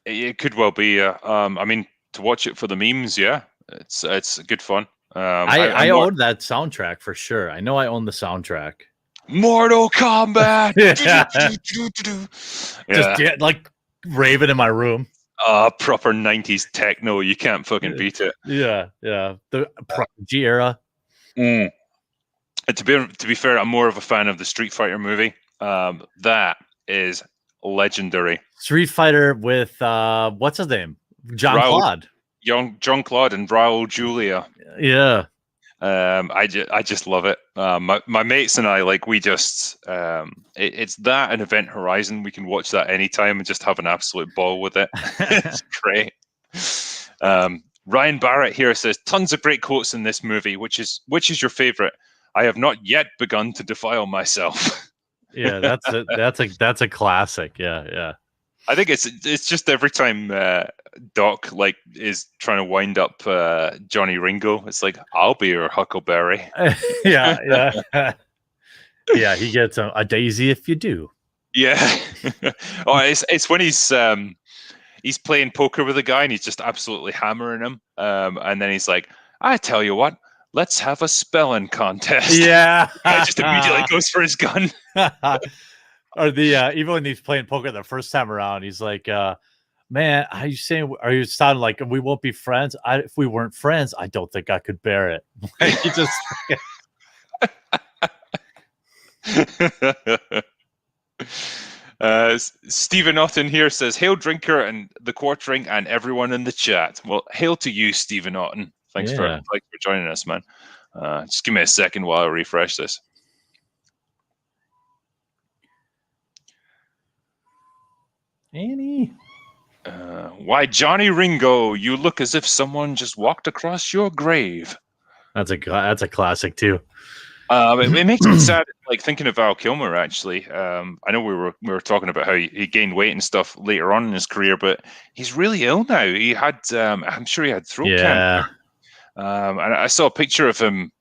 A: It could well be. I mean, to watch it for the memes, yeah. It's good fun.
B: I own that soundtrack for sure. I know I own the soundtrack.
A: Mortal Kombat.
B: Just like raving in my room.
A: Proper 90s techno. You can't fucking beat it.
B: Yeah. The Prodigy era.
A: And to be fair, I'm more of a fan of the Street Fighter movie. That is legendary.
B: Street Fighter with what's his name? John
A: Raul,
B: Claude.
A: John Claude and Raul Julia.
B: Yeah.
A: I just love it. My mates and I, like, we just it's that and Event Horizon. We can watch that anytime and just have an absolute ball with it. It's great. Ryan Barrett here says tons of great quotes in this movie. Which is your favorite? I have not yet begun to defile myself.
B: Yeah, that's a classic. Yeah.
A: I think it's just every time Doc like is trying to wind up Johnny Ringo, it's like, I'll be your Huckleberry.
B: Yeah. Yeah, he gets a daisy if you do.
A: Yeah. Oh, it's when he's playing poker with a guy and he's just absolutely hammering him. And then he's like, I tell you what, let's have a spelling contest.
B: Yeah.
A: The guy just immediately goes for his gun.
B: Or the even when he's playing poker the first time around, he's like, man, are you sounding like we won't be friends? If we weren't friends, I don't think I could bear it. Like, he just
A: Stephen Otten here says, hail Drinker and the Quartering and everyone in the chat. Well, hail to you, Stephen Otten. Thanks for joining us, man. Just give me a second while I refresh this.
B: Annie.
A: Why, Johnny Ringo, you look as if someone just walked across your grave.
B: That's a classic too.
A: It makes me sad, like thinking of Val Kilmer. Actually, I know we were talking about how he gained weight and stuff later on in his career, but he's really ill now. He had, I'm sure he had throat cancer. And I saw a picture of him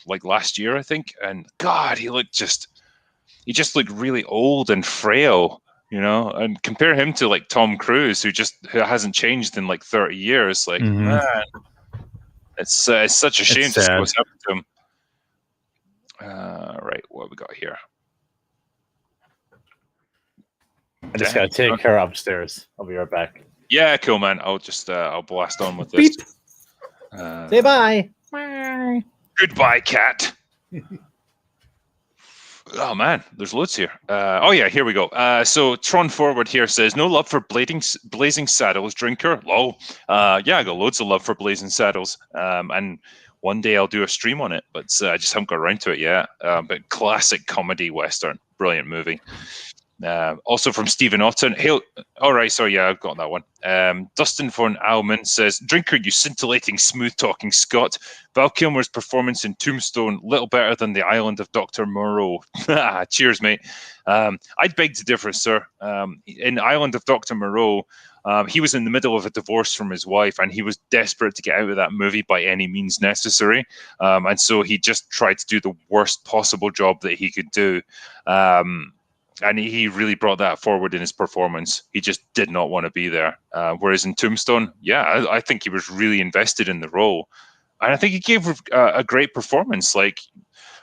A: like last year, I think, and God, he just looked really old and frail. You know, and compare him to like Tom Cruise, who hasn't changed in like 30 years. Like, man, it's such a shame to see what's happened to him. Right, what have we got here?
B: I just gotta take her upstairs. I'll be right back.
A: Yeah, cool, man. I'll just I'll blast on with this.
B: Say bye.
A: Bye. Goodbye, cat. Oh man, there's loads here. Oh yeah, here we go. So Tron Forward here says, no love for Blazing Saddles, Drinker. Lol. Yeah, I got loads of love for Blazing Saddles. And one day I'll do a stream on it, but I just haven't got around to it yet. But classic comedy Western. Brilliant movie. Also from Stephen Otten. All right, sorry, yeah, I've got that one. Dustin von Alman says, Drinker, you scintillating, smooth-talking Scot. Val Kilmer's performance in Tombstone, little better than the Island of Dr. Moreau. Cheers, mate. I'd beg to differ, sir. In Island of Dr. Moreau, he was in the middle of a divorce from his wife, and he was desperate to get out of that movie by any means necessary. And so he just tried to do the worst possible job that he could do. And he really brought that forward in his performance. He just did not want to be there. Whereas in Tombstone, yeah, I think he was really invested in the role. And I think he gave a great performance. Like,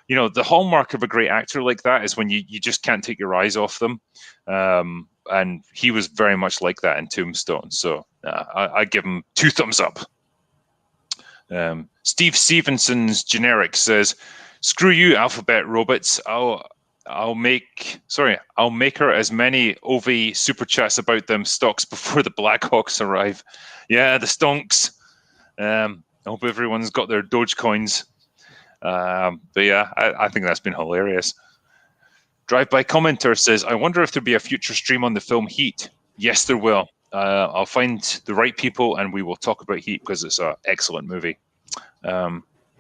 A: you know, the hallmark of a great actor like that is when you just can't take your eyes off them. And he was very much like that in Tombstone. So I give him 2 thumbs up. Steve Stevenson's Generic says, screw you, alphabet robots. I'll make her as many OV super chats about them stocks before the Blackhawks arrive. Yeah, the stonks. I hope everyone's got their Dogecoins. But yeah, I think that's been hilarious. Drive-by commenter says, I wonder if there'll be a future stream on the film Heat. Yes, there will. I'll find the right people and we will talk about Heat because it's an excellent movie.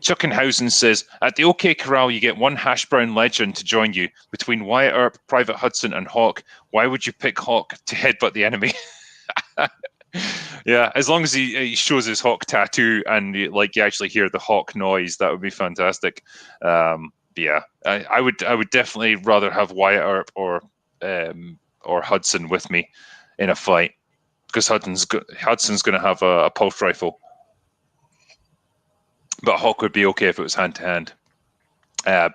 A: Chuckenhausen says, at the OK Corral, you get one hash brown legend to join you. Between Wyatt Earp, Private Hudson, and Hawk, why would you pick Hawk to headbutt the enemy? Yeah, as long as he shows his Hawk tattoo and you actually hear the Hawk noise, that would be fantastic. Yeah, I would definitely rather have Wyatt Earp or Hudson with me in a fight because Hudson's going to have a pulse rifle. But Hawk would be okay if it was hand-to-hand.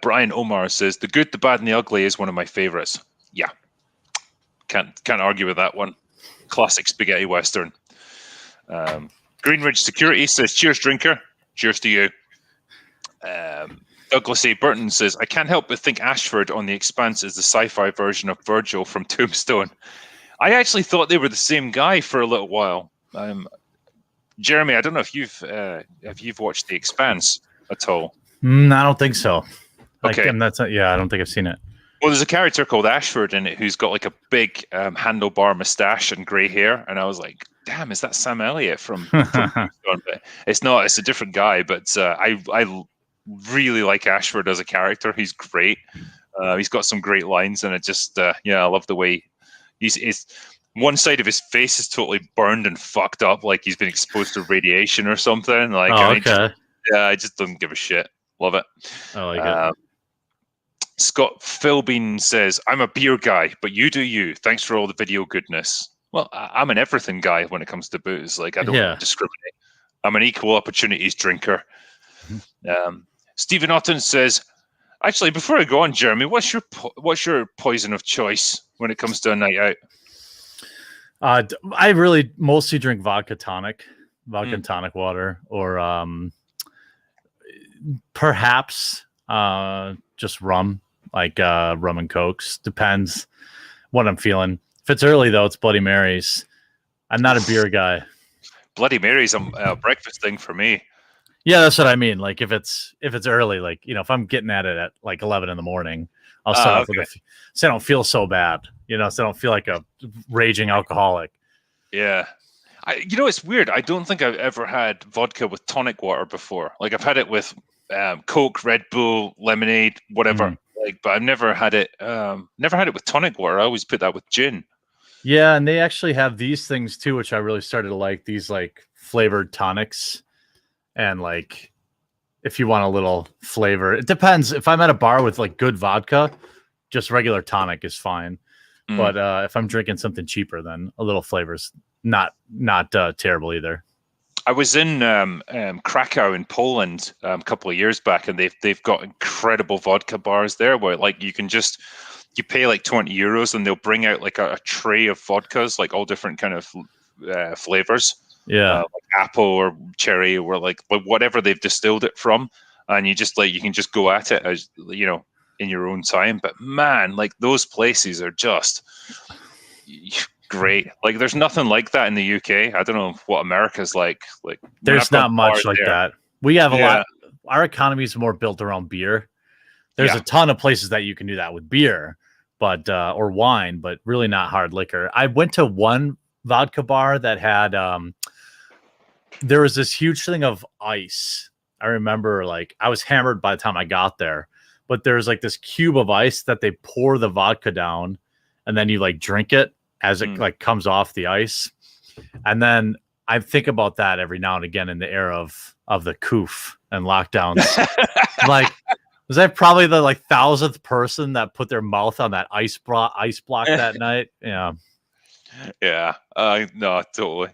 A: Brian Omar says, The Good, the Bad, and the Ugly is one of my favorites. Yeah. Can't argue with that one. Classic spaghetti western. Greenridge Security says, cheers, Drinker. Cheers to you. Douglas A. Burton says, I can't help but think Ashford on The Expanse is the sci-fi version of Virgil from Tombstone. I actually thought they were the same guy for a little while. Jeremy, I don't know if you've watched The Expanse at all.
B: I don't think so.
A: Okay.
B: I don't think I've seen it.
A: Well, there's a character called Ashford in it who's got like a big handlebar mustache and grey hair, and I was like, "Damn, is that Sam Elliott from Tombstone?" But it's not. It's a different guy. But I really like Ashford as a character. He's great. He's got some great lines, and it just I love the way he's one side of his face is totally burned and fucked up, like he's been exposed to radiation or something. Like, I just don't give a shit. Love it.
B: I like it.
A: Scott Philbean says, I'm a beer guy, but you do you. Thanks for all the video goodness. Well, I'm an everything guy when it comes to booze. Like, I don't discriminate. I'm an equal opportunities drinker. Stephen Otten says, actually, before I go on, Jeremy, what's your poison of choice when it comes to a night out?
B: I really mostly drink vodka tonic water, or perhaps just rum, like rum and cokes. Depends what I'm feeling. If it's early though, it's Bloody Marys. I'm not a beer guy.
A: Bloody Marys a breakfast thing for me.
B: Yeah, that's what I mean. Like if it's early, like, you know, if I'm getting at it at like 11 in the morning, I'll start off with so I don't feel so bad, you know, so I don't feel like a raging alcoholic.
A: Yeah. It's weird. I don't think I've ever had vodka with tonic water before. Like I've had it with Coke, Red Bull, lemonade, whatever. Like, but I've never had it with tonic water. I always put that with gin.
B: Yeah, and they actually have these things too, which I really started to like. These like flavored tonics, and like if you want a little flavor, it depends. If I'm at a bar with like good vodka, just regular tonic is fine. But if I'm drinking something cheaper, then a little flavor's not terrible either.
A: I was in Krakow in Poland a couple of years back, and they've got incredible vodka bars there where like you pay like €20 and they'll bring out like a tray of vodkas, like all different kind of flavors.
B: Yeah,
A: like apple or cherry or like whatever they've distilled it from, and you can just go at it as you know in your own time. But man, like those places are just great. Like there's nothing like that in the UK. I don't know what America's like. Like
B: there's not much like that. We have a lot. Our economy is more built around beer. There's a ton of places that you can do that with beer, but or wine, but really not hard liquor. I went to one vodka bar that had there was this huge thing of ice. I remember like I was hammered by the time I got there, but there's like this cube of ice that they pour the vodka down, and then you like drink it as it like comes off the ice. And then I think about that every now and again in the era of the coof and lockdowns. Like, was I probably the like 1,000th person that put their mouth on that ice block that night? Yeah.
A: Yeah. No, totally.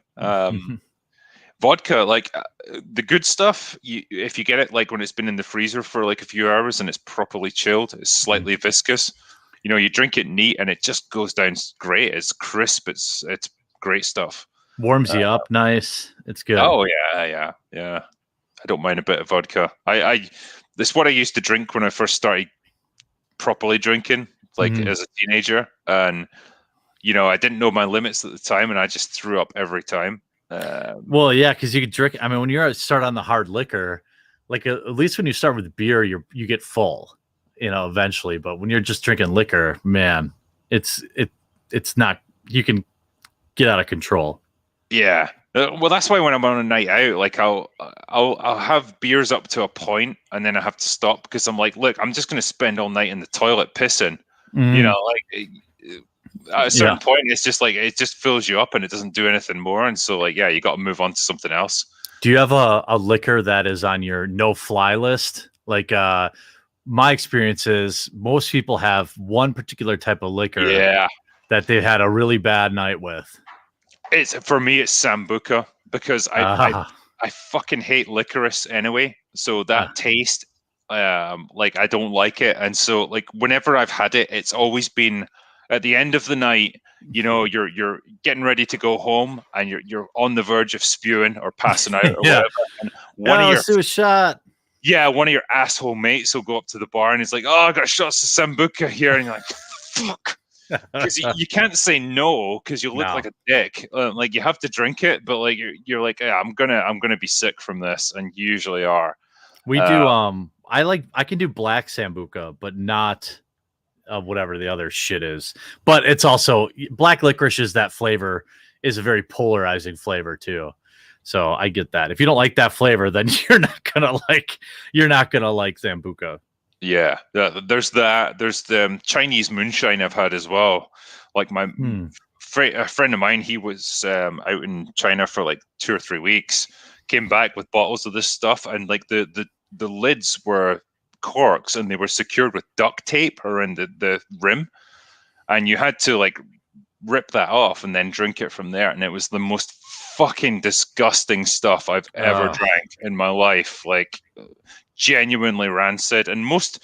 A: Vodka, like the good stuff, if you get it like when it's been in the freezer for like a few hours and it's properly chilled, it's slightly viscous. You know, you drink it neat and it just goes down great. It's crisp. It's great stuff.
B: Warms you up nice. It's good.
A: Oh yeah. I don't mind a bit of vodka. This is what I used to drink when I first started properly drinking, like as a teenager. And you know, I didn't know my limits at the time, and I just threw up every time.
B: Well, yeah, because you could drink. I mean, when you start on the hard liquor, like at least when you start with beer, you get full, you know, eventually. But when you're just drinking liquor, man, it's not. You can get out of control.
A: Yeah. Well, that's why when I'm on a night out, like I'll have beers up to a point, and then I have to stop because I'm like, look, I'm just going to spend all night in the toilet pissing. You know, like. At a certain point, it's just like it just fills you up and it doesn't do anything more. And so, like, you got to move on to something else.
B: Do you have a liquor that is on your no-fly list? Like, my experience is most people have one particular type of liquor that they had a really bad night with.
A: For me, it's Sambuca because I fucking hate licorice anyway. So that taste, like, I don't like it. And so, like, whenever I've had it, it's always been. At the end of the night, you know, you're getting ready to go home, and you're on the verge of spewing or passing out or whatever. And
B: let's do a shot.
A: Yeah, one of your asshole mates will go up to the bar and he's like, "Oh, I got shots of Sambuca here," and you're like, "Fuck." Because you can't say no because you look like a dick. Like you have to drink it, but like you're like, yeah, I'm gonna be sick from this, and you usually are.
B: We do. I can do black Sambuca, but not whatever the other shit is. But it's also black licorice is that flavor is a very polarizing flavor too. So I get that. If you don't like that flavor, then you're not gonna like Sambuca.
A: Yeah, there's that. There's the Chinese moonshine I've had as well. Like a friend of mine, he was out in China for like 2 or 3 weeks. Came back with bottles of this stuff, and like the lids were corks, and they were secured with duct tape around the rim, and you had to like rip that off and then drink it from there. And it was the most fucking disgusting stuff I've ever drank in my life. Like, genuinely rancid. And most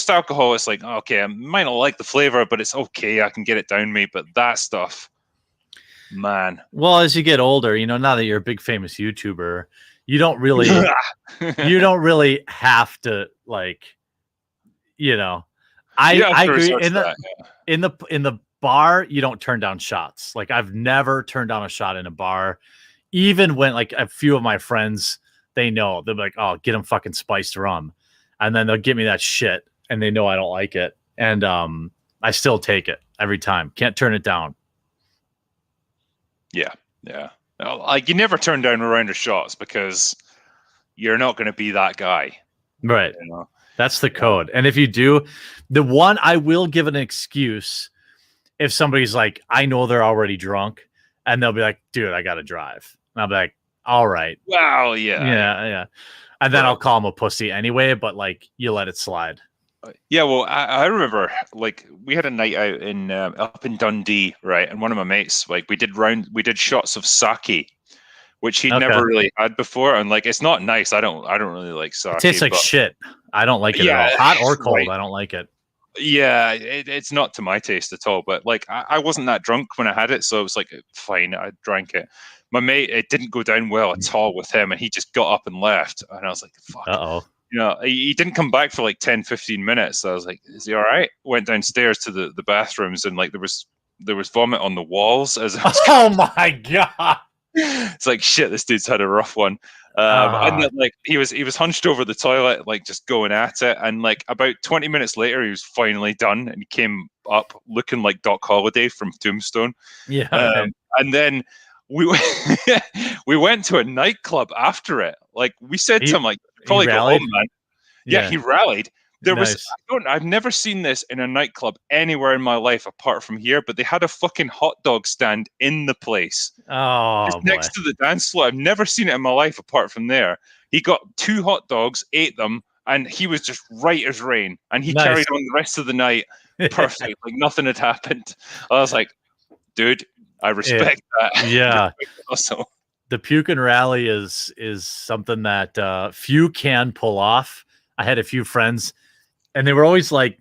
A: alcohol is like, okay, I might not like the flavor, but it's okay, I can get it down me. But that stuff, man. Well,
B: as you get older, now that you're a big famous YouTuber, you don't really have to like, I agree. In the bar, you don't turn down shots. Like, I've never turned down a shot in a bar, even when like a few of my friends, they know, they're like, "Oh, get them fucking spiced rum," and then they'll give me that shit, and they know I don't like it, and I still take it every time. Can't turn it down.
A: Yeah. Like, you never turn down a round of shots because you're not going to be that guy,
B: right? That's the code. And if you do, the one I will give an excuse if somebody's like, I know they're already drunk, and they'll be like, "Dude, I got to drive," and I'll be like, all right.
A: Wow. Yeah.
B: And then I'll call him a pussy anyway, but like, you let it slide.
A: Yeah. Well, I remember like we had a night out in up in Dundee, right? And one of my mates, like we did shots of sake, which he'd never really had before. And like, it's not nice. I don't really like sake.
B: It tastes like shit. I don't like it at all. Hot or cold. Right. I don't like it.
A: Yeah, it's not to my taste at all. But like, I wasn't that drunk when I had it, so it was like, fine, I drank it. My mate, it didn't go down well at all with him, and he just got up and left. And I was like, fuck. He didn't come back for like 10, 15 minutes. So I was like, is he all right? Went downstairs to the bathrooms, and like there was vomit on the walls.
B: Oh my God.
A: It's like, shit, this dude's had a rough one. And then like he was hunched over the toilet, like just going at it. And like about 20 minutes later, he was finally done, and he came up looking like Doc Holliday from Tombstone.
B: Yeah.
A: And then we went to a nightclub after it. Like, we said to him, like, probably go home, man. Yeah, he rallied. I've never seen this in a nightclub anywhere in my life apart from here, but they had a fucking hot dog stand in the place. Just next to the dance floor. I've never seen it in my life apart from there. He got 2 hot dogs, ate them, and he was just right as rain. And he carried on the rest of the night perfect, like nothing had happened. I was like, dude, I respect that.
B: Yeah.
A: Also,
B: the puke and rally is something that few can pull off. I had a few friends, and they were always like,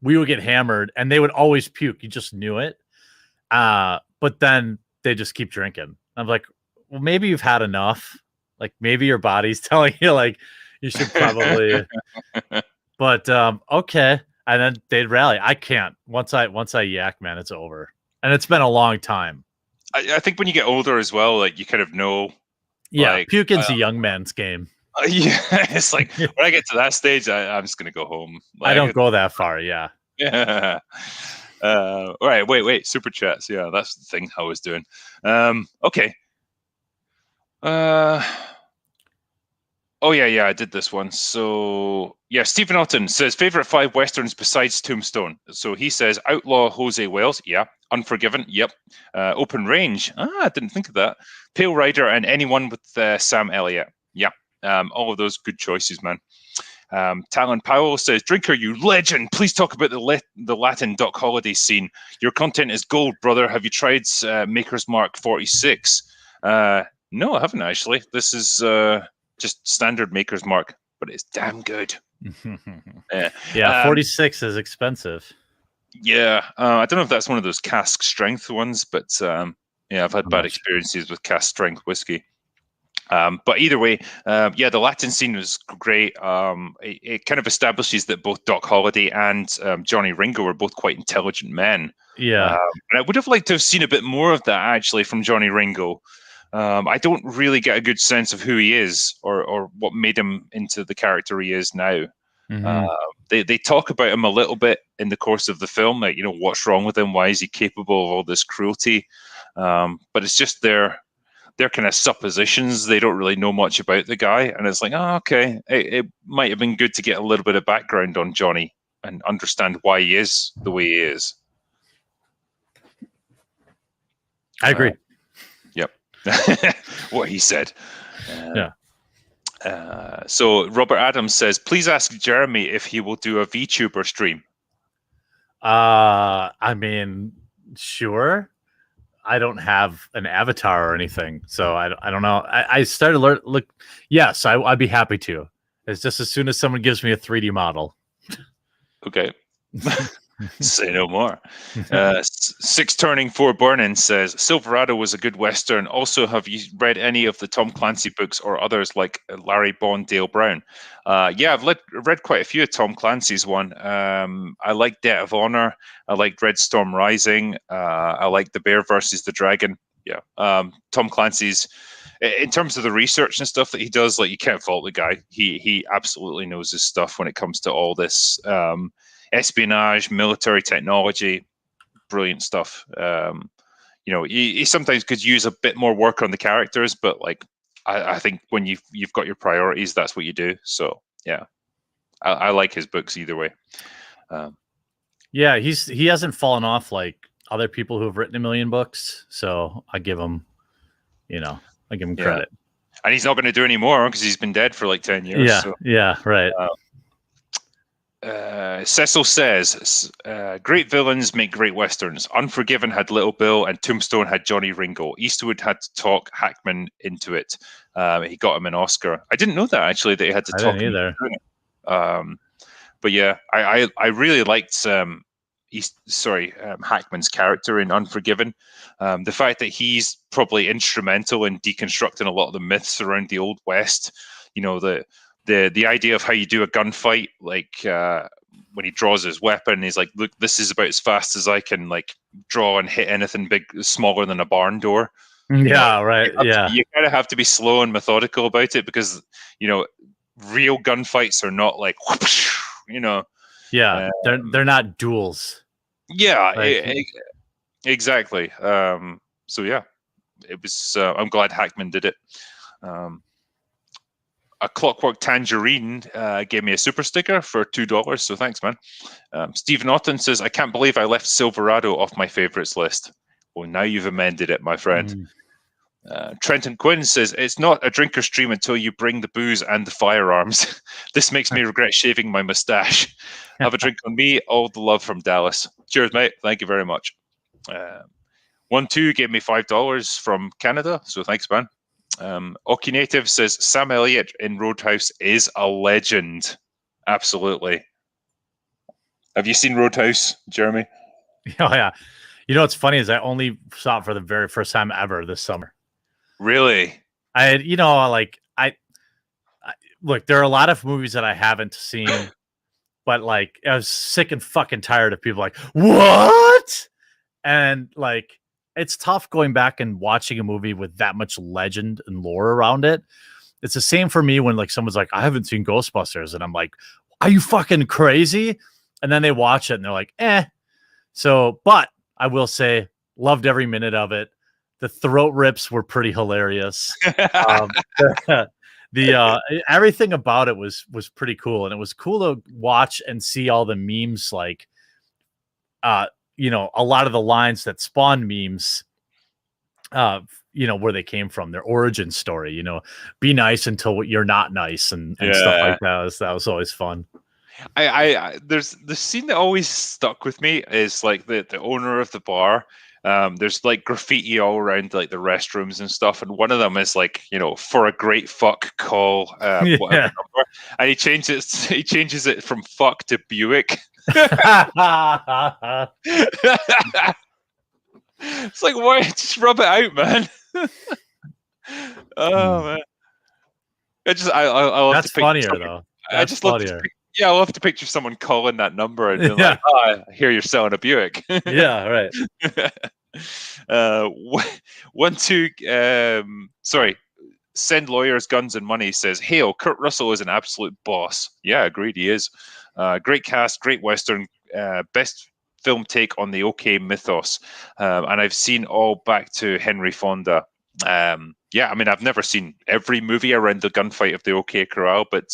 B: we would get hammered, and they would always puke. You just knew it. But then they just keep drinking. I'm like, well, maybe you've had enough. Like, maybe your body's telling you, like, you should probably. But okay. And then they'd rally. I can't. Once I yak, man, it's over. And it's been a long time.
A: I think when you get older as well, like, you kind of know.
B: Yeah, like, puking's a young man's game.
A: Yeah, it's like when I get to that stage, I'm just gonna go home. Like,
B: I don't go that far. Yeah.
A: Yeah. All right. Wait. Super chats. Yeah, that's the thing I was doing. Okay. Oh yeah, I did this one. So yeah, Stephen Alton says favorite 5 westerns besides Tombstone. So he says Outlaw Jose Wells. Yeah. Unforgiven. Yep. Open Range. I didn't think of that. Pale Rider and anyone with Sam Elliott. Yeah. All of those good choices, man. Talon Powell says, Drinker, you legend. Please talk about the Latin Doc Holiday scene. Your content is gold, brother. Have you tried Maker's Mark 46? No, I haven't actually. This is just standard Maker's Mark, but it's damn good.
B: Yeah, 46 is expensive.
A: Yeah, I don't know if that's one of those cask strength ones, but yeah, I've had bad experiences with cask strength whiskey. But either way, the Latin scene was great. It kind of establishes that both Doc Holliday and Johnny Ringo were both quite intelligent men.
B: Yeah.
A: And I would have liked to have seen a bit more of that actually from Johnny Ringo. I don't really get a good sense of who he is or what made him into the character he is now.
B: Mhm.
A: They talk about him a little bit in the course of the film, like, what's wrong with him? Why is he capable of all this cruelty? But it's just their kind of suppositions. They don't really know much about the guy, and it's like, oh, okay, it might have been good to get a little bit of background on Johnny and understand why he is the way he is.
B: I agree.
A: Yep. What he said.
B: Yeah.
A: So Robert Adams says, please ask Jeremy if he will do a VTuber stream.
B: I mean, sure. I don't have an avatar or anything, so I don't know. I started look. Yes, I'd be happy to. It's just as soon as someone gives me a 3D model.
A: Okay. Say no more. Six Turning, Four Burning says, Silverado was a good Western. Also, have you read any of the Tom Clancy books or others like Larry Bond, Dale Brown? Yeah, I've read quite a few of Tom Clancy's one. I like Debt of Honor. I like Red Storm Rising. I like The Bear versus the Dragon. Yeah. Tom Clancy's, in terms of the research and stuff that he does, like, you can't fault the guy. He absolutely knows his stuff when it comes to all this espionage, military technology, brilliant stuff. He sometimes could use a bit more work on the characters, but like I think when you've got your priorities, that's what you do. So yeah, I like his books either way.
B: Yeah, he hasn't fallen off like other people who have written a million books, so I give him, credit.
A: And he's not going to do any more because he's been dead for like 10 years.
B: Yeah,
A: so.
B: Yeah, right.
A: Cecil says, great villains make great westerns. Unforgiven had Little Bill and Tombstone had Johnny Ringo. Eastwood had to talk Hackman into it. He got him an Oscar. I didn't know that actually, that he had to talk him
B: either.
A: into it. But yeah, I really liked Hackman's character in Unforgiven. The fact that he's probably instrumental in deconstructing a lot of the myths around the Old West. The idea of how you do a gunfight, like when he draws his weapon, he's like, look, this is about as fast as I can like draw and hit anything big, smaller than a barn door.
B: Yeah, right.
A: You kind of have to be slow and methodical about it because, real gunfights are not like,
B: Yeah, they're not duels.
A: Yeah, exactly. So yeah, it was. I'm glad Hackman did it. A Clockwork Tangerine gave me a super sticker for $2, so thanks, man. Stephen Otten says, I can't believe I left Silverado off my favorites list. Well, now you've amended it, my friend. Trenton Quinn says, it's not a drinker stream until you bring the booze and the firearms. This makes me regret shaving my mustache. Have a drink on me. All the love from Dallas. Cheers, mate. Thank you very much. 1-2 gave me $5 from Canada, so thanks, man. Oki Native says Sam Elliott in Roadhouse is a legend. Absolutely. Have you seen Roadhouse, Jeremy?
B: Oh yeah. What's funny is I only saw it for the very first time ever this summer.
A: Really?
B: Look, there are a lot of movies that I haven't seen, but like I was sick and fucking tired of people like, what? And like, it's tough going back and watching a movie with that much legend and lore around it. It's the same for me when like someone's like, I haven't seen Ghostbusters. And I'm like, are you fucking crazy? And then they watch it and they're like, eh. So, but I will say, loved every minute of it. The throat rips were pretty hilarious. Everything about it was pretty cool. And it was cool to watch and see all the memes, like, a lot of the lines that spawned memes, where they came from, their origin story, be nice until you're not nice and stuff like that. That was always fun.
A: There's the scene that always stuck with me is like the owner of the bar. There's like graffiti all around like the restrooms and stuff, and one of them is like, for a great fuck call, whatever number, and he changes it from fuck to Buick. It's like, why? Just rub it out, man. Oh man. I'll have
B: That's
A: to picture
B: funnier
A: someone,
B: though.
A: I
B: That's
A: just love to
B: funnier.
A: yeah, I'll have to picture someone calling that number and being
B: Yeah.
A: like, "Oh, I hear you're selling a Buick."
B: Yeah. Right.
A: uh, one, two. Sorry. Send Lawyers, Guns, and Money says, "Hail, Kurt Russell is an absolute boss." Yeah, agreed. He is. Great cast, great Western, best film take on the OK mythos. And I've seen all back to Henry Fonda. Yeah, I mean, I've never seen every movie around the gunfight of the OK Corral, but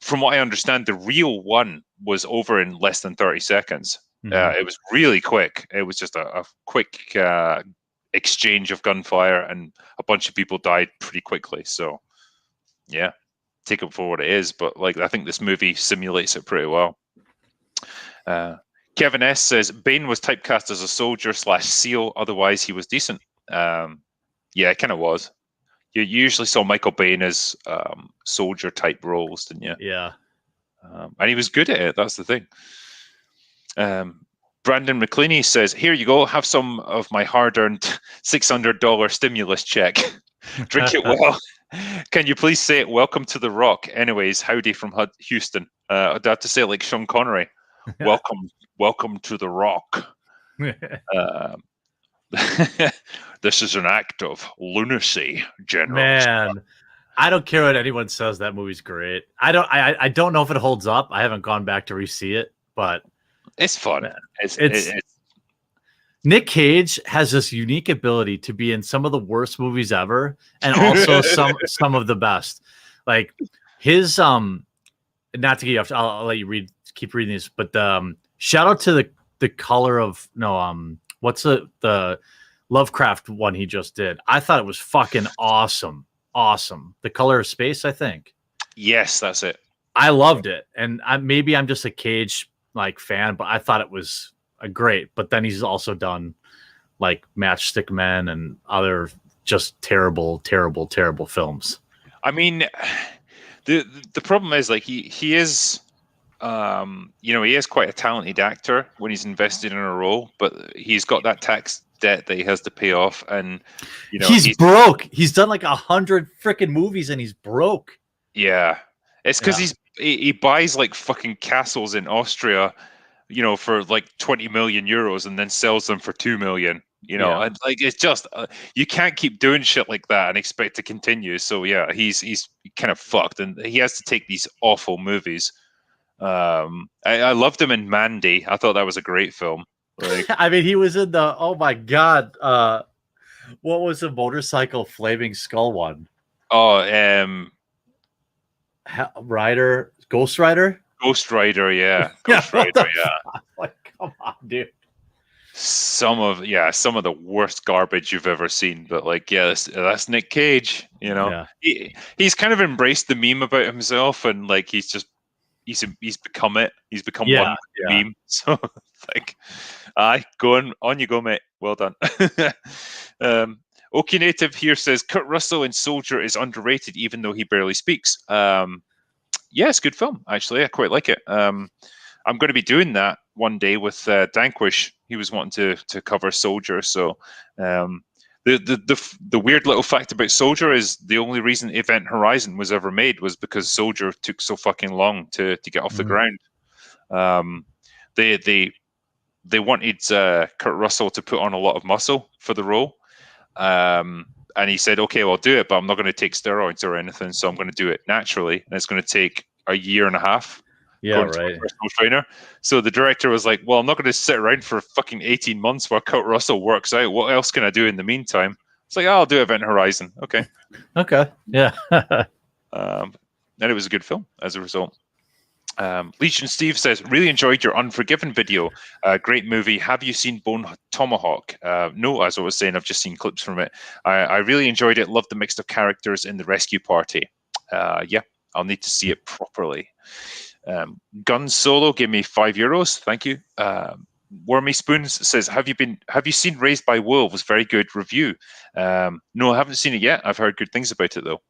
A: from what I understand, the real one was over in less than 30 seconds.
B: Mhm.
A: It was really quick. It was just a quick exchange of gunfire, and a bunch of people died pretty quickly. So, yeah, take it for what it is. But like, I think this movie simulates it pretty well. Kevin S says Beihn was typecast as a soldier / SEAL. Otherwise, he was decent. Yeah, it kind of was. You usually saw Michael Beihn as soldier type roles, didn't you?
B: Yeah.
A: And he was good at it. That's the thing. Brandon McCleany says, "Here you go. Have some of my hard-earned $600 stimulus check. Drink it well. Can you please say it? Welcome to the Rock. Anyways, howdy from Houston. I'd have to say it like Sean Connery. Welcome to the Rock. This is an act of lunacy, General."
B: Man, I don't care what anyone says. That movie's great. I don't know if it holds up. I haven't gone back to re-see it, but
A: it's fun.
B: Man,
A: It's
B: Nick Cage has this unique ability to be in some of the worst movies ever, and also some of the best. Like his not to get you off, I'll let you keep reading these, but shout out to the color of what's the Lovecraft one he just did. I thought it was fucking awesome. The Color of Space, I think.
A: Yes, that's it.
B: I loved it, and maybe I'm just a Cage like fan, but I thought it was great. But then he's also done like Matchstick Men and other just terrible films.
A: I mean, the problem is like he is he is quite a talented actor when he's invested in a role, but he's got that tax debt that he has to pay off, and
B: he's broke. He's done like 100 freaking movies and he's broke.
A: Yeah, it's because he buys like fucking castles in Austria, for like 20 million euros and then sells them for 2 million. And like it's just you can't keep doing shit like that and expect to continue. So yeah, he's kind of fucked, and he has to take these awful movies. I loved him in Mandy. I thought that was a great film. Like,
B: I mean, he was in the oh my god, what was the motorcycle flaming skull one?
A: Oh,
B: Ryder, Ghost Rider.
A: Ghost Rider, yeah. Ghost Rider, yeah.
B: Like, come on, dude.
A: Some of the worst garbage you've ever seen, but like, yeah, that's Nick Cage. He's kind of embraced the meme about himself, and like he's become it. He's become one meme. So like, on you go, mate. Well done. OK Native here says Kurt Russell in Soldier is underrated, even though he barely speaks. Yeah, it's a good film, actually. I quite like it. I'm going to be doing that one day with Danquish. He was wanting to cover Soldier. So the weird little fact about Soldier is the only reason Event Horizon was ever made was because Soldier took so fucking long to get off the ground. They wanted Kurt Russell to put on a lot of muscle for the role. And he said, okay, well, I'll do it, but I'm not going to take steroids or anything. So I'm going to do it naturally. And it's going to take a year and a half.
B: Yeah, right.
A: Personal trainer. So the director was like, well, I'm not going to sit around for fucking 18 months while Kurt Russell works out. What else can I do in the meantime? It's like, I'll do Event Horizon. Okay.
B: Yeah.
A: And it was a good film as a result. Legion Steve says, really enjoyed your Unforgiven video. Great movie. Have you seen Bone Tomahawk? No, as I was saying, I've just seen clips from it. I really enjoyed it. Loved the mix of characters in the rescue party. Yeah, I'll need to see it properly. Gun Solo gave me €5. Thank you. Wormy Spoons says, have you seen Raised by Wolves? Very good review. No, I haven't seen it yet. I've heard good things about it though.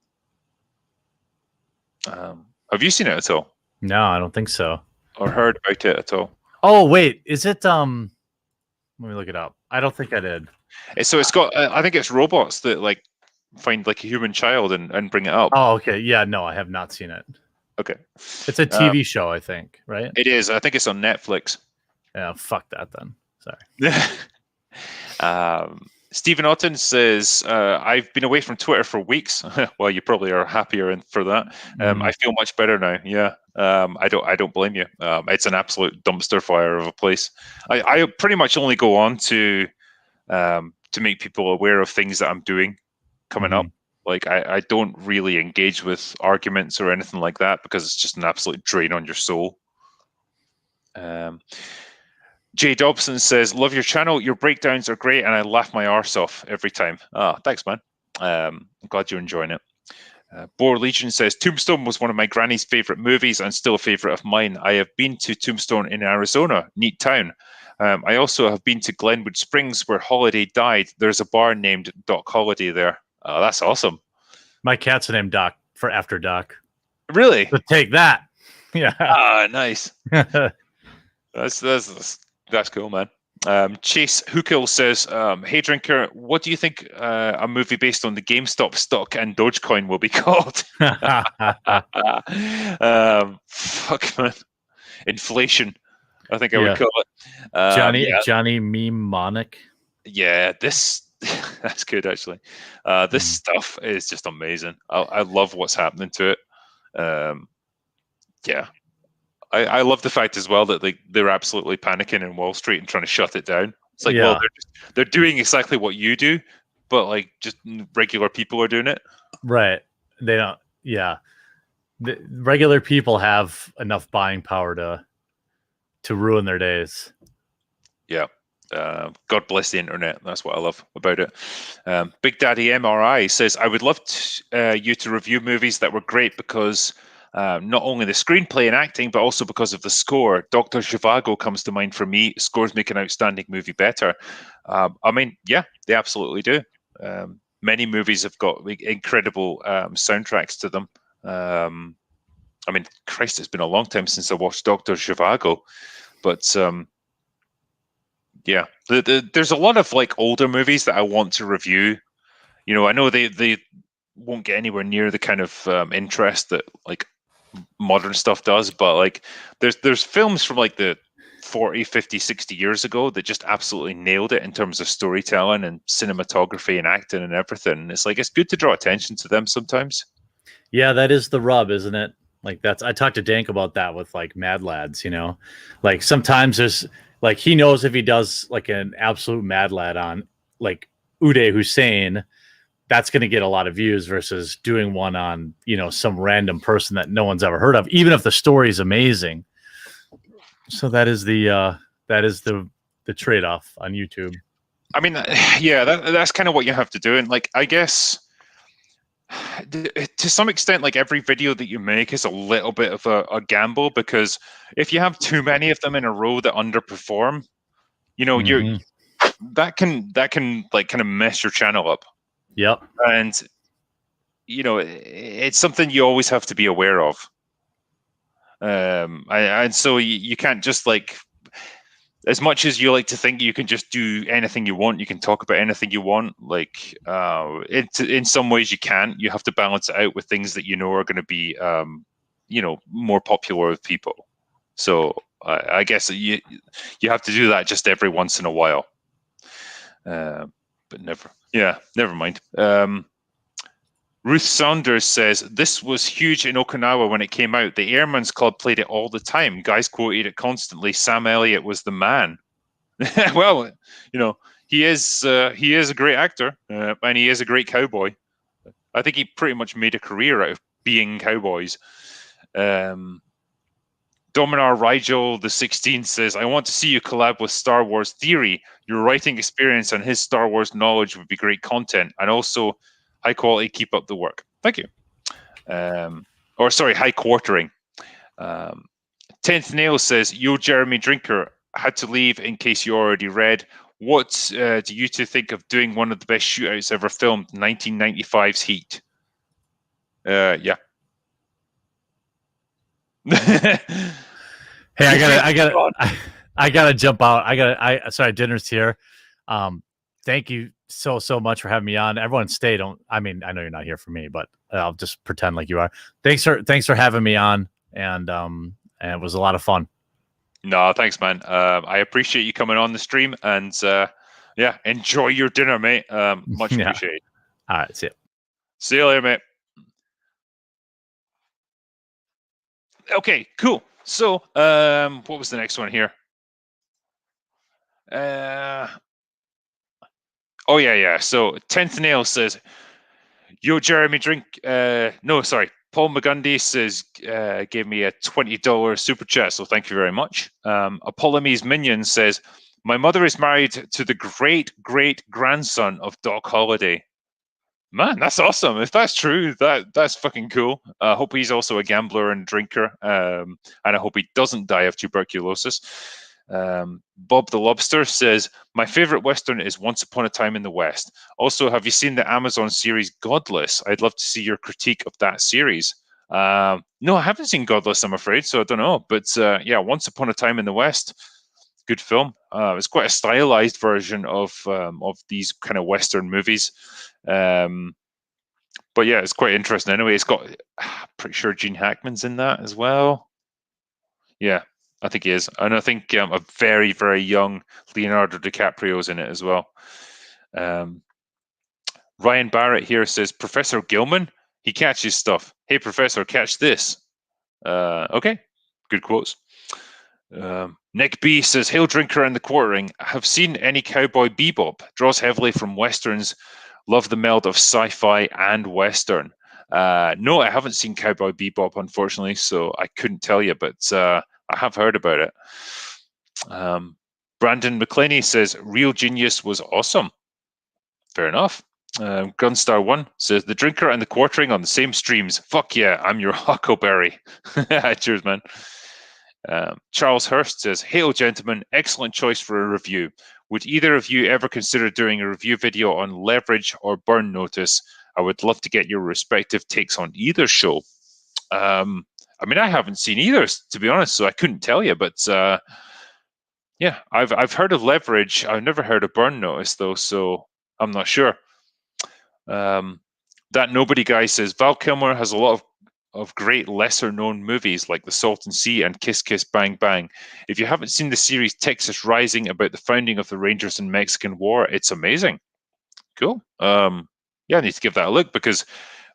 A: Have you seen it at all?
B: No, I don't think so.
A: Or heard about it at all?
B: Oh wait, is it? Let me look it up. I don't think I did.
A: So it's got. I think it's robots that like find like a human child and bring it up.
B: Oh, okay. Yeah, no, I have not seen it.
A: Okay.
B: It's a TV show, I think, right?
A: It is. I think it's on Netflix.
B: Yeah, fuck that then. Sorry.
A: Stephen Otten says, I've been away from Twitter for weeks. Well, you probably are happier for that. I feel much better now. Yeah. I don't blame you. It's an absolute dumpster fire of a place. I pretty much only go on to make people aware of things that I'm doing coming up. Like I don't really engage with arguments or anything like that because it's just an absolute drain on your soul. Jay Dobson says, love your channel. Your breakdowns are great and I laugh my arse off every time. Thanks, man. I'm glad you're enjoying it. Boar Legion says, Tombstone was one of my granny's favorite movies and still a favorite of mine. I have been to Tombstone in Arizona, neat town. I also have been to Glenwood Springs where Holiday died. There's a bar named Doc Holiday there. That's awesome. My
B: cat's named Doc for after Doc.
A: Really?
B: So take that. Yeah.
A: Nice. That's cool, man. Chase Hookil says, hey, Drinker, what do you think a movie based on the GameStop stock and Dogecoin will be called? Fuck, man. Inflation, I think I would call it.
B: Johnny Mnemonic.
A: Yeah, that's good, actually. This stuff is just amazing. I love what's happening to it. Yeah. I love the fact as well that they're absolutely panicking in Wall Street and trying to shut it down. It's like, well, they're doing exactly what you do, but like just regular people are doing it.
B: Right. They don't. Yeah. The regular people have enough buying power to ruin their days.
A: Yeah. God bless the internet. That's what I love about it. Big Daddy MRI says, I would love you to review movies that were great because not only the screenplay and acting, but also because of the score. Dr. Zhivago comes to mind for me. Scores make an outstanding movie better. I mean, yeah, they absolutely do. Many movies have got incredible soundtracks to them. I mean, Christ, it's been a long time since I watched Dr. Zhivago, but yeah, there's a lot of like older movies that I want to review. You know, I know they won't get anywhere near the kind of interest that like modern stuff does, but like there's films from like the 40, 50, 60 years ago that just absolutely nailed it in terms of storytelling and cinematography and acting and everything. It's like, it's good to draw attention to them sometimes.
B: Yeah, that is the rub, isn't it? Like I talked to Dank about that with like Mad Lads, you know, like sometimes there's like, he knows if he does like an absolute Mad Lad on like Uday Hussein, that's going to get a lot of views versus doing one on, you know, some random person that no one's ever heard of, even if the story is amazing. So that is the trade-off on YouTube.
A: I mean, yeah, that's kind of what you have to do. And like, I guess to some extent, like every video that you make is a little bit of a gamble, because if you have too many of them in a row that underperform, you know, that can like kind of mess your channel up.
B: Yep.
A: And, you know, it's something you always have to be aware of. And so you can't just like, as much as you like to think you can just do anything you want, you can talk about anything you want. Like, in some ways you can't. You have to balance it out with things that you know are going to be, you know, more popular with people. So I guess you have to do that just every once in a while. But never mind. Ruth Saunders says, this was huge in Okinawa when it came out. The Airman's Club played it all the time. Guys quoted it constantly. Sam Elliott was the man. Well, you know, he is a great actor, and he is a great cowboy. I think he pretty much made a career out of being cowboys. Dominar Rigel the 16th says, I want to see you collab with Star Wars Theory. Your writing experience and his Star Wars knowledge would be great content, and also high quality. Keep up the work. Thank you. High quartering. 10th Nail says, yo, Jeremy Drinker, had to leave in case you already read. What do you two think of doing one of the best shootouts ever filmed, 1995's Heat? Yeah.
B: Hey, I gotta jump out. Sorry, dinner's here. Thank you so much for having me on. Everyone stay. I know you're not here for me, but I'll just pretend like you are. Thanks for having me on. And it was a lot of fun.
A: No, thanks, man. I appreciate you coming on the stream, and yeah, enjoy your dinner, mate. Much appreciated.
B: All right, see you.
A: See you later, mate. Okay, cool. So, what was the next one here? Oh yeah. So 10th Nail says, "Yo, Jeremy, drink." No, sorry. Paul McGundy says, gave me a $20 super chat, so thank you very much. Apollome's Minion says, "My mother is married to the great-great-grandson of Doc Holliday." Man, that's awesome. If that's true, that's fucking cool. I hope he's also a gambler and drinker, and I hope he doesn't die of tuberculosis. Bob the Lobster says, "My favorite Western is Once Upon a Time in the West. Also, have you seen the Amazon series Godless? I'd love to see your critique of that series." No, I haven't seen Godless, I'm afraid, so I don't know. But yeah, Once Upon a Time in the West, good film. It's quite a stylized version of these kind of Western movies. But yeah, it's quite interesting. Anyway, it's got, I'm pretty sure Gene Hackman's in that as well. Yeah, I think he is. And I think a very, very young Leonardo DiCaprio's in it as well. Ryan Barrett here says, "Professor Gilman, he catches stuff. Hey, Professor, catch this." Okay, good quotes. Nick B says, "Hail Drinker and the Quartering. Have seen any Cowboy Bebop? Draws heavily from Westerns. Love the meld of sci-fi and Western." No, I haven't seen Cowboy Bebop, unfortunately, so I couldn't tell you, but I have heard about it. Brandon McClaney says, "Real Genius was awesome." Fair enough. Gunstar1 says, "The Drinker and the Quartering on the same streams. Fuck yeah, I'm your Huckleberry." Cheers, man. Charles Hurst says, "Hail, gentlemen. Excellent choice for a review. Would either of you ever consider doing a review video on Leverage or Burn Notice? I would love to get your respective takes on either show." I mean, I haven't seen either, to be honest, so I couldn't tell you. But yeah, I've heard of Leverage. I've never heard of Burn Notice, though, so I'm not sure. That Nobody guy says, "Val Kilmer has a lot of great lesser-known movies like The Salton Sea and Kiss Kiss Bang Bang. If you haven't seen the series Texas Rising about the founding of the Rangers and Mexican War, it's amazing." Cool. Yeah, I need to give that a look, because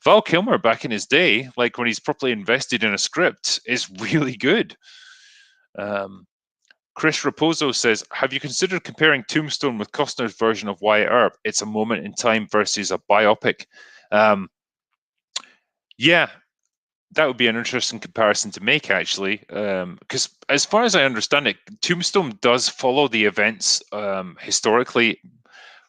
A: Val Kilmer back in his day, like when he's properly invested in a script, is really good. Chris Raposo says, "Have you considered comparing Tombstone with Costner's version of Wyatt Earp? It's a moment in time versus a biopic." Yeah, that would be an interesting comparison to make, actually, because as far as I understand it, Tombstone does follow the events historically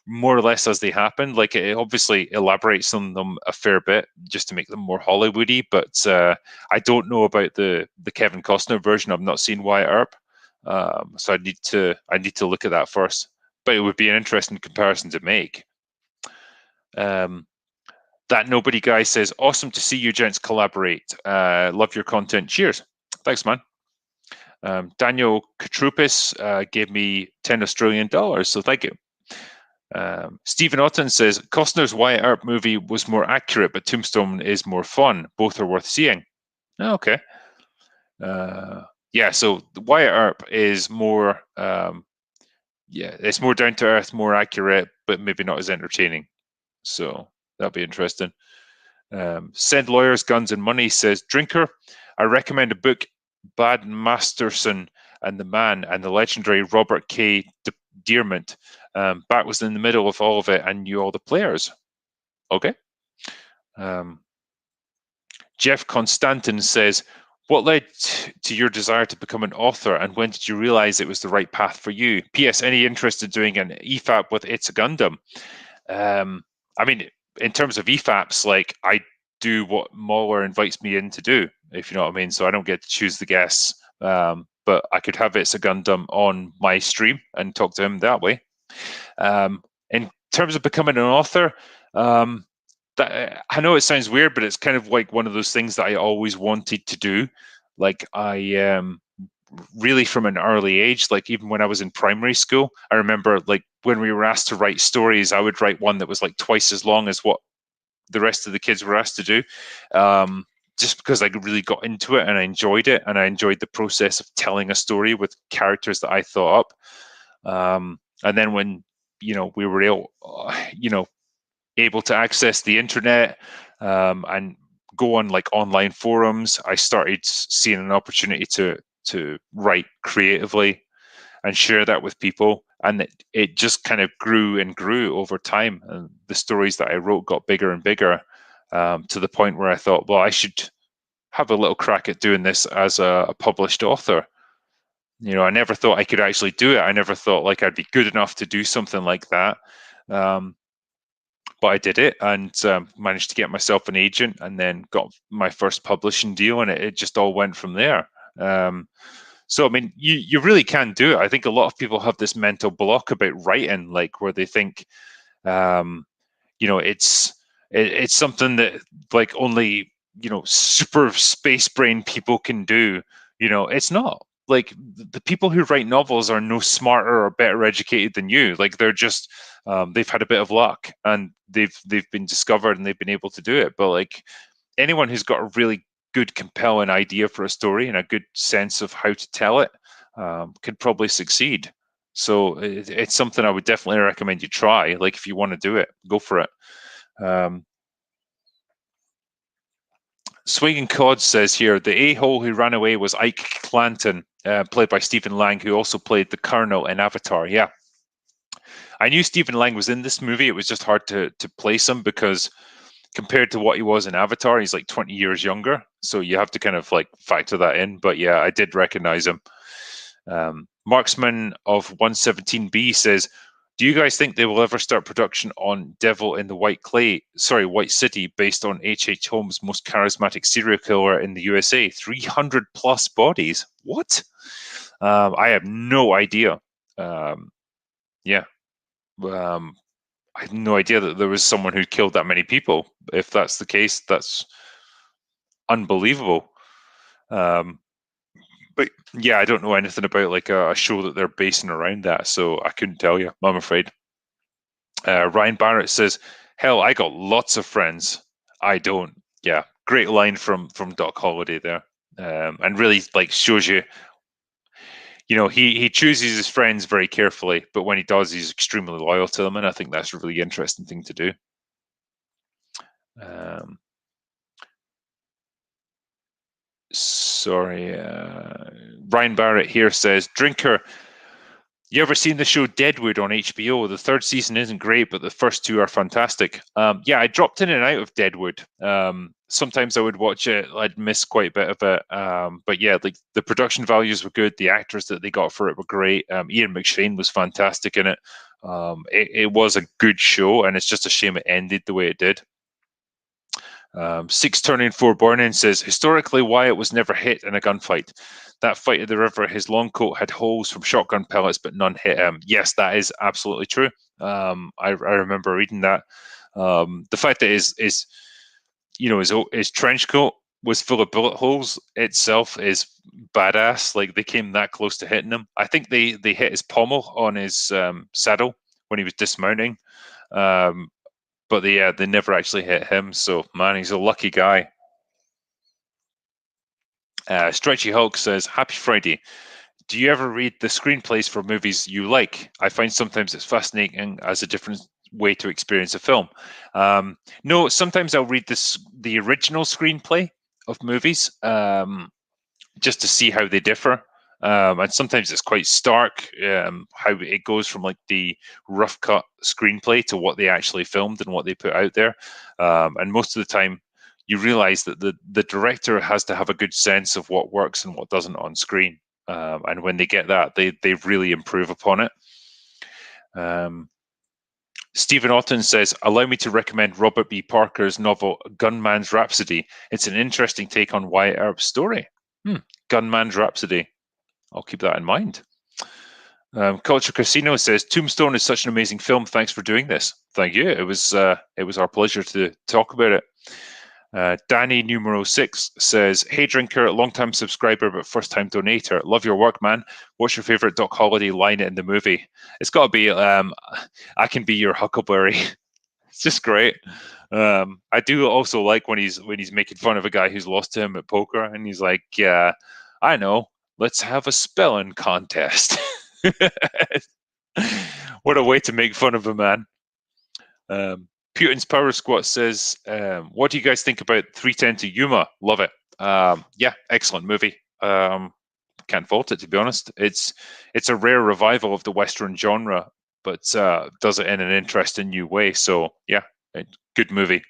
A: more or less as they happen. Like, it obviously elaborates on them a fair bit just to make them more Hollywoody, but I don't know about the Kevin Costner version. I've not seen Wyatt Earp, so I need to look at that first. But it would be an interesting comparison to make. That Nobody guy says, "Awesome to see you gents collaborate. Love your content. Cheers." Thanks, man. Daniel Katrupis gave me $10 Australian, so thank you. Stephen Otten says, "Costner's Wyatt Earp movie was more accurate, but Tombstone is more fun. Both are worth seeing." Oh, okay. Yeah, so Wyatt Earp is more, it's more down to earth, more accurate, but maybe not as entertaining. So that'll be interesting. Send Lawyers, Guns and Money says, "Drinker, I recommend a book, Bad Masterson and the Man and the legendary Robert K. Dearment. Bat was in the middle of all of it and knew all the players." Okay. Jeff Constantin says, "What led to your desire to become an author, and when did you realize it was the right path for you? P.S. Any interest in doing an EFAP with It's a Gundam?" I mean, in terms of EFAPs, like, I do what Mauler invites me in to do, if you know what I mean. So I don't get to choose the guests, but I could have It's a Gundam on my stream and talk to him that way. In terms of becoming an author, that, I know it sounds weird, but it's kind of like one of those things that I always wanted to do. Like, I really from an early age. Like even when I was in primary school, I remember like when we were asked to write stories, I would write one that was like twice as long as what the rest of the kids were asked to do, just because I really got into it and I enjoyed it, and I enjoyed the process of telling a story with characters that I thought up. And then when we were able to access the internet and go on like online forums, I started seeing an opportunity to write creatively and share that with people. And it just kind of grew and grew over time. And the stories that I wrote got bigger and bigger, to the point where I thought, well, I should have a little crack at doing this as a published author. I never thought I could actually do it. I never thought like I'd be good enough to do something like that. But I did it, and managed to get myself an agent, and then got my first publishing deal, and it just all went from there. So, I mean, you really can do it. I think a lot of people have this mental block about writing, like where they think, it's something that like only, super space brain people can do. It's not. Like the people who write novels are no smarter or better educated than you. Like they're just, they've had a bit of luck and they've been discovered and they've been able to do it. But like anyone who's got a really good, compelling idea for a story and a good sense of how to tell it, could probably succeed. So it's something I would definitely recommend you try. Like if you want to do it, go for it. Swinging Cod says here, the a-hole who ran away was Ike Clanton, played by Stephen Lang, who also played the Colonel in Avatar. Yeah. I knew Stephen Lang was in this movie. It was just hard to place him because compared to what he was in Avatar, he's like 20 years younger. So you have to kind of like factor that in. But yeah, I did recognize him. Marksman of 117B says, do you guys think they will ever start production on Devil in the White City, based on H.H. Holmes' most charismatic serial killer in the USA? 300 plus bodies. What? I have no idea. Yeah. I had no idea that there was someone who killed that many people. If that's the case, that's unbelievable. But yeah, I don't know anything about like a show that they're basing around that, so I couldn't tell you, I'm afraid. Ryan Barrett says, hell, I got lots of friends. I don't. Yeah, great line from Doc Holliday there. And really like shows you, he chooses his friends very carefully, but when he does, he's extremely loyal to them, and I think that's a really interesting thing to do. Ryan Barrett here says, Drinker, you ever seen the show Deadwood on HBO? The third season isn't great, but the first two are fantastic. Yeah, I dropped in and out of Deadwood. Sometimes I would watch it. I'd miss quite a bit of it. But yeah, like the production values were good. The actors that they got for it were great. Ian McShane was fantastic in it. It was a good show, and it's just a shame it ended the way it did. 6 Turning 4 Burning says, historically, Wyatt was never hit in a gunfight. That fight at the river, his long coat had holes from shotgun pellets, but none hit him. Yes, that is absolutely true. I remember reading that. The fact that his trench coat was full of bullet holes itself is badass. Like they came that close to hitting him. I think they hit his pommel on his saddle when he was dismounting. But they never actually hit him. So, man, he's a lucky guy. Stretchy Hulk says, happy Friday. Do you ever read the screenplays for movies you like? I find sometimes it's fascinating as a different way to experience a film. No, sometimes I'll read the original screenplay of movies, just to see how they differ. And sometimes it's quite stark, how it goes from like the rough cut screenplay to what they actually filmed and what they put out there. And most of the time, you realize that the director has to have a good sense of what works and what doesn't on screen. And when they get that, they really improve upon it. Stephen Otten says, allow me to recommend Robert B. Parker's novel Gunman's Rhapsody. It's an interesting take on Wyatt Earp's story. Gunman's Rhapsody. I'll keep that in mind. Culture Casino says, Tombstone is such an amazing film. Thanks for doing this. Thank you. It was our pleasure to talk about it. Danny numero 6 says, "Hey drinker, long-time subscriber but first-time donator. Love your work, man. What's your favorite Doc Holliday line in the movie?" It's got to be, "I can be your Huckleberry." It's just great. I do also like when he's making fun of a guy who's lost to him at poker, and he's like, "Yeah, I know. Let's have a spelling contest." What a way to make fun of a man. Putin's Power Squat says, "What do you guys think about 310 to Yuma? Love it. Yeah, excellent movie. Can't fault it, to be honest. It's a rare revival of the Western genre, but does it in an interesting new way. So yeah, good movie."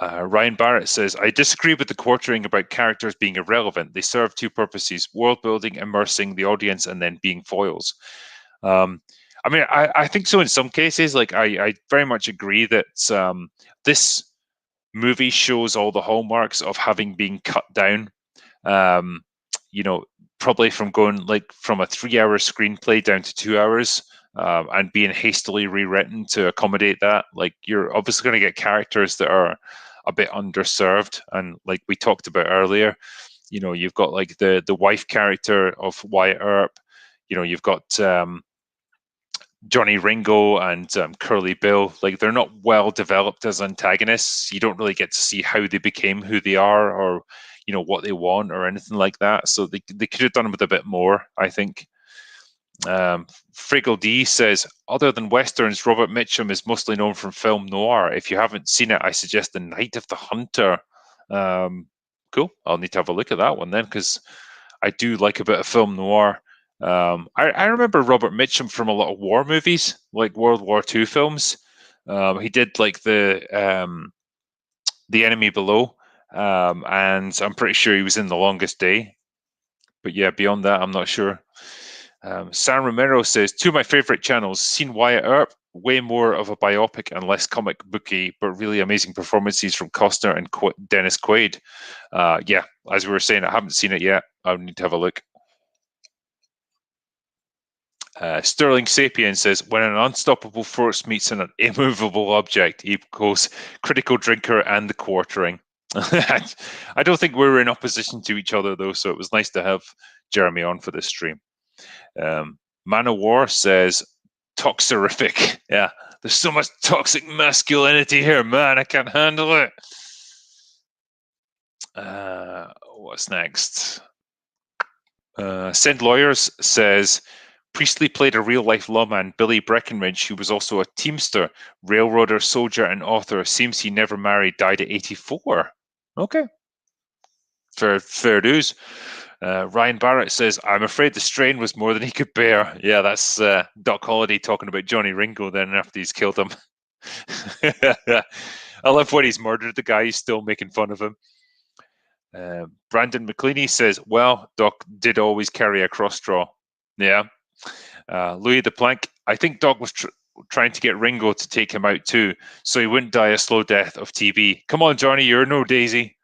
A: Ryan Barrett says, "I disagree with the quartering about characters being irrelevant. They serve two purposes: world building, immersing the audience, and then being foils." I mean, I think so in some cases. Like, I very much agree that this movie shows all the hallmarks of having been cut down. You know, probably from going like from a 3-hour screenplay down to 2 hours, and being hastily rewritten to accommodate that. Like, you're obviously going to get characters that are a bit underserved, and like we talked about earlier, you know, you've got like the wife character of Wyatt Earp. You know, you've got Johnny Ringo and Curly Bill. Like, they're not well developed as antagonists. You don't really get to see how they became who they are, or you know, what they want or anything like that. So they could have done with a bit more, I think. Friggle D says, "Other than westerns, Robert Mitchum is mostly known from film noir. If you haven't seen it, I suggest The Night of the Hunter." Cool. I'll need to have a look at that one then, because I do like a bit of film noir. I remember Robert Mitchum from a lot of war movies, like World War II films. He did like the Enemy Below, and I'm pretty sure he was in The Longest Day. But yeah, beyond that, I'm not sure. San Romero says, "Two of my favorite channels, seen Wyatt Earp, way more of a biopic and less comic booky, but really amazing performances from Costner and Dennis Quaid." Yeah, as we were saying, I haven't seen it yet. I need to have a look. Sterling Sapien says, "When an unstoppable force meets an immovable object equals critical drinker and the quartering." I don't think we were in opposition to each other, though, so it was nice to have Jeremy on for this stream. Man of War says, "Toxerific." Yeah, there's so much toxic masculinity here, man. I can't handle it. What's next? Send Lawyers says, "Priestley played a real-life lawman, Billy Breckenridge, who was also a teamster, railroader, soldier, and author. Seems he never married, died at 84. Okay. Fair dues." Ryan Barrett says, "I'm afraid the strain was more than he could bear." Yeah, that's Doc Holliday talking about Johnny Ringo then after he's killed him. I love when he's murdered the guy, he's still making fun of him. Brandon McLeany says, "Well, Doc did always carry a cross straw." Yeah. Louis the Plank, "I think Doc was trying to get Ringo to take him out too, so he wouldn't die a slow death of TB. Come on, Johnny, you're no daisy."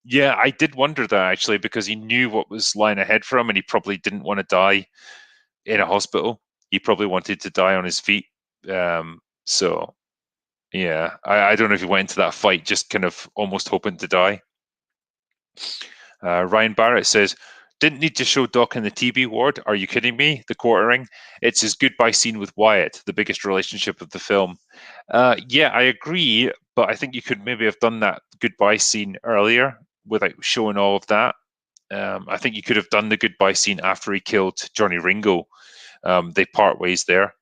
A: Yeah, I did wonder that, actually, because he knew what was lying ahead for him, and he probably didn't want to die in a hospital. He probably wanted to die on his feet. So, yeah, I don't know if he went into that fight just kind of almost hoping to die. Ryan Barrett says, "Didn't need to show Doc in the TB ward. Are you kidding me? The quartering. It's his goodbye scene with Wyatt, the biggest relationship of the film." Yeah, I agree, but I think you could maybe have done that goodbye scene earlier without showing all of that. I think you could have done the goodbye scene after he killed Johnny Ringo. They part ways there.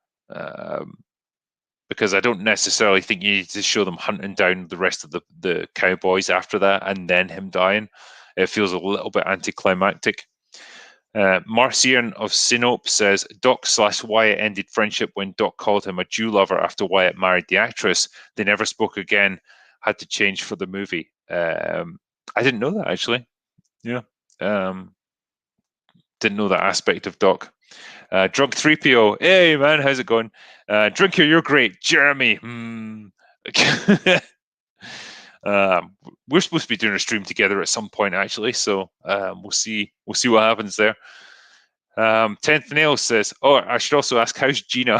A: Because I don't necessarily think you need to show them hunting down the rest of the cowboys after that and then him dying. It feels a little bit anticlimactic. Marcian of Sinope says, "Doc/Wyatt ended friendship when Doc called him a Jew lover after Wyatt married the actress. They never spoke again. Had to change for the movie." I didn't know that, actually. Yeah. Didn't know that aspect of Doc. Drunk 3PO, "Hey man, how's it going? Drinker, you're great. Jeremy, we're supposed to be doing a stream together at some point, actually, so we'll see what happens there. 10th Nail says, "Oh, I should also ask, how's Gina?"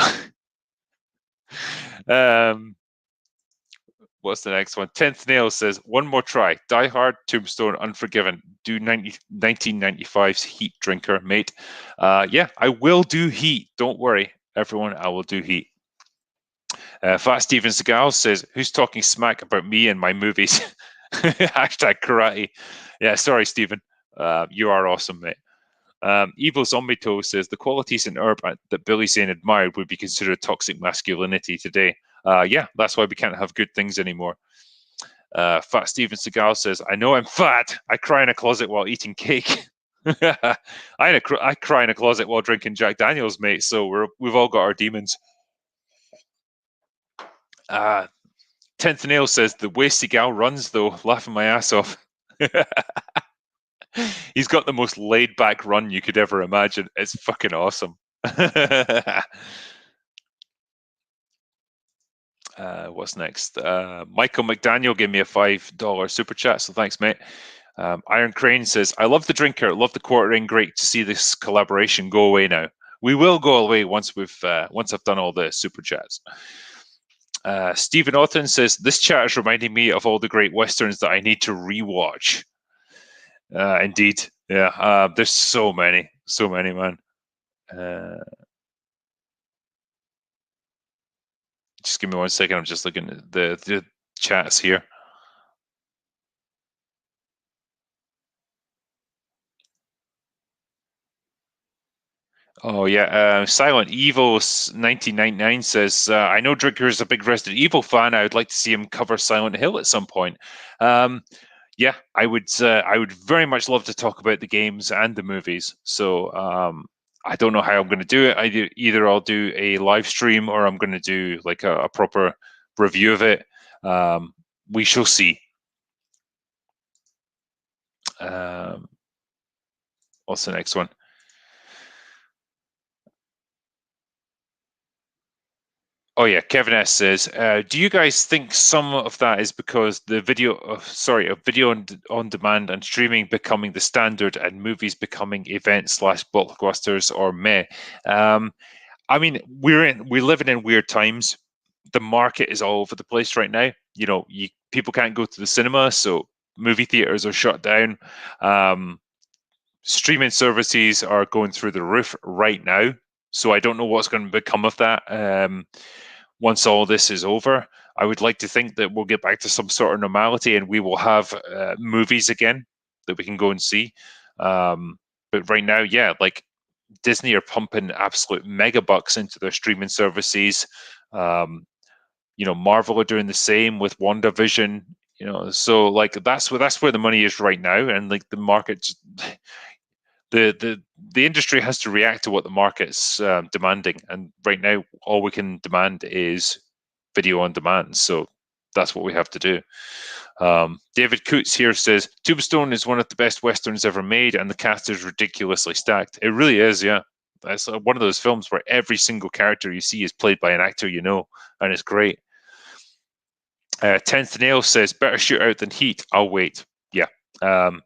A: Well, What's the next one? 10th Nail says, one more try. Die Hard, Tombstone, Unforgiven. Do 1995's Heat, drinker, mate. Yeah, I will do Heat. Don't worry, everyone. I will do Heat. Fat Steven Seagal says, who's talking smack about me and my movies? Hashtag karate. Yeah, sorry, Stephen. You are awesome, mate. Evil Zombie Toe says, the qualities in Herb that Billy Zane admired would be considered toxic masculinity today. Yeah, that's why we can't have good things anymore. Fat Steven Seagal says, I know I'm fat. I cry in a closet while eating cake. I cry in a closet while drinking Jack Daniels, mate. So we've all got our demons. 10th Nail says, the way Seagal runs, though, laughing my ass off. He's got the most laid-back run you could ever imagine. It's fucking awesome. What's next? Michael McDaniel gave me a $5 super chat, so thanks, mate. Iron Crane says, I love the drinker, love the quartering. Great to see this collaboration go away now. We will go away once I've done all the super chats. Stephen Otten says, this chat is reminding me of all the great westerns that I need to rewatch. Indeed. Yeah. There's so many, man. Just give me 1 second. I'm just looking at the chats here. Oh, yeah. Silent Evil 1999 says, I know Drinker is a big Resident Evil fan. I would like to see him cover Silent Hill at some point. Yeah, I would very much love to talk about the games and the movies. So I don't know how I'm going to do it. Either I'll do a live stream or I'm going to do like a proper review of it. We shall see. What's the next one? Oh yeah, Kevin S says, do you guys think some of that is because the video on demand and streaming becoming the standard and movies becoming event/blockbusters or meh? I mean, we're living in weird times. The market is all over the place right now. You know, people can't go to the cinema, so movie theaters are shut down. Streaming services are going through the roof right now. So I don't know what's going to become of that. Once all this is over, I would like to think that we'll get back to some sort of normality and we will have movies again that we can go and see. But right now, yeah, like Disney are pumping absolute mega bucks into their streaming services. Marvel are doing the same with WandaVision. So like that's where the money is right now, and like the market. The industry has to react to what the market's demanding, and right now all we can demand is video on demand. So that's what we have to do. David Coots here says Tombstone is one of the best westerns ever made, and the cast is ridiculously stacked. It really is, yeah. That's one of those films where every single character you see is played by an actor and it's great. 10th Nail says better shootout than Heat. I'll wait. Yeah. I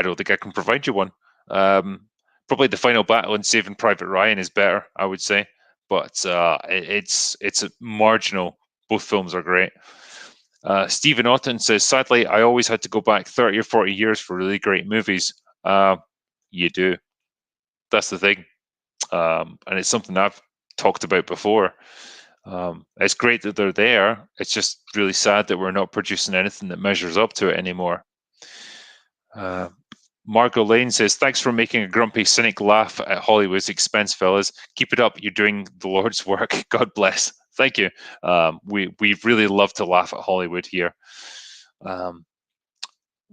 A: don't think I can provide you one. Probably the final battle in Saving Private Ryan is better, I would say, but it's a marginal. Both films are great. Stephen Otten says, sadly, I always had to go back 30 or 40 years for really great movies. You do. That's the thing. And it's something I've talked about before. It's great that they're there. It's just really sad that we're not producing anything that measures up to it anymore. Margot Lane says, thanks for making a grumpy cynic laugh at Hollywood's expense, fellas. Keep it up. You're doing the Lord's work. God bless. Thank you. We really love to laugh at Hollywood here.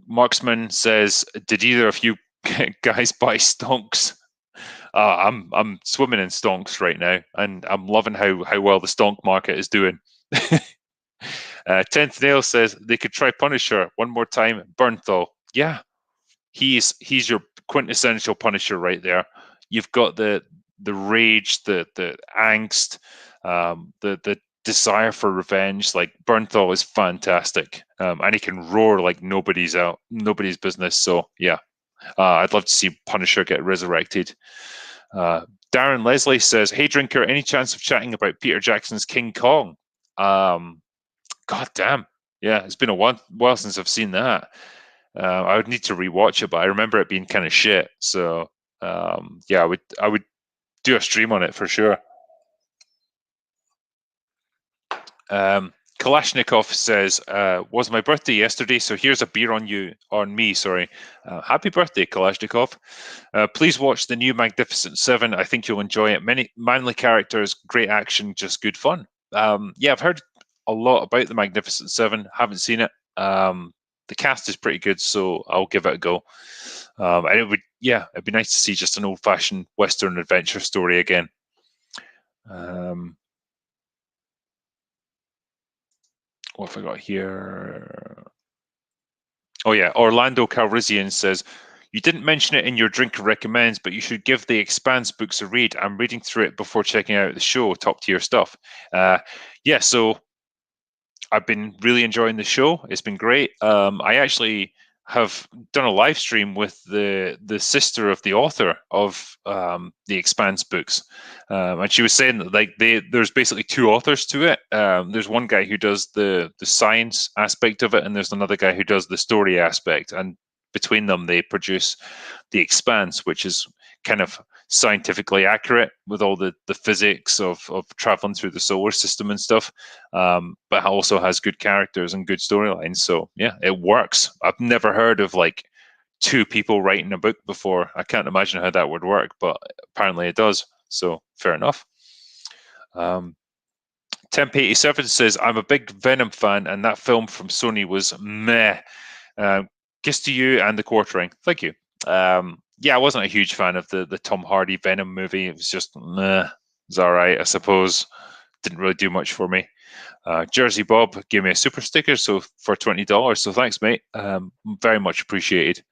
A: Marksman says, did either of you guys buy stonks? I'm swimming in stonks right now, and I'm loving how well the stonk market is doing. 10th Nail says, they could try Punisher one more time. Bernthal. Yeah. He's your quintessential Punisher right there. You've got the rage, the angst, the desire for revenge. Like Bernthal is fantastic, and he can roar like nobody's business. So yeah, I'd love to see Punisher get resurrected. Darren Leslie says, "Hey drinker, any chance of chatting about Peter Jackson's King Kong?" God damn, Yeah, it's been a while since I've seen that. I would need to rewatch it, but I remember it being kind of shit. So yeah, I would do a stream on it for sure. Kalashnikov says, "Was my birthday yesterday? So here's a beer on me. Sorry, happy birthday, Kalashnikov. Please watch the new Magnificent Seven. I think you'll enjoy it. Many manly characters, great action, just good fun. Yeah, I've heard a lot about the Magnificent Seven. Haven't seen it. The cast is pretty good, so I'll give it a go. And it'd be nice to see just an old-fashioned Western adventure story again." What have I got here? Oh yeah, Orlando Calrissian says, "You didn't mention it in your Drinker Recommends, but you should give the Expanse books a read. I'm reading through it before checking out the show. Top tier stuff." Yeah, so I've been really enjoying the show. It's been great. I actually have done a live stream with the sister of the author of the Expanse books, and she was saying that there's basically two authors to it. There's one guy who does the science aspect of it, and there's another guy who does the story aspect, and between them they produce the Expanse, which is kind of scientifically accurate with all the physics of traveling through the solar system and stuff, but also has good characters and good storylines. So yeah, it works. I've never heard of like two people writing a book before. I can't imagine how that would work, but apparently it does. So fair enough. Temp87 says, "I'm a big Venom fan, and that film from Sony was meh. Kiss to you and the quartering." Thank you. Yeah, I wasn't a huge fan of the Tom Hardy Venom movie. It was just meh. It was all right, I suppose. Didn't really do much for me. Jersey Bob gave me a super sticker for $20. So thanks, mate. Very much appreciated.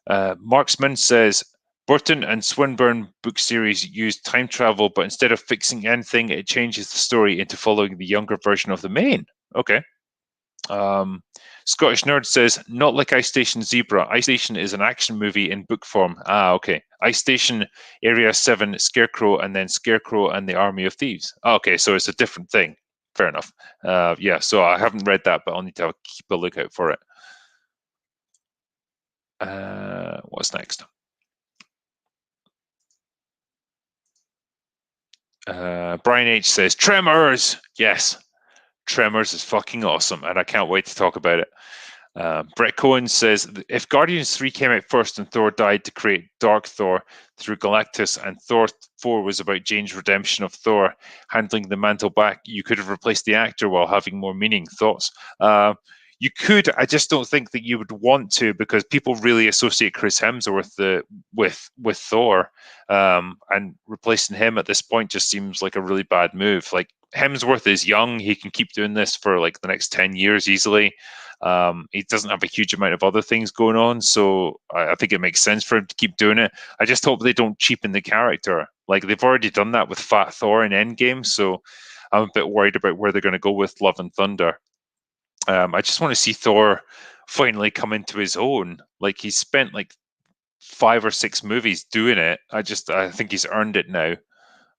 A: Marksman says, "Burton and Swinburne book series used time travel, but instead of fixing anything, it changes the story into following the younger version of the main." Okay. Scottish Nerd says, "Not like Ice Station Zebra. Ice Station is an action movie in book form." Ah, okay. Ice Station, Area 7, Scarecrow, and then Scarecrow and the Army of Thieves. Okay, so it's a different thing. Fair enough. Yeah, so I haven't read that, but I'll need to keep a lookout for it. What's next? Brian H says, "Tremors." Yes, Tremors is fucking awesome, and I can't wait to talk about it. Brett Cohen says, "If Guardians 3 came out first and Thor died to create Dark Thor through Galactus, and Thor 4 was about Jane's redemption of Thor handling the mantle back, you could have replaced the actor while having more meaning." Thoughts? You could. I just don't think that you would want to, because people really associate Chris Hemsworth with Thor, and replacing him at this point just seems like a really bad move. Like, Hemsworth is young; he can keep doing this for like the next 10 years easily. He doesn't have a huge amount of other things going on, so I think it makes sense for him to keep doing it. I just hope they don't cheapen the character. Like, they've already done that with Fat Thor in Endgame, so I'm a bit worried about where they're going to go with Love and Thunder. I just want to see Thor finally come into his own. Like, he's spent like 5 or 6 movies doing it. I think he's earned it now.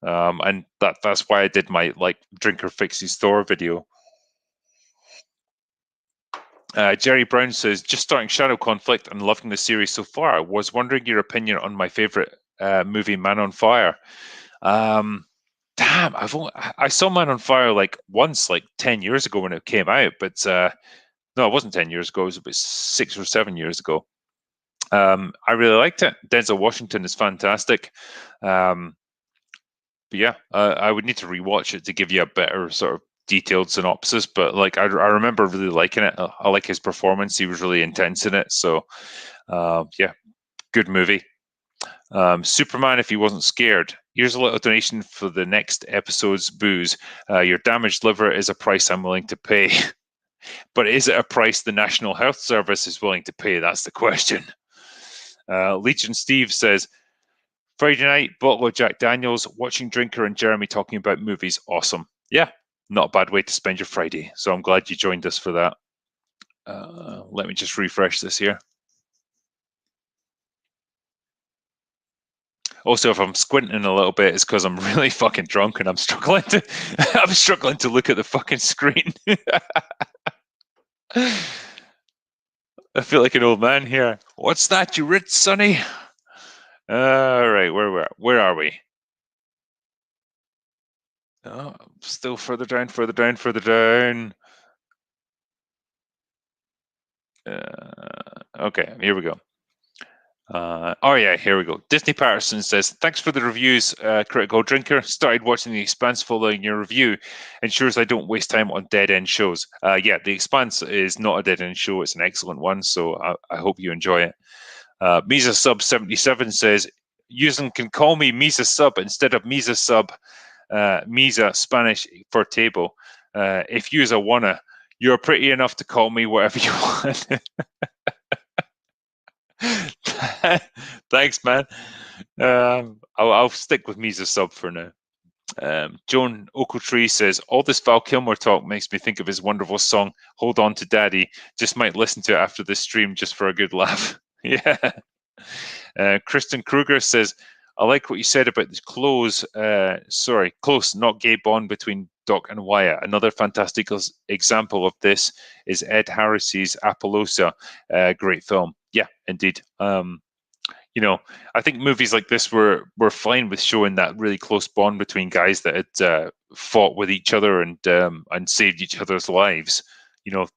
A: And that's why I did my like Drinker Fixes Thor video. Jerry Brown says, "Just starting Shadow Conflict and loving the series so far. Was wondering your opinion on my favorite movie, Man on Fire." Damn, I saw Man on Fire like once, like 10 years ago when it came out, but no, it wasn't 10 years ago. It was about 6 or 7 years ago. I really liked it. Denzel Washington is fantastic. But yeah, I would need to rewatch it to give you a better sort of detailed synopsis. But like, I remember really liking it. I like his performance. He was really intense in it. So yeah, good movie. Superman, if he wasn't scared. Here's a little donation for the next episode's booze. Your damaged liver is a price I'm willing to pay. But is it a price the National Health Service is willing to pay? That's the question. Legion Steve says, "Friday night, bottle of Jack Daniels, watching Drinker and Jeremy talking about movies. Awesome." Yeah, not a bad way to spend your Friday. So I'm glad you joined us for that. Let me just refresh this here. Also, if I'm squinting a little bit, it's because I'm really fucking drunk and I'm struggling to look at the fucking screen. I feel like an old man here. What's that, you rich sonny? All right, where are we? Oh, still further down, further down, further down. Okay, here we go. Oh yeah, here we go. Disney Patterson says, thanks for the reviews, Critical Drinker. Started watching The Expanse following your review. Ensures I don't waste time on dead-end shows. Yeah, The Expanse is not a dead-end show. It's an excellent one, so I hope you enjoy it. Misa Sub 77 says, Using can call me Misa Sub instead of Misa Sub. Misa, Spanish for table. If you's a wanna, you're pretty enough to call me whatever you want. Thanks, man. I'll stick with Misa Sub for now. Joan Ochiltree says, all this Val Kilmer talk makes me think of his wonderful song, Hold On to Daddy. Just might listen to it after this stream just for a good laugh. Yeah. Kristen Kruger says, I like what you said about this close, not gay bond between Doc and Wyatt. Another fantastic example of this is Ed Harris's Appaloosa. Great film. Yeah, indeed. I think movies like this were fine with showing that really close bond between guys that had fought with each other and saved each other's lives.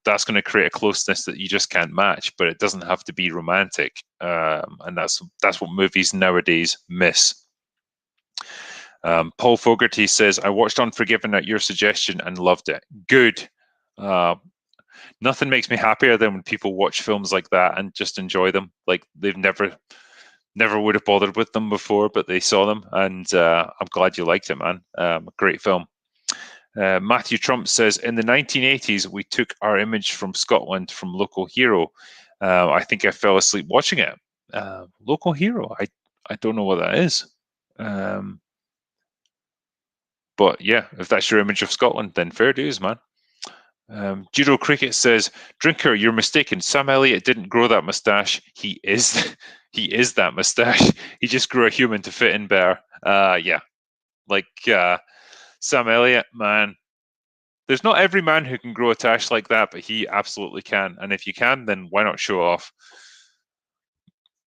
A: That's going to create a closeness that you just can't match, but it doesn't have to be romantic. And that's what movies nowadays miss. Paul Fogarty says, I watched Unforgiven at your suggestion and loved it. Good. Nothing makes me happier than when people watch films like that and just enjoy them. Like they've never would have bothered with them before, but they saw them, and I'm glad you liked it, man. Great film. Matthew Trump says, in the 1980s, we took our image from Scotland from Local Hero. I think I fell asleep watching it. Local Hero, I don't know what that is. But yeah, if that's your image of Scotland, then fair dues, man. Judo Cricket says, Drinker, you're mistaken. Sam Elliott didn't grow that mustache. He is that mustache. He just grew a human to fit in better. Yeah. Like Sam Elliott, man. There's not every man who can grow a tash like that, but he absolutely can. And if you can, then why not show off?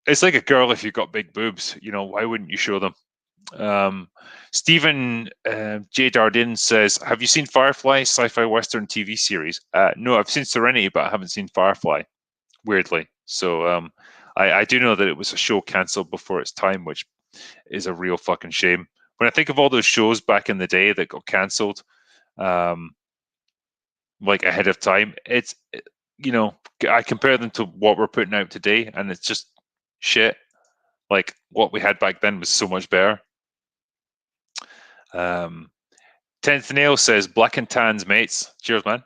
A: It's like a girl if you've got big boobs. Why wouldn't you show them? Stephen J. Dardin says, have you seen Firefly, sci-fi western TV series? No, I've seen Serenity, but I haven't seen Firefly, weirdly. So I do know that it was a show cancelled before its time, which is a real fucking shame. When I think of all those shows back in the day that got cancelled, like ahead of time, I compare them to what we're putting out today, and it's just shit. Like what we had back then was so much better. 10th Nail says, Black and Tans, mates. Cheers, man.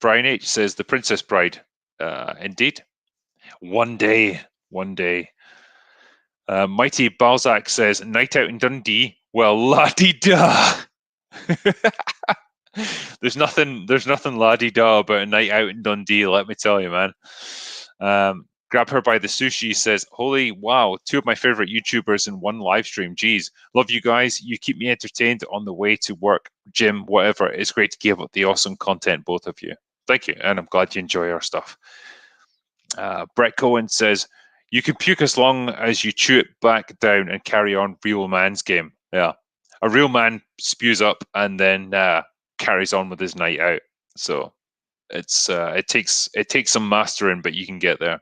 A: Brian H says, The Princess Bride. Indeed. One day. Mighty Balzac says, Night Out in Dundee. Well, la-di-da. There's nothing la-di-da about a night out in Dundee, let me tell you, man. Grab Her by the Sushi says, holy wow, 2 of my favorite YouTubers in one live stream. Geez, love you guys. You keep me entertained on the way to work, gym, whatever. It's great to keep up the awesome content, both of you. Thank you, and I'm glad you enjoy our stuff. Brett Cohen says, you can puke as long as you chew it back down and carry on. Real man's game. Yeah, a real man spews up and then carries on with his night out. So it takes some mastering, but you can get there.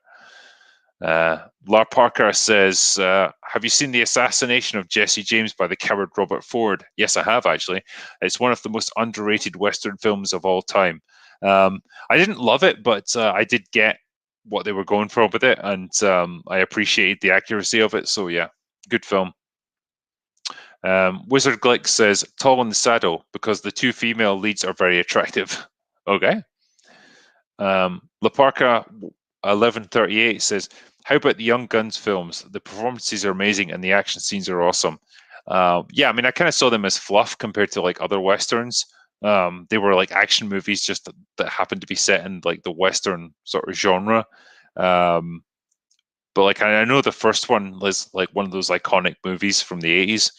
A: Lar Parker says, have you seen The Assassination of Jesse James by the coward Robert Ford? Yes, I have, actually. It's one of the most underrated Western films of all time. I didn't love it, but I did get what they were going for with it, and I appreciated the accuracy of it. So yeah, good film. Wizard Glick says, tall in the saddle, because the 2 female leads are very attractive. Okay. Laparca 1138 says, how about the Young Guns films? The performances are amazing and the action scenes are awesome. Yeah, I mean, I kind of saw them as fluff compared to like other Westerns. They were like action movies just that happened to be set in like the Western sort of genre. But like, I know the first one was like one of those iconic movies from the 80s,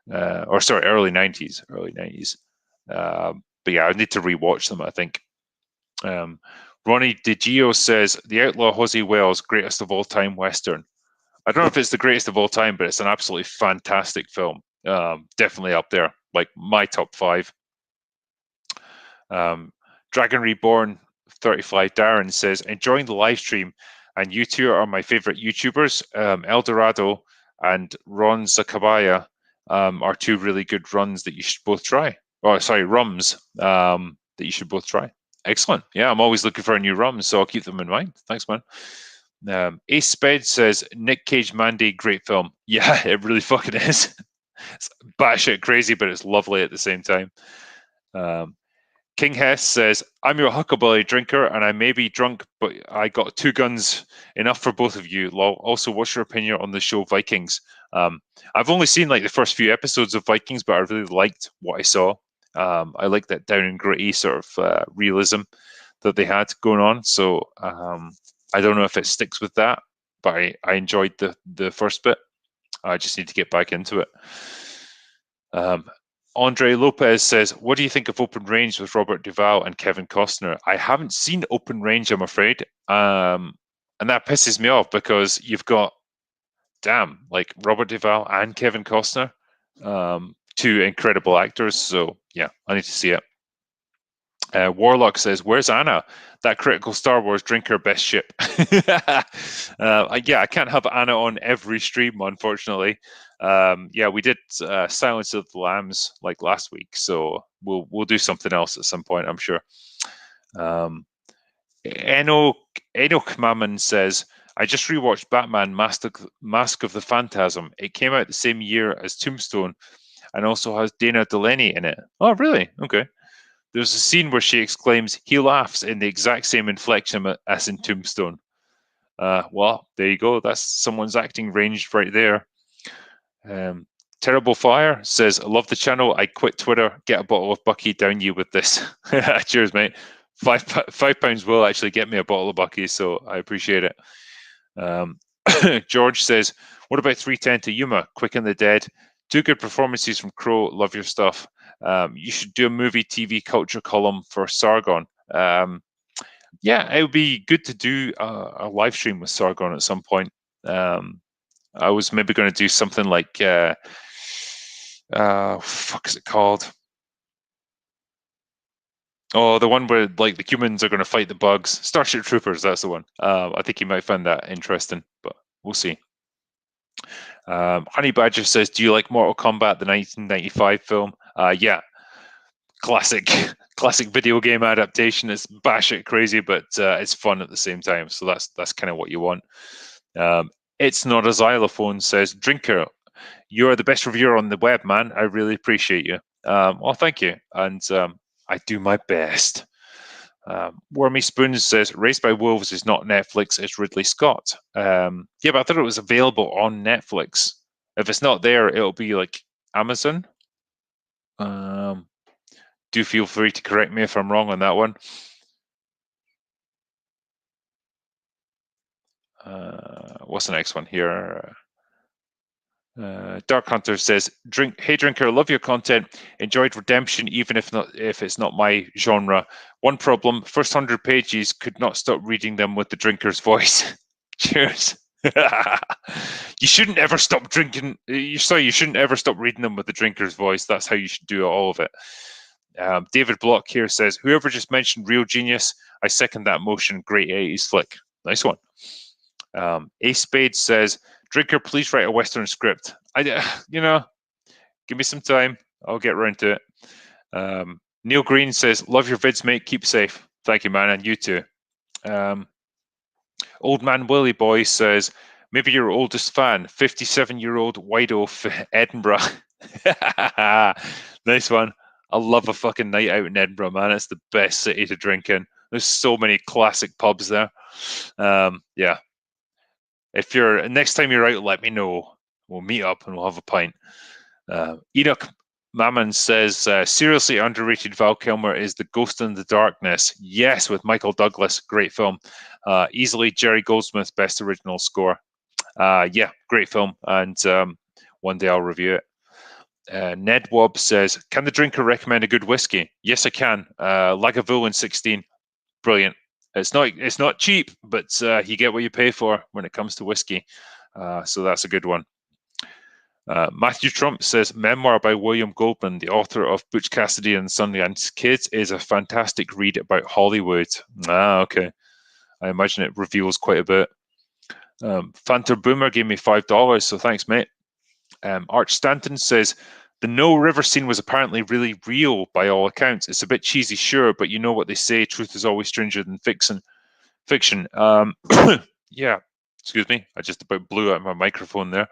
A: early 90s. But yeah, I need to rewatch them, I think. Ronnie DiGio says, The Outlaw Hosey Wells, greatest of all time Western. I don't know if it's the greatest of all time, but it's an absolutely fantastic film. Definitely up there, like my top 5. Dragon Reborn 35 Darren says, enjoying the live stream, and you two are my favorite YouTubers. El Dorado and Ron Zakabaya are 2 really good runs that you should both try. Oh, sorry, rums that you should both try. Excellent. Yeah, I'm always looking for a new rum, so I'll keep them in mind. Thanks, man. Ace Sped says, Nick Cage Mandy, great film. Yeah, it really fucking is. It's batshit crazy, but it's lovely at the same time. King Hess says, I'm your Huckleberry drinker, and I may be drunk, but I got 2 guns, enough for both of you. Lol. Also, what's your opinion on the show Vikings? I've only seen like the first few episodes of Vikings, but I really liked what I saw. I like that down and gritty sort of realism that they had going on. So I don't know if it sticks with that, but I enjoyed the first bit. I just need to get back into it. Andre Lopez says, what do you think of Open Range with Robert Duvall and Kevin Costner? I haven't seen Open Range, I'm afraid. And that pisses me off because you've got, like Robert Duvall and Kevin Costner, 2 incredible actors. So yeah, I need to see it. Warlock says, where's Anna? That critical Star Wars drinker best ship. Yeah, I can't have Anna on every stream, unfortunately. Yeah, we did Silence of the Lambs like last week, so we'll do something else at some point, I'm sure. Enoch Mammon says, I just rewatched Batman Mask of the Phantasm. It came out the same year as Tombstone and also has Dana Delaney in it. Oh, really? Okay. There's a scene where she exclaims, he laughs, in the exact same inflection as in Tombstone. Well, there you go. That's someone's acting range right there. Terrible Fire says, I love the channel. I quit Twitter. Get a bottle of Bucky down you with this. Cheers, mate. £5 will actually get me a bottle of Bucky, so I appreciate it. George says, what about 310 to Yuma? Quick and the Dead. 2 good performances from Crow. Love your stuff. You should do a movie TV culture column for Sargon. Yeah, it would be good to do a live stream with Sargon at some point. I was maybe going to do something like, fuck is it called? Oh, the one where like the humans are going to fight the bugs. Starship Troopers, that's the one. I think you might find that interesting, but we'll see. Honey Badger says, do you like Mortal Kombat, the 1995 film? Yeah, classic video game adaptation. It's batshit crazy, but it's fun at the same time. So that's kind of what you want. It's Not a Xylophone says, Drinker, you're the best reviewer on the web, man. I really appreciate you. Well, thank you. And I do my best. Wormy Spoons says, Raised by Wolves is not Netflix, it's Ridley Scott. Yeah, but I thought it was available on Netflix. If it's not there, it'll be like Amazon. Do feel free to correct me if I'm wrong on that one. What's the next one here? Dark Hunter says, Hey drinker, love your content. Enjoyed Redemption, even if it's not my genre. One problem: first 100 pages, could not stop reading them with the drinker's voice. Cheers. You shouldn't ever stop drinking. You shouldn't ever stop reading them with the drinker's voice. That's how you should do all of it. David Block here says, whoever just mentioned Real Genius, I second that motion. Great 80s flick. Nice one. Ace Spade says, Drinker, please write a Western script. Give me some time. I'll get around to it. Neil Green says, love your vids, mate. Keep safe. Thank you, man. And you too. Old Man Willie Boy says, maybe your oldest fan, 57-year-old White Oaf, Edinburgh. Nice one. I love a fucking night out in Edinburgh, man. It's the best city to drink in. There's so many classic pubs there. Yeah. If you're next time you're out, let me know. We'll meet up and we'll have a pint. Enoch Mammon says, seriously underrated Val Kilmer is The Ghost in the Darkness. Yes, with Michael Douglas. Great film. Easily Jerry Goldsmith's best original score. Yeah, great film. And one day I'll review it. Ned Wobb says, can the drinker recommend a good whiskey? Yes, I can. Lagavulin 16. brilliant. It's not cheap, but you get what you pay for when it comes to whiskey. So that's a good one. Matthew Trump says, memoir by William Goldman, the author of Butch Cassidy and Sundance Kid, is a fantastic read about Hollywood. Okay. I imagine it reveals quite a bit. Fanter Boomer gave me $5, so thanks, mate. Arch Stanton says, the No River scene was apparently really real by all accounts. It's a bit cheesy, sure, but you know what they say, truth is always stranger than fiction. Yeah, excuse me, I just about blew out my microphone there.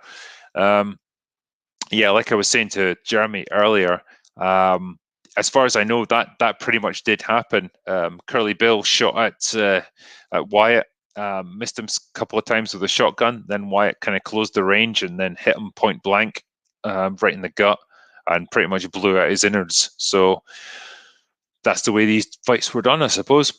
A: Yeah, like I was saying to Jeremy earlier, as far as I know, that pretty much did happen. Curly Bill shot at Wyatt, missed him a couple of times with a shotgun. Then Wyatt kind of closed the range and then hit him point blank, right in the gut, and pretty much blew out his innards. So that's the way these fights were done, I suppose.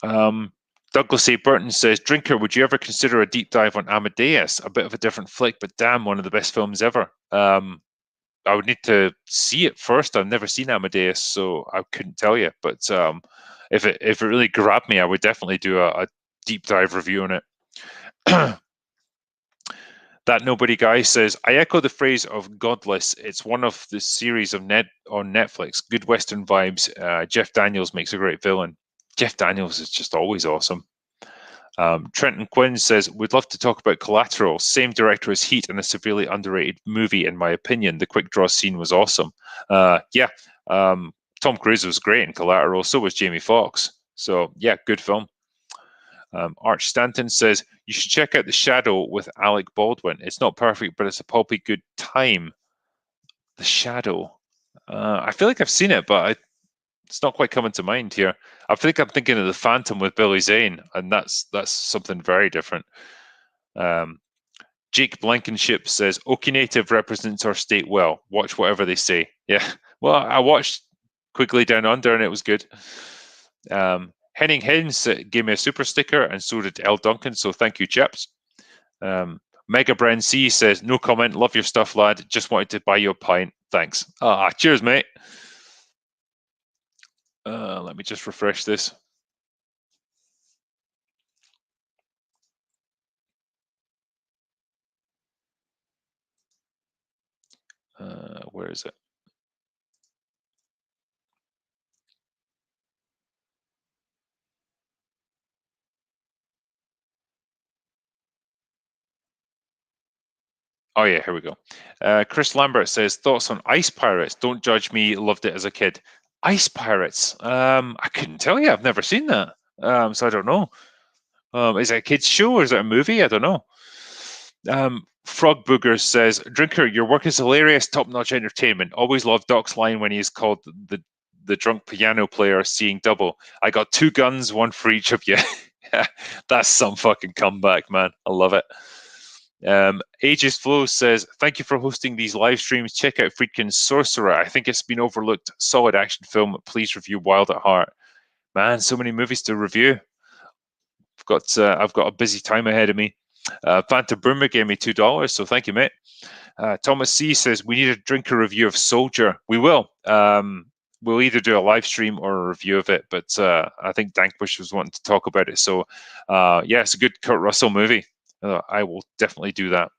A: Douglas A. Burton says, Drinker, would you ever consider a deep dive on Amadeus? A bit of a different flick, but damn, one of the best films ever. I would need to see it first. I've never seen Amadeus, so I couldn't tell you. But if it really grabbed me, I would definitely do a deep dive review on it. That Nobody Guy says, I echo the phrase of Godless. It's one of the series on Netflix. Good Western vibes. Jeff Daniels makes a great villain. Jeff Daniels is just always awesome. Trenton Quinn says, would love to talk about Collateral. Same director as Heat and a severely underrated movie, in my opinion. The quick draw scene was awesome. Yeah, Tom Cruise was great in Collateral. So was Jamie Foxx. So, yeah, good film. Arch Stanton says, you should check out The Shadow with Alec Baldwin. It's not perfect, but it's a pulpy good time. The Shadow. I feel like I've seen it, but it's not quite coming to mind here. I think I'm thinking of The Phantom with Billy Zane, and that's something very different. Jake Blankenship says, Okie Native represents our state well. Watch whatever they say. Yeah. Well, I watched Quigley Down Under, and it was good. Henning Hens gave me a super sticker, and so did L. Duncan, so thank you, chaps. Mega Brand C says, no comment, love your stuff, lad. Just wanted to buy you a pint. Thanks. Cheers, mate. Let me just refresh this. Where is it? Oh, yeah, here we go. Chris Lambert says, thoughts on Ice Pirates? Don't judge me, loved it as a kid. Ice Pirates? I couldn't tell you. I've never seen that. So I don't know. Is it a kid's show or is it a movie? I don't know. Frog Booger says, Drinker, your work is hilarious, top-notch entertainment. Always love Doc's line when he's called the drunk piano player seeing double. I got 2 guns, 1 for each of you. That's some fucking comeback, man. I love it. Aegis Flow says, thank you for hosting these live streams. Check out Friedkin's Sorcerer. I think it's been overlooked. Solid action film. Please review Wild at Heart. Man, so many movies to review. I've got a busy time ahead of me. Fanta Boomer gave me $2, so thank you, mate. Thomas C says, we need a drinker review of Soldier. We will. We'll either do a live stream or a review of it, but I think Dankbush was wanting to talk about it. So, yeah, it's a good Kurt Russell movie. I will definitely do that.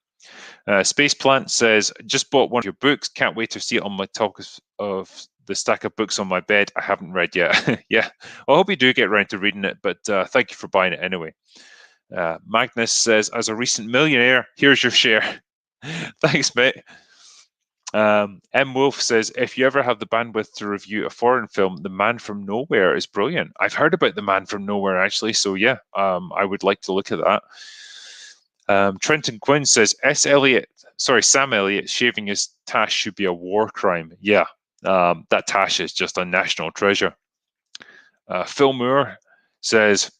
A: Space Plant says, just bought one of your books. Can't wait to see it on my top of the stack of books on my bed. I haven't read yet. Yeah, well, I hope you do get around to reading it, but thank you for buying it anyway. Magnus says, as a recent millionaire, here's your share. Thanks, mate. M. Wolf says, if you ever have the bandwidth to review a foreign film, The Man from Nowhere is brilliant. I've heard about The Man from Nowhere, actually, so yeah, I would like to look at that. Trenton Quinn says, Sam Elliott shaving his tash should be a war crime. Yeah, that tash is just a national treasure. Phil Moore says,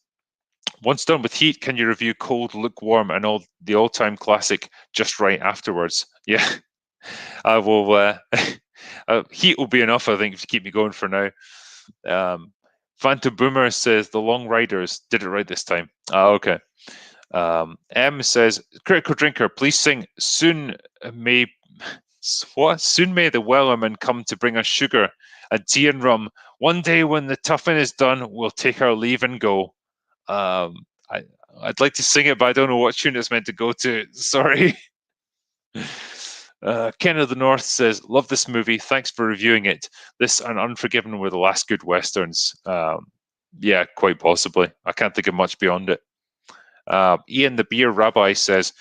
A: once done with Heat, can you review Cold, Lukewarm, and the all-time classic just right afterwards? Yeah, I will. Heat will be enough, I think, to keep me going for now. Phantom Boomer says, The Long Riders did it right this time. Okay. M says, Critical Drinker, please sing Soon May the Wellerman come to bring us sugar And tea and rum. One day when the toughing is done, we'll take our leave and go. I'd like to sing it, but I don't know what tune it's meant to go to. Sorry. Ken of the North says, love this movie. Thanks for reviewing it. This and Unforgiven were the last good Westerns. Yeah, quite possibly. I can't think of much beyond it. Ian the Beer Rabbi says,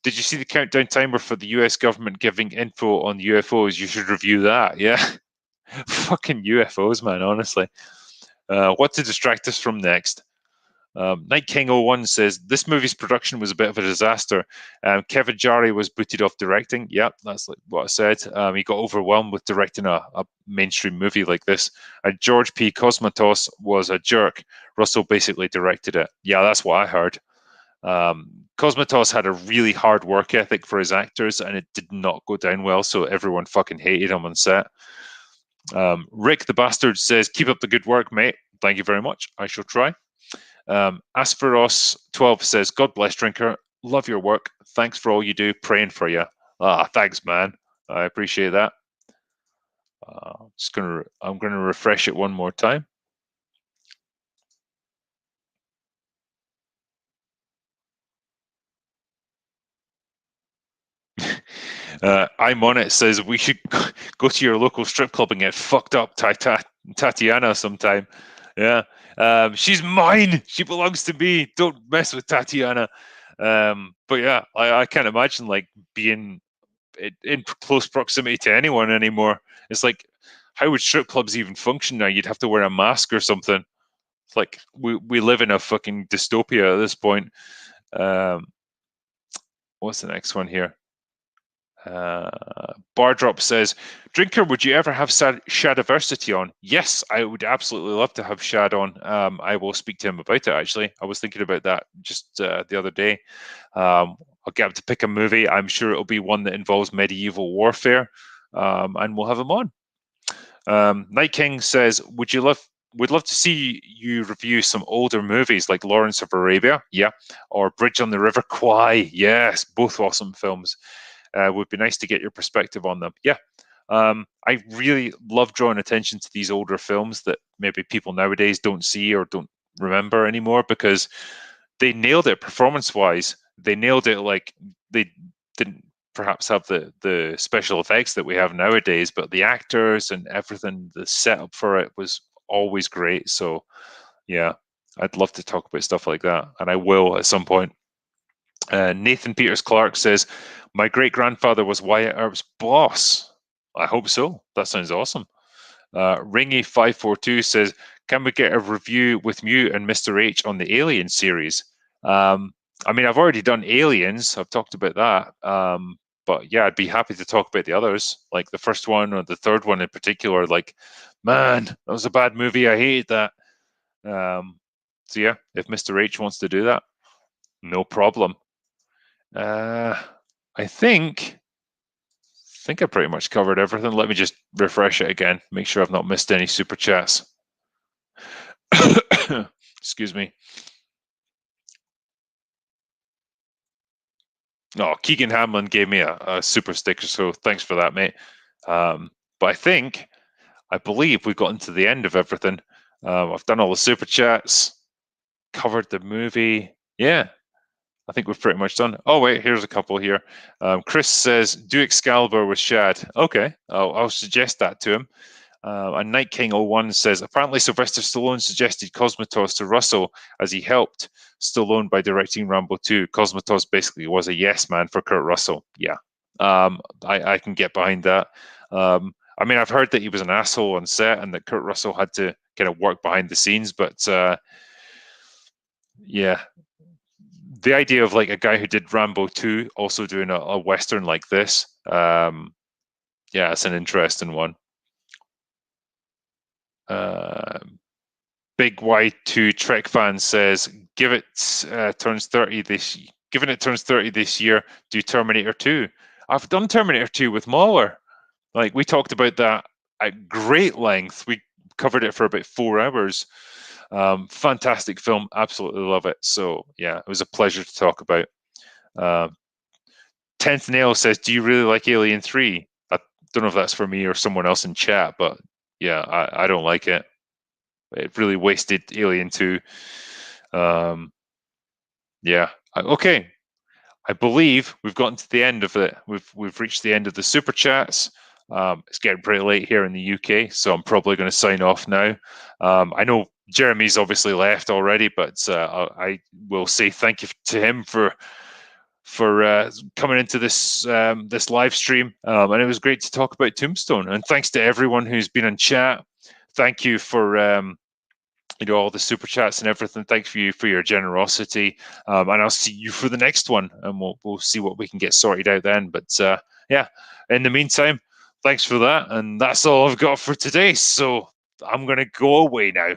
A: did you see the countdown timer for the US government giving info on UFOs? You should review that. Yeah. Fucking UFOs, man, honestly. What to distract us from next? Night King 01 says, this movie's production was a bit of a disaster. Kevin Jarre was booted off directing. Yep, that's like what I said. He got overwhelmed with directing a mainstream movie like this. And George P. Cosmatos was a jerk. Russell basically directed it. Yeah, that's what I heard. Cosmatos had a really hard work ethic for his actors, and it did not go down well, so everyone fucking hated him on set. Rick the Bastard says, keep up the good work, mate. Thank you very much. I shall try. Asperos12 says, God bless Drinker. Love your work. Thanks for all you do. Praying for you. Thanks, man. I appreciate that. I'm gonna refresh it one more time. I'm on it says we should go to your local strip club and get fucked up, Tatiana, sometime. Yeah. She's mine. She belongs to me. Don't mess with Tatiana. But yeah, I can't imagine like being in close proximity to anyone anymore. It's like, how would strip clubs even function now? You'd have to wear a mask or something. It's like we live in a fucking dystopia at this point. What's the next one here? Bardrop says, Drinker, would you ever have Shadiversity on? Yes, I would absolutely love to have Shad on. I will speak to him about it, actually. I was thinking about that just the other day. I'll get him to pick a movie. I'm sure it'll be one that involves medieval warfare, and we'll have him on. Night King says, would love to see you review some older movies like Lawrence of Arabia, yeah, or Bridge on the River Kwai. Yes, both awesome films. Would be nice to get your perspective on them. Yeah. I really love drawing attention to these older films that maybe people nowadays don't see or don't remember anymore, because they nailed it performance-wise. They nailed it. Like, they didn't perhaps have the special effects that we have nowadays, but the actors and everything, the setup for it was always great. So yeah, I'd love to talk about stuff like that, and I will at some point. Nathan Peters Clark says, my great-grandfather was Wyatt Earp's boss. I hope so. That sounds awesome. Ringy542 says, can we get a review with you and Mr. H on the Alien series? I mean, I've already done Aliens. I've talked about that. But yeah, I'd be happy to talk about the others, like the first one or the third one in particular. Like, man, that was a bad movie. I hated that. So yeah, if Mr. H wants to do that, no problem. I think I pretty much covered everything. Let me just refresh it again, make sure I've not missed any super chats. Excuse me. No, Keegan Hamlin gave me a super sticker, so thanks for that, mate. But I believe we've gotten to the end of everything. I've done all the super chats, covered the movie. Yeah, I think we've pretty much done. Oh, wait, here's a couple here. Chris says, do Excalibur with Shad. Okay, I'll suggest that to him. And Night King 01 says, apparently Sylvester Stallone suggested Cosmatos to Russell as he helped Stallone by directing Rambo 2. Cosmatos basically was a yes man for Kurt Russell. Yeah, I can get behind that. I mean, I've heard that he was an asshole on set and that Kurt Russell had to kind of work behind the scenes, but yeah, the idea of like a guy who did Rambo 2 also doing a Western like this, yeah, it's an interesting one. Big Y2 Trek fan says, given it turns 30 this year, do Terminator 2. I've done Terminator 2 with Mahler. Like, we talked about that at great length. We covered it for about 4 hours. Fantastic film, absolutely love it. So yeah, it was a pleasure to talk about. 10th Nail says, do you really like Alien 3? I don't know if that's for me or someone else in chat, but Yeah, I don't like it. It really wasted Alien 2. Yeah. Okay. I believe we've gotten to the end of it. We've reached the end of the super chats. It's getting pretty late here in the UK, so I'm probably going to sign off now. I know Jeremy's obviously left already, but I will say thank you to him for coming into this this live stream, and it was great to talk about Tombstone. And thanks to everyone who's been in chat. Thank you for all the super chats and everything. Thanks for your generosity, and I'll see you for the next one, and we'll see what we can get sorted out then. But yeah, in the meantime, thanks for that, and that's all I've got for today. So I'm gonna go away now.